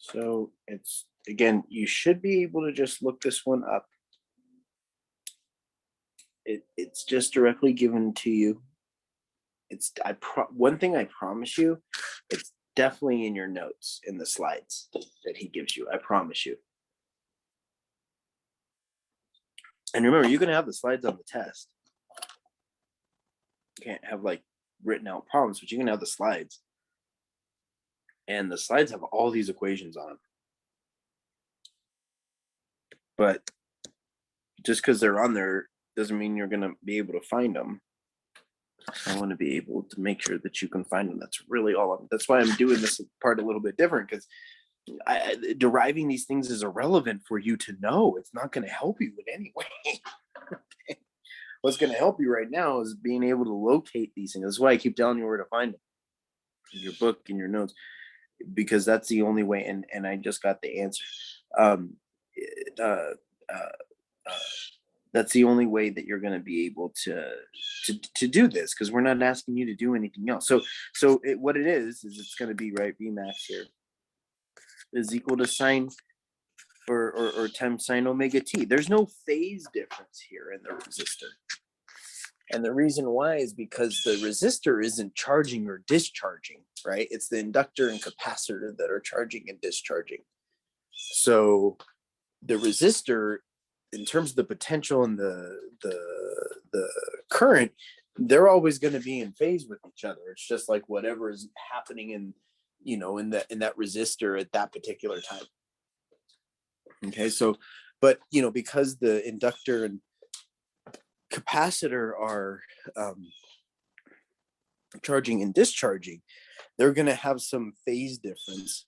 So it's, again, you should be able to just look this one up. It's just directly given to you. It's one thing I promise you, it's definitely in your notes in the slides that he gives you. I promise you. And remember, you can have the slides on the test. You can't have like written out problems, but you can have the slides. And the slides have all these equations on them. But just because they're on there doesn't mean you're going to be able to find them. I want to be able to make sure that you can find them. That's really all. That's why I'm doing this part a little bit different, because deriving these things is irrelevant for you to know. It's not going to help you in any way. What's going to help you right now is being able to locate these things. That's why I keep telling you where to find them in your book, in your notes, because that's the only way. And I just got the answer. That's the only way that you're going to be able to do this, because we're not asking you to do anything else. So what it is it's going to be, right, Vmax here is equal to sine or times sine omega t. There's no phase difference here in the resistor. And the reason why is because the resistor isn't charging or discharging, right? It's the inductor and capacitor that are charging and discharging. So the resistor, in terms of the potential and the current, they're always going to be in phase with each other. It's just like whatever is happening in that resistor at that particular time. Okay, so but because the inductor and capacitor are charging and discharging, they're going to have some phase difference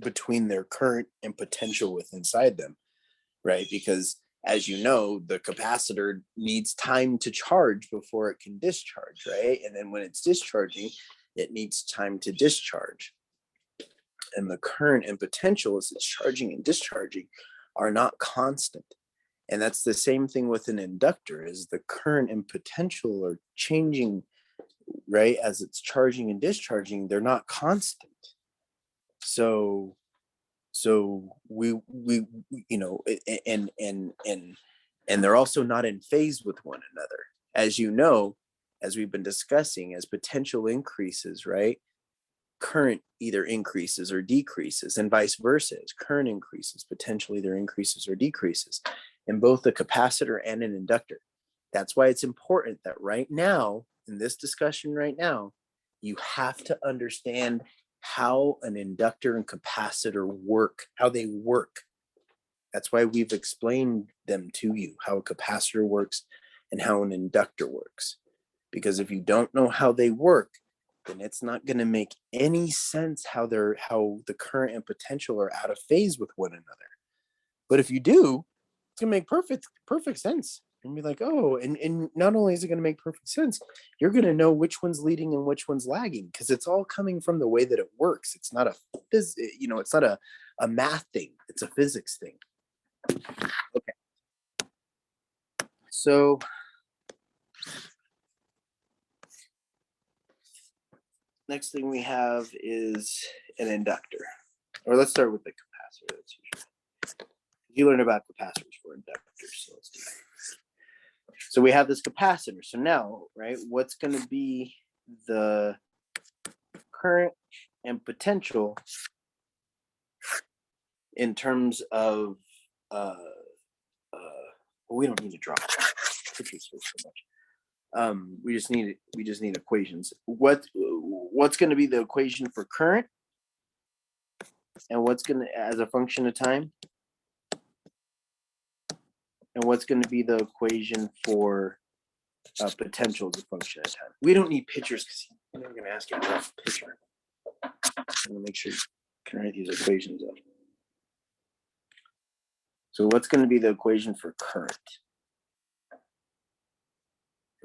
between their current and potential within inside them, right? Because as you know, the capacitor needs time to charge before it can discharge, right? And then when it's discharging, it needs time to discharge. And the current and potential as it's charging and discharging are not constant. And that's the same thing with an inductor, is the current and potential are changing, right? As it's charging and discharging, they're not constant. So we and they're also not in phase with one another. As you know, as we've been discussing, as potential increases, right, current either increases or decreases, and vice versa. As current increases, potential either increases or decreases in both a capacitor and an inductor. That's why it's important that right now, in this discussion right now, you have to understand how an inductor and capacitor work, how they work. That's why we've explained them to you, how a capacitor works and how an inductor works. Because if you don't know how they work, then it's not going to make any sense how the current and potential are out of phase with one another. But if you do, it's going to make perfect sense. And be like, oh, and not only is it going to make perfect sense, you're going to know which one's leading and which one's lagging, because it's all coming from the way that it works. It's not it's not a math thing. It's a physics thing. Okay. So next thing we have is an inductor. Or let's start with the capacitor. That's usually, you learn about capacitors for inductors. So let's do that. So we have this capacitor. So now, right, what's going to be the current and potential in terms of we don't need to draw pictures so much. We just need equations. What's going to be the equation for current, and what's going to, as a function of time, and what's going to be the equation for potential as a function of time. We don't need pictures because I'm never going to ask you to draw a picture. I'm going to make sure you can write these equations up. So what's going to be the equation for current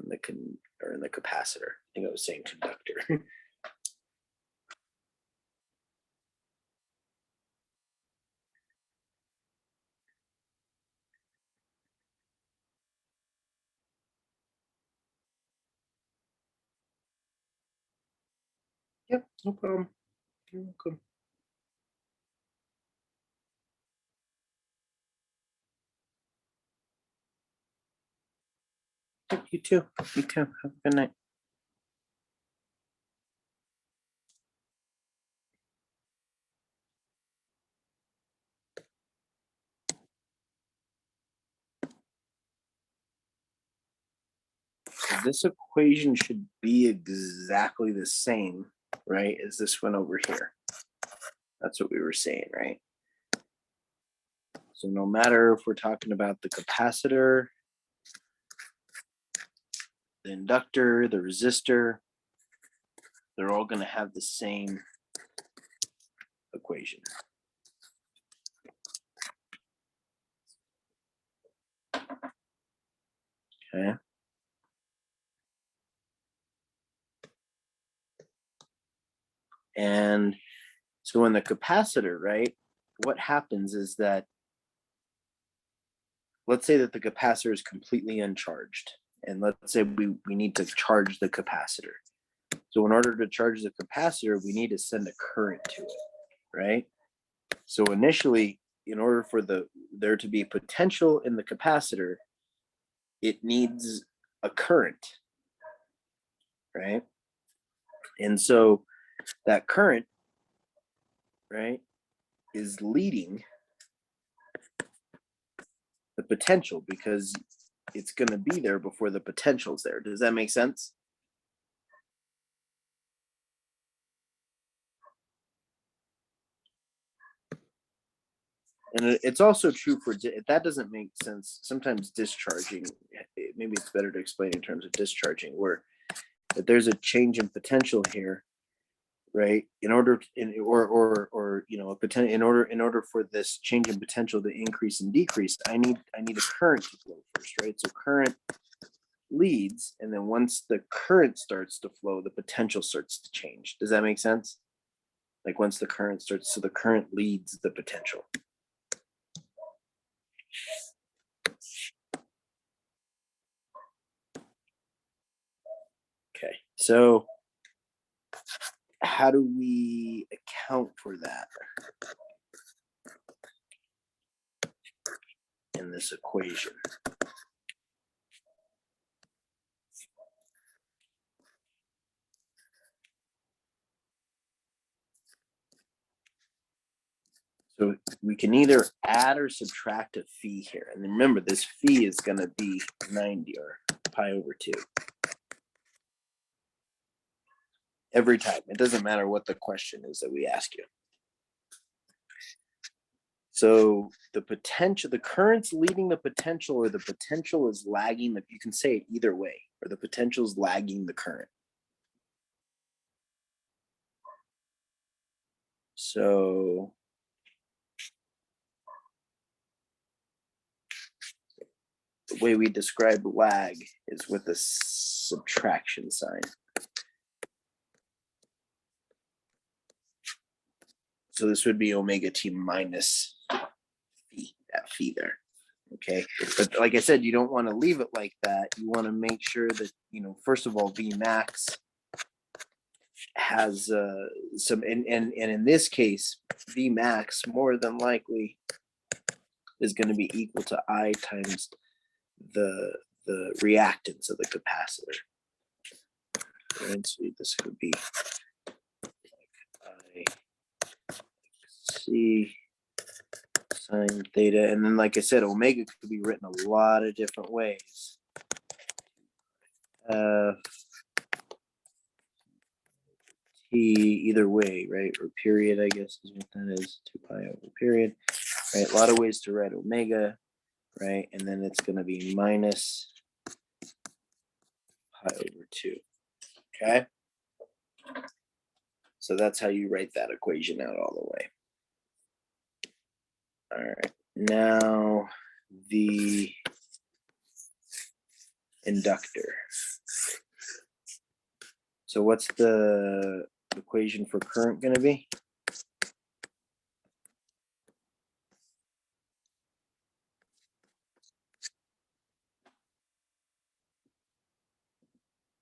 in the capacitor? I think I was saying conductor. Yep, no problem. You're welcome. You too. You too. Have a good night. This equation should be exactly the same, right, as this one over here. That's what we were saying, right? So no matter if we're talking about the capacitor, the inductor, the resistor, they're all going to have the same equation. Okay. And so in the capacitor, right, what happens is that, let's say that the capacitor is completely uncharged. And let's say we need to charge the capacitor. So in order to charge the capacitor, we need to send a current to it, right? So initially, in order for there to be potential in the capacitor, it needs a current, right? And so that current, right, is leading the potential because it's going to be there before the potential's there. Does that make sense? And it's also true for, if that doesn't make sense, sometimes discharging, maybe it's better to explain in terms of discharging, where if there's a change in potential here, right, in order in order for this change in potential to increase and decrease, I need a current to flow first, right? So current leads, and then once the current starts to flow, the potential starts to change. Does that make sense? Like once the current starts, so the current leads the potential. Okay, so how do we account for that in this equation? So we can either add or subtract a phi here. And remember, this phi is going to be 90 or pi over 2. Every time. It doesn't matter what the question is that we ask you. So the potential, the current's leading the potential, or the potential is lagging. You can say it either way, or the potential is lagging the current. So the way we describe lag is with a subtraction sign. So this would be omega t minus phi, that phi there. Okay, but like I said, you don't want to leave it like that. You want to make sure that, first of all, V max has some, and in this case, V max more than likely is going to be equal to I times the reactance of the capacitor. And so this could be like I C sine theta, and then like I said, omega could be written a lot of different ways. T either way, right? Or period, I guess is what that is. 2 pi over period, right? A lot of ways to write omega, right? And then it's going to be minus pi over 2. Okay. So that's how you write that equation out all the way. All right. Now the inductor. So what's the equation for current going to be?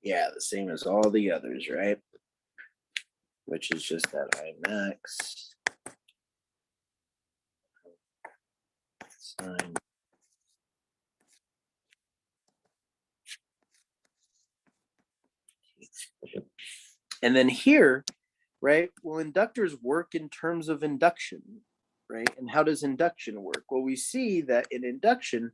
Yeah, the same as all the others, right? Which is just that I max sine And then here, right, well, inductors work in terms of induction, right? And how does induction work? Well, we see that in induction,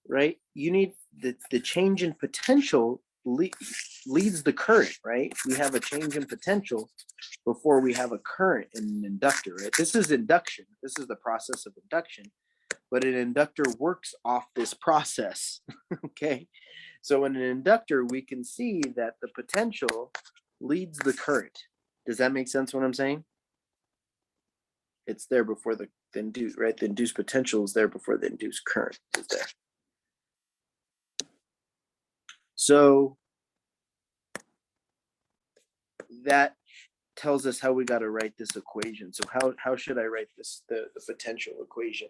right, you need the change in potential leads the current, right? We have a change in potential before we have a current in an inductor, right? This is induction. This is the process of induction, but an inductor works off this process, okay? So in an inductor, we can see that the potential leads the current. Does that make sense what I'm saying? It's there before the induced, right? The induced potential is there before the induced current is there. So that tells us how we got to write this equation. So how should I write this, the potential equation?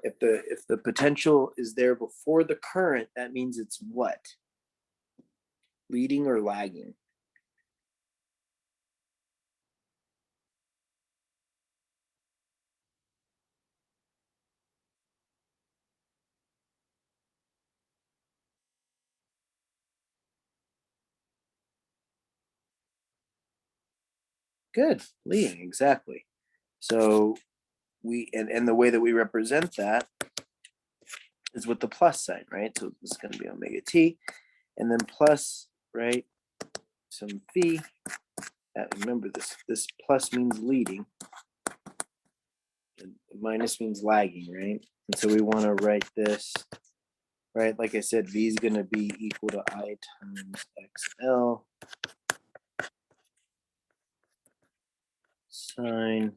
If the potential is there before the current, that means it's what? Leading or lagging? Good, leading, exactly. So we, and the way that we represent that is with the plus sign, right? So this is going to be omega t, and then plus, right, some phi. Remember this plus means leading, and minus means lagging, right? And so we want to write this, right? Like I said, v is going to be equal to I times xl sine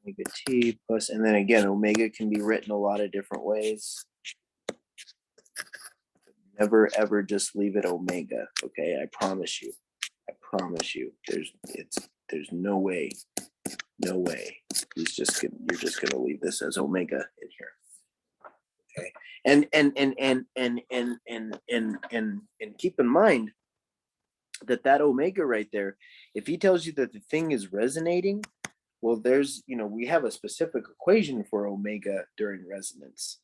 omega t plus, and then again, omega can be written a lot of different ways. Never ever just leave it omega, okay? I promise you. I promise you. There's no way. No way. You're just gonna leave this as omega in here. Okay. And keep in mind that omega right there, if he tells you that the thing is resonating, well, there's, we have a specific equation for omega during resonance.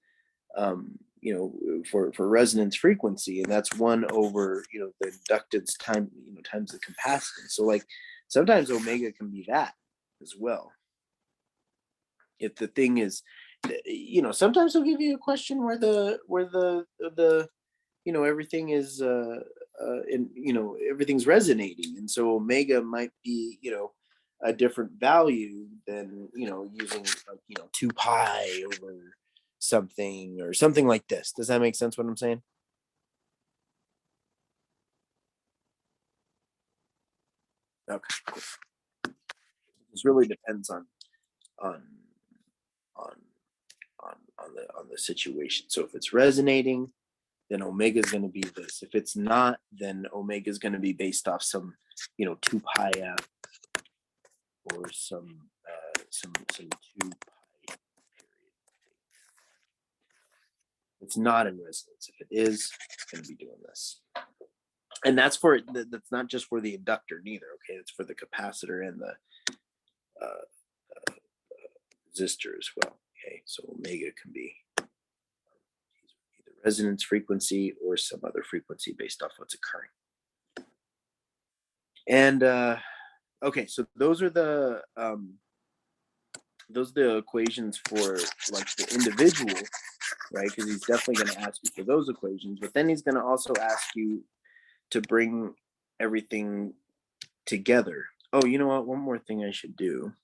For resonance frequency, and that's 1 over the inductance time, times the capacitance. So like sometimes omega can be that as well. If the thing is, sometimes they'll give you a question where the everything is everything's resonating, and so omega might be a different value than using 2 pi over something or something like this. Does that make sense what I'm saying? Okay. This really depends on the situation. So if it's resonating, then omega is going to be this. If it's not, then omega is going to be based off some 2 pi f or some 2 pi. It's not in resonance. If it is, it's going to be doing this. And that's not just for the inductor neither, okay? It's for the capacitor and the resistor as well, okay? So omega can be either resonance frequency or some other frequency based off what's occurring. And okay, so those are the equations for like the individual, right? Because he's definitely going to ask you for those equations, but then he's going to also ask you to bring everything together. Oh, you know what? One more thing I should do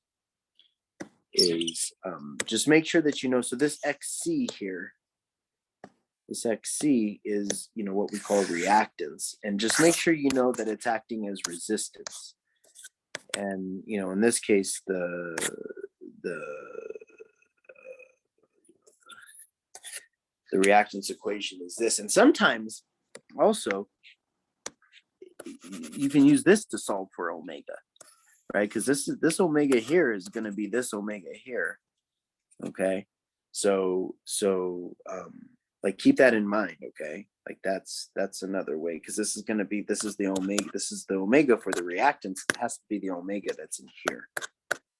is just make sure that so this XC here, this XC is what we call reactance, and just make sure that it's acting as resistance. And in this case, the reactance equation is this. And sometimes also you can use this to solve for omega, right? Because this omega here is going to be this omega here. Okay, so like keep that in mind. Okay, like that's another way, because this is the omega for the reactance. It has to be the omega that's in here.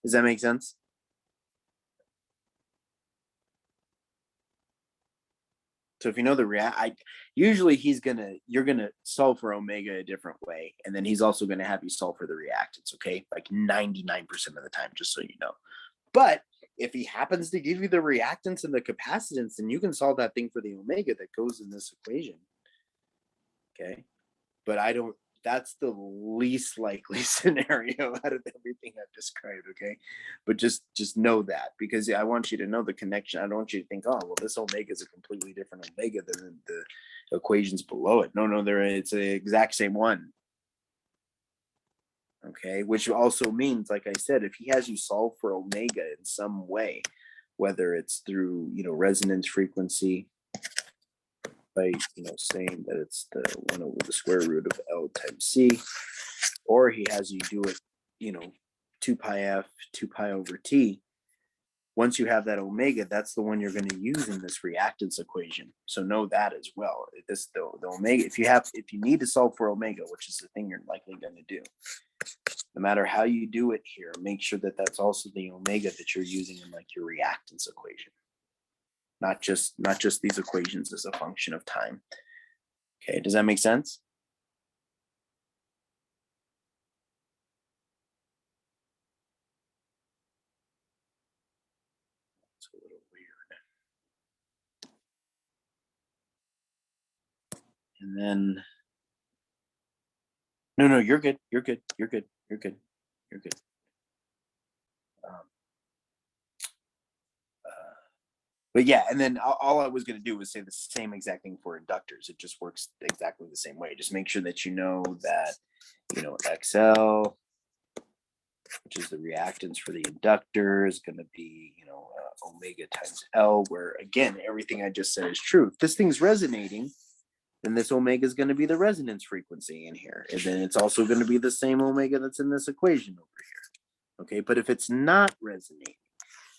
Does that make sense? So if you know the usually you're gonna solve for omega a different way, and then he's also gonna have you solve for the reactance, okay? Like 99% of the time, just so you know. But if he happens to give you the reactance and the capacitance, then you can solve that thing for the omega that goes in this equation. Okay. But that's the least likely scenario out of everything I've described. Okay. But just know that, because I want you to know the connection. I don't want you to think, oh, well, this omega is a completely different omega than the equations below it. No, it's the exact same one. Okay, which also means, like I said, if he has you solve for omega in some way, whether it's through resonance frequency by saying that it's the 1 over the square root of L times C, or he has you do it 2 pi f 2 pi over t. Once you have that omega, that's the one you're going to use in this reactance equation. So know that as well. The omega, if you need to solve for omega, which is the thing you're likely going to do, no matter how you do it here, make sure that that's also the omega that you're using in like your reactance equation. Not just these equations as a function of time. Okay, does that make sense? It's a little weird. And then, no, you're good. You're good. But yeah, and then all I was going to do was say the same exact thing for inductors. It just works exactly the same way. Just make sure that you know that, XL, which is the reactance for the inductor, is going to be, omega times L, where again, everything I just said is true. If this thing's resonating, then this omega is going to be the resonance frequency in here. And then it's also going to be the same omega that's in this equation over here. Okay, but if it's not resonating,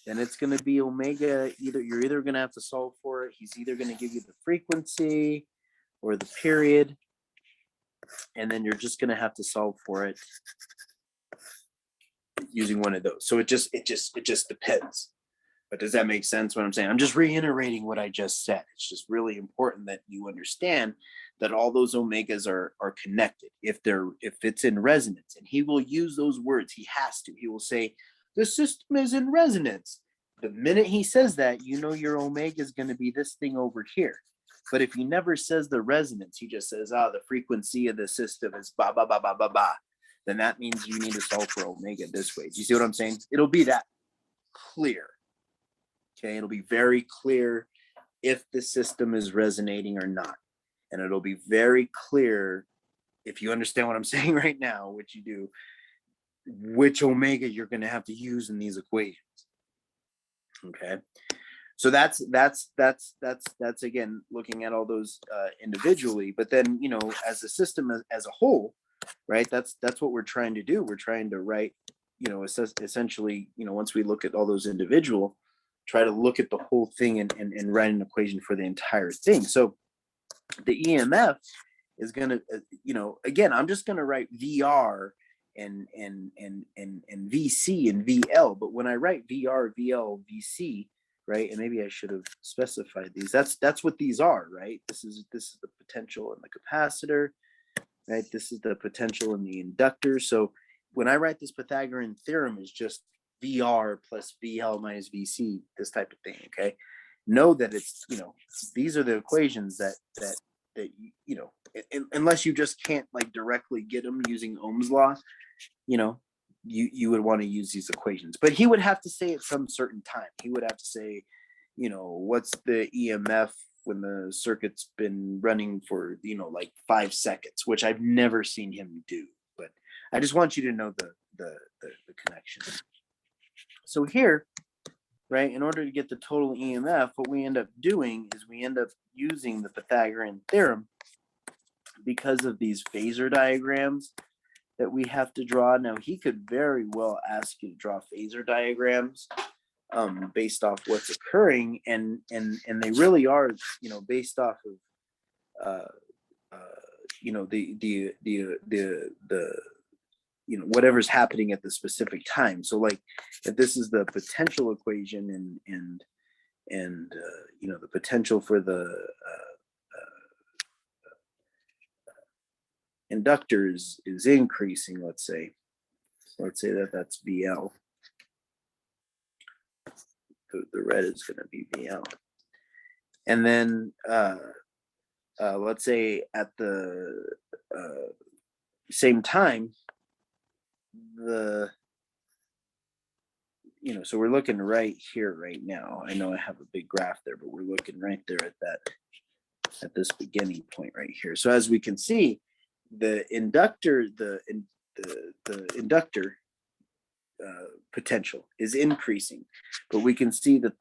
then it's going to be omega. You're either going to have to solve for it. He's either going to give you the frequency or the period, and then you're just going to have to solve for it using one of those. So it just depends. But does that make sense what I'm saying? I'm just reiterating what I just said. It's just really important that you understand that all those omegas are connected if it's in resonance. And he will use those words. He has to. He will say, the system is in resonance. The minute he says that, your omega is going to be this thing over here. But if he never says the resonance, he just says, the frequency of the system is ba, ba, ba, ba, ba, ba. Then that means you need to solve for omega this way. Do you see what I'm saying? It'll be that clear. Okay, it'll be very clear if the system is resonating or not. And it'll be very clear, if you understand what I'm saying right now, which you do, which omega you're going to have to use in these equations. Okay, so that's again looking at all those individually, but then as a system as a whole, right? That's what we're trying to do. We're trying to write, essentially, once we look at all those individual, try to look at the whole thing and write an equation for the entire thing. So the EMF is going to, again, I'm just going to write VR and VC and VL. But when I write VR, VL, VC, right, and maybe I should have specified these. That's what these are, right? This is the potential in the capacitor, right? This is the potential in the inductor. So when I write this Pythagorean theorem, is just VR plus VL minus VC, this type of thing. Okay, know that it's these are the equations that unless you just can't like directly get them using Ohm's law, you would want to use these equations. But he would have to say at some certain time. He would have to say, what's the EMF when the circuit's been running for like 5 seconds, which I've never seen him do. But I just want you to know the connection. So here, right, in order to get the total EMF, what we end up doing is we end up using the Pythagorean theorem because of these phasor diagrams that we have to draw. Now, he could very well ask you to draw phasor diagrams based off what's occurring, and they really are, based off of the whatever's happening at the specific time. So like if this is the potential equation and and you know, the potential for the inductors is increasing. Let's say that that's VL. The red is going to be VL. And then let's say at the same time, so we're looking right here right now. I know I have a big graph there, but we're looking right there at this beginning point right here. So as we can see, the inductor potential is increasing, but we can see that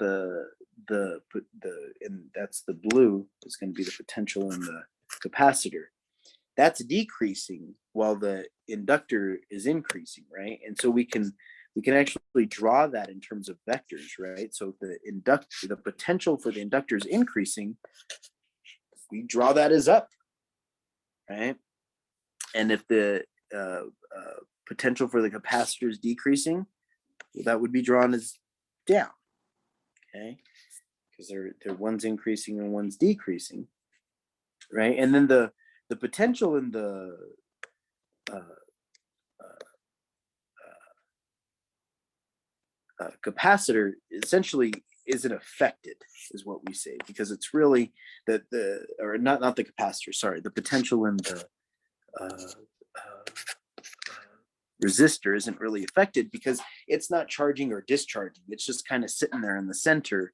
and that's the blue is going to be the potential in the capacitor. That's decreasing while the inductor is increasing, right? And so we can actually draw that in terms of vectors, right? So the potential for the inductor is increasing. We draw that as up, right? And if the potential for the capacitor is decreasing, well, that would be drawn as down, okay? Because they're one's increasing and one's decreasing, right? And then the potential in the capacitor essentially isn't affected, is what we say, because it's really not the capacitor, sorry, the potential in the resistor isn't really affected because it's not charging or discharging. It's just kind of sitting there in the center,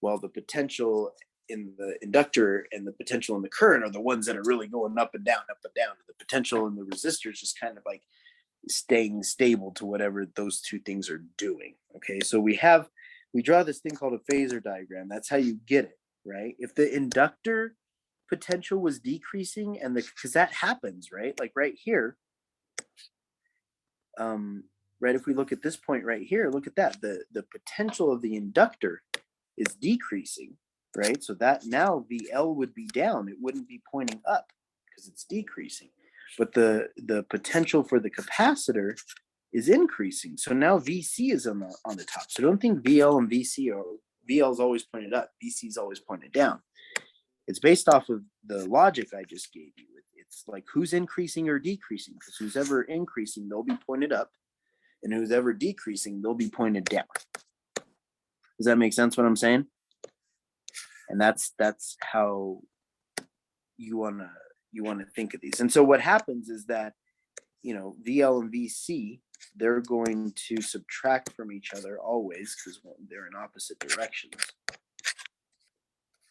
while the potential in the inductor and the potential in the current are the ones that are really going up and down, up and down. The potential in the resistor is just kind of like staying stable to whatever those two things are doing. Okay, so we draw this thing called a phasor diagram. That's how you get it, right? If the inductor potential was decreasing, and because that happens, right? Like right here, right? If we look at this point right here, look at that. The potential of the inductor is decreasing, right? So that now VL would be down. It wouldn't be pointing up because it's decreasing. But the potential for the capacitor is increasing. So now VC is on the top. So don't think VL and VC are, VL is always pointed up, VC is always pointed down. It's based off of the logic I just gave you. It's like who's increasing or decreasing, because who's ever increasing, they'll be pointed up, and who's ever decreasing, they'll be pointed down. Does that make sense what I'm saying? And that's how you wanna think of these. And so what happens is that, VL and VC, they're going to subtract from each other always because they're in opposite directions.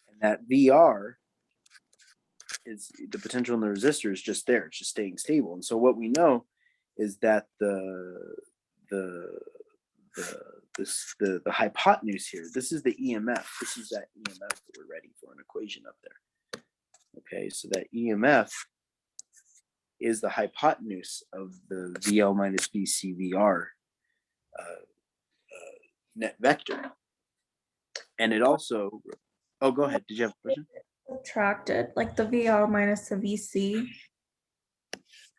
And that VR is the potential in the resistor is just there. It's just staying stable. And so what we know is that the hypotenuse here, this is the EMF. This is that EMF that we're writing for an equation up there. Okay, so that EMF is the hypotenuse of the VL minus VC VR net vector. And it also, oh, go ahead. Did you have a question? Subtracted, like the VL minus the VC.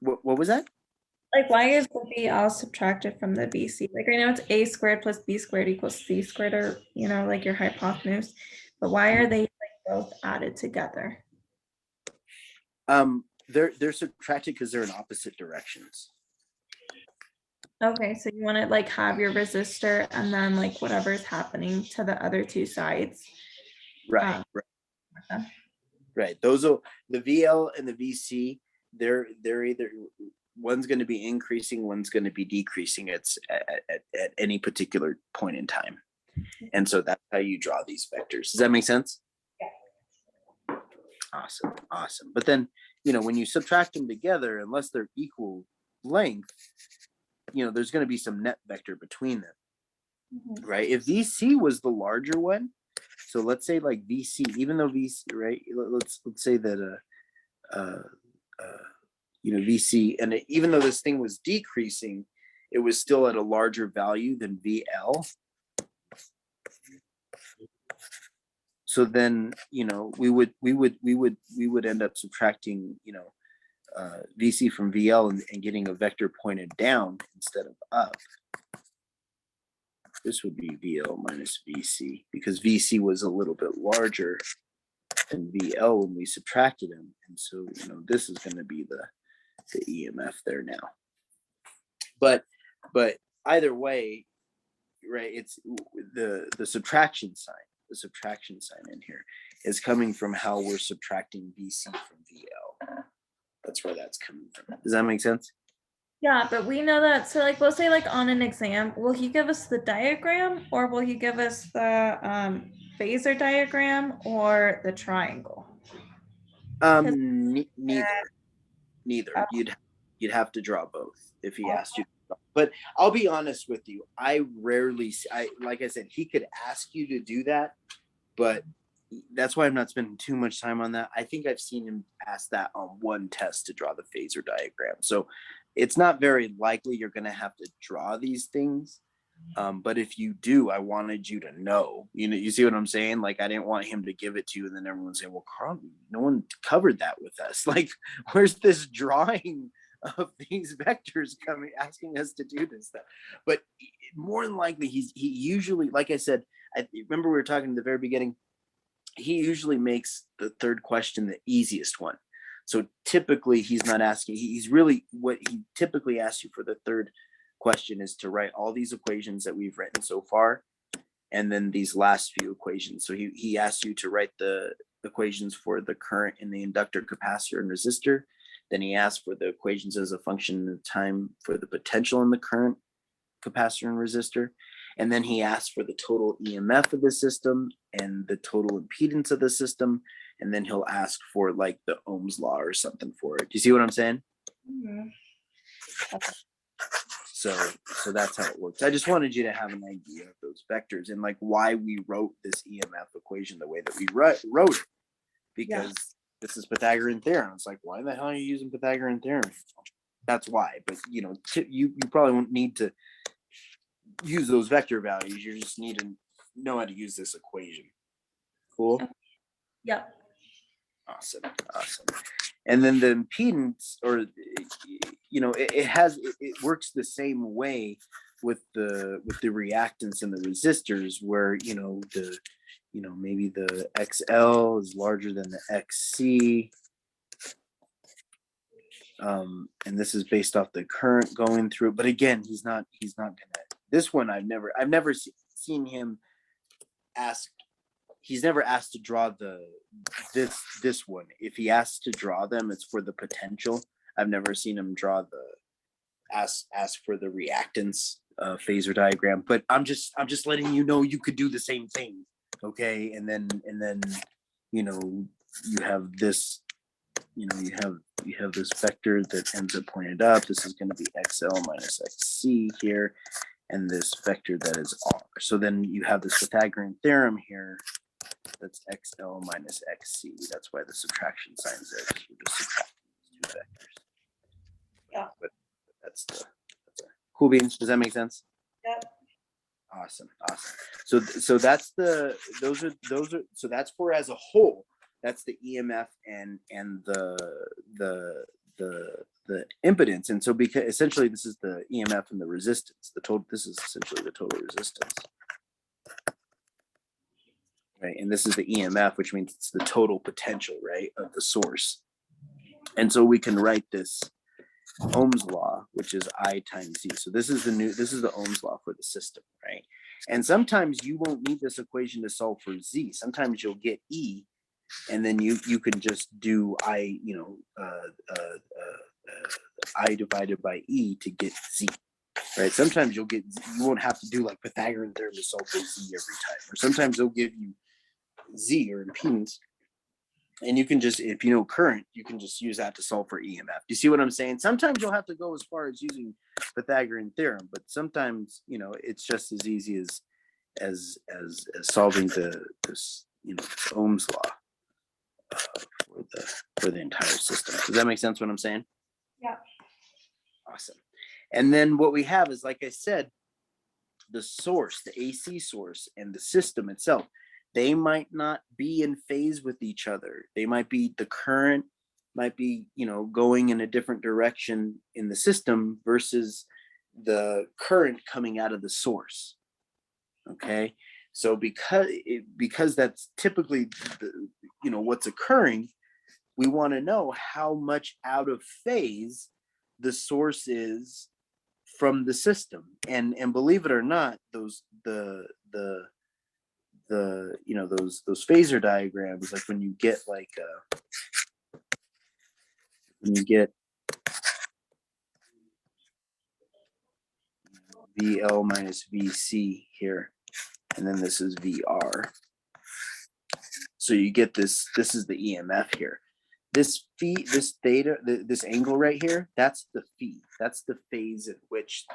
What was that? Like, why is the VL subtracted from the VC? Like, I know it's A squared plus B squared equals C squared, or, like your hypotenuse, but why are they like both added together? They're subtracted because they're in opposite directions. Okay, so you want to like have your resistor and then like whatever's happening to the other two sides. Right. Right. Those are the VL and the VC. They're either, one's going to be increasing, one's going to be decreasing. It's at any particular point in time. And so that's how you draw these vectors. Does that make sense? Yeah. Awesome. But then, when you subtract them together, unless they're equal length, there's going to be some net vector between them. Mm-hmm. Right? If VC was the larger one, so let's say like VC, even though VC, right? Let's say that VC, and even though this thing was decreasing, it was still at a larger value than VL. So then, we would end up subtracting, VC from VL and getting a vector pointed down instead of up. this would be VL minus VC, because VC was a little bit larger than VL when we subtracted them. And so, this is going to be the EMF there now. But either way, right, it's the subtraction sign. The subtraction sign in here is coming from how we're subtracting VC from VL. That's where that's coming from. Does that make sense? Yeah, but we know that. So like, we'll say like on an exam, will he give us the diagram, or will he give us the phasor diagram or the triangle? Neither. You'd have to draw both if he asked you. But I'll be honest with you. I rarely, like I said, he could ask you to do that, but that's why I'm not spending too much time on that. I think I've seen him ask that on one test to draw the phasor diagram. So it's not very likely you're going to have to draw these things. But if you do, I wanted you to know. You see what I'm saying? Like, I didn't want him to give it to you and then everyone say, well, Carl, no one covered that with us. Like, where's this drawing of these vectors coming, asking us to do this stuff? But more than likely, he usually, like I said, I remember we were talking at the very beginning, he usually makes the third question the easiest one. So typically he's not asking, he's really, what he typically asks you for the third question is to write all these equations that we've written so far, and then these last few equations. So he asks you to write the equations for the current in the inductor, capacitor, and resistor. Then he asks for the equations as a function of time for the potential in the current, capacitor, and resistor. And then he asks for the total EMF of the system and the total impedance of the system. And then he'll ask for like the Ohm's law or something for it. Do you see what I'm saying? Mm-hmm. Okay. So that's how it works. I just wanted you to have an idea of those vectors and like why we wrote this EMF equation the way that we wrote it. Because this is Pythagorean theorem. It's like, why the hell are you using Pythagorean theorem? That's why. But you probably won't need to use those vector values. You just need to know how to use this equation. Cool? Yep. Awesome. And then the impedance, or it works the same way with the reactance and the resistors, where maybe the XL is larger than the XC. And this is based off the current going through. But again, he's not gonna. This one I've never seen him ask. He's never asked to draw this one. If he asks to draw them, it's for the potential. I've never seen him draw ask for the reactance phasor diagram. But I'm just letting you know you could do the same thing, okay? And then you have this. You have this vector that ends up pointed up. This is going to be XL minus XC here, and this vector that is R. So then you have this Pythagorean theorem here. That's XL minus XC. That's why the subtraction sign is there, because we're just subtracting these two vectors. Yeah. But that's cool beans. Does that make sense? Yep. Awesome. So that's so that's for as a whole. That's the EMF and the impedance. And so because essentially this is the EMF and the resistance. This is essentially the total resistance. Right, and this is the EMF, which means it's the total potential, right, of the source. And so we can write this Ohm's law, which is I times Z. So this is the Ohm's law for the system, right? And sometimes you won't need this equation to solve for Z. Sometimes you'll get E, and then you can just do I divided by E to get Z. Right. Sometimes you won't have to do like Pythagorean theorem to solve for Z every time. Or sometimes they'll give you Z or impedance, and you can just, if you know current, you can just use that to solve for EMF. Do you see what I'm saying? Sometimes you'll have to go as far as using Pythagorean theorem, but sometimes it's just as easy as solving this Ohm's law for the entire system. Does that make sense what I'm saying? Yeah. Awesome. And then what we have is, like I said, the source, the AC source, and the system itself, they might not be in phase with each other. They might be, the current might be, going in a different direction in the system versus the current coming out of the source. Okay, so because that's typically the, what's occurring, we want to know how much out of phase the source is from the system. And believe it or not, those those phasor diagrams, like when you get VL minus VC here, and then this is VR. So you get this is the EMF here. This phi, this theta, this angle right here, that's the phi. That's the phase in which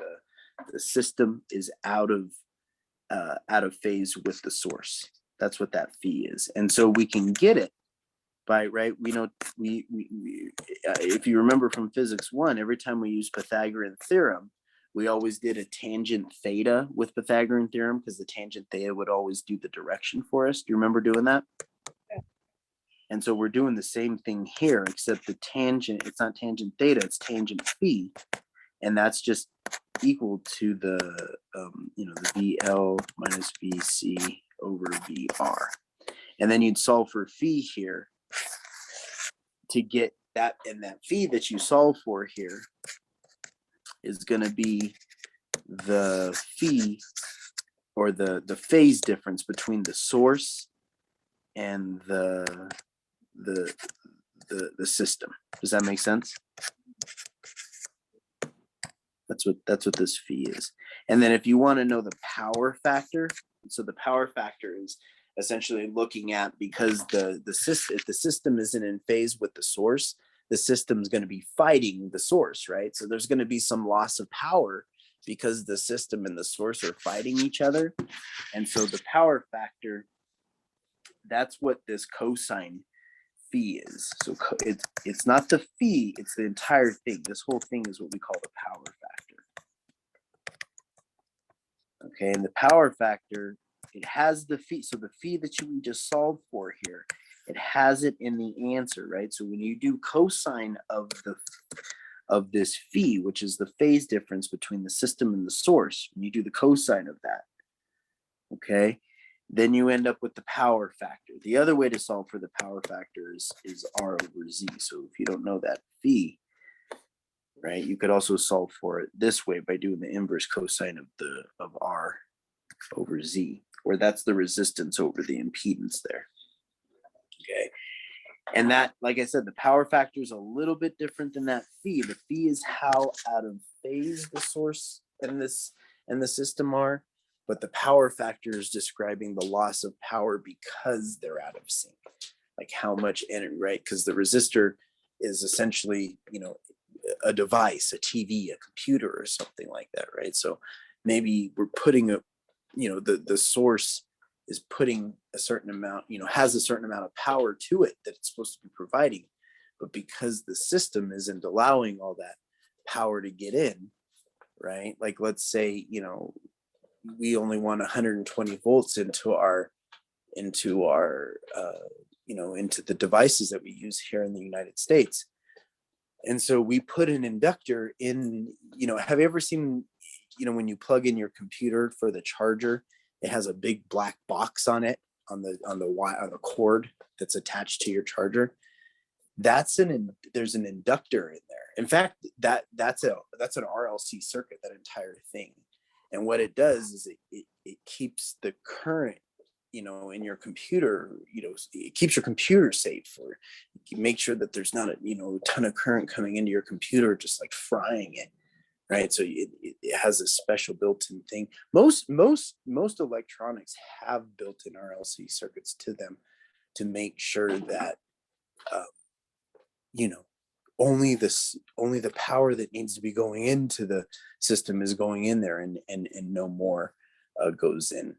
the system is out of phase with the source. That's what that phi is. And so we can get it by, right, we know, if you remember from physics 1, every time we use Pythagorean theorem, we always did a tangent theta with Pythagorean theorem, because the tangent theta would always do the direction for us. Do you remember doing that? Yeah. And so we're doing the same thing here, except the tangent, it's not tangent theta, it's tangent phi. And that's just equal to the, the VL minus VC over VR. And then you'd solve for phi here to get that, and that phi that you solve for here is going to be the phi, or the phase difference between the source and the system. Does that make sense? That's what this phi is. And then if you want to know the power factor, so the power factor is essentially looking at, because if the system isn't in phase with the source, the system's going to be fighting the source, right? So there's going to be some loss of power because the system and the source are fighting each other. And so the power factor, that's what this cosine phi is. So it's not the phi, it's the entire thing. This whole thing is what we call the power factor. Okay, and the power factor, it has the phi. So the phi that we just solved for here, it has it in the answer, right? So when you do cosine of this phi, which is the phase difference between the system and the source, when you do the cosine of that, okay, then you end up with the power factor. The other way to solve for the power factor is R over Z. So if you don't know that phi, right, you could also solve for it this way by doing the inverse cosine of R over Z, where that's the resistance over the impedance there. Okay. And that, like I said, the power factor is a little bit different than that phi. The phi is how out of phase the source and the system are, but the power factor is describing the loss of power because they're out of sync. Like how much energy, right? Because the resistor is essentially, a device, a TV, a computer, or something like that, right? So maybe we're putting the source is putting a certain amount, has a certain amount of power to it that it's supposed to be providing, but because the system isn't allowing all that power to get in, right? Like let's say, we only want 120 volts into the devices that we use here in the United States. And so we put an inductor in, have you ever seen, when you plug in your computer for the charger, it has a big black box on it, on the cord that's attached to your charger. There's an inductor in there. In fact, that's an RLC circuit, that entire thing. And what it does is it keeps the current, in your computer, it keeps your computer safe, or make sure that there's not a ton of current coming into your computer, just like frying it, right? So it has a special built-in thing. Most electronics have built-in RLC circuits to them to make sure that only the power that needs to be going into the system is going in there, and no more goes in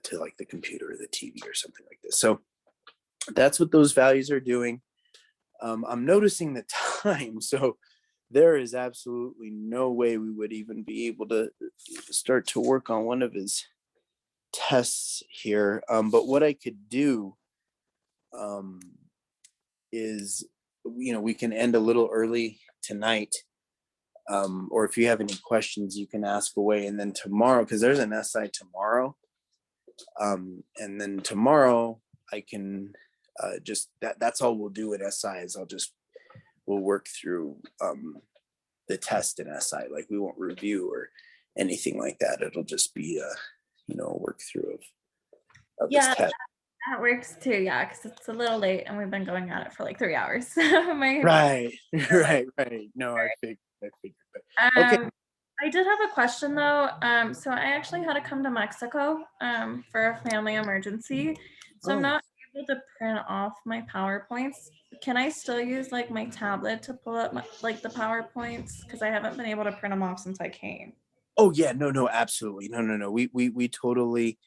to like the computer or the TV or something like this. So that's what those values are doing. I'm noticing the time, so there is absolutely no way we would even be able to start to work on one of his tests here. But what I could do is, we can end a little early tonight or if you have any questions, you can ask away. And then tomorrow, because there's an SI tomorrow, and then tomorrow I can just that's all we'll do at SI is we'll work through the test in SI. Like we won't review or anything like that. It'll just be a work through of this test. That works too, yeah, because it's a little late and we've been going at it for like 3 hours. My Right. No, I figured. But, okay. I did have a question though. So I actually had to come to Mexico for a family emergency. So I'm not able to print off my PowerPoints. Can I still use like my tablet to pull up like the PowerPoints? Because I haven't been able to print them off since I came. Oh yeah, no, absolutely. No. We totally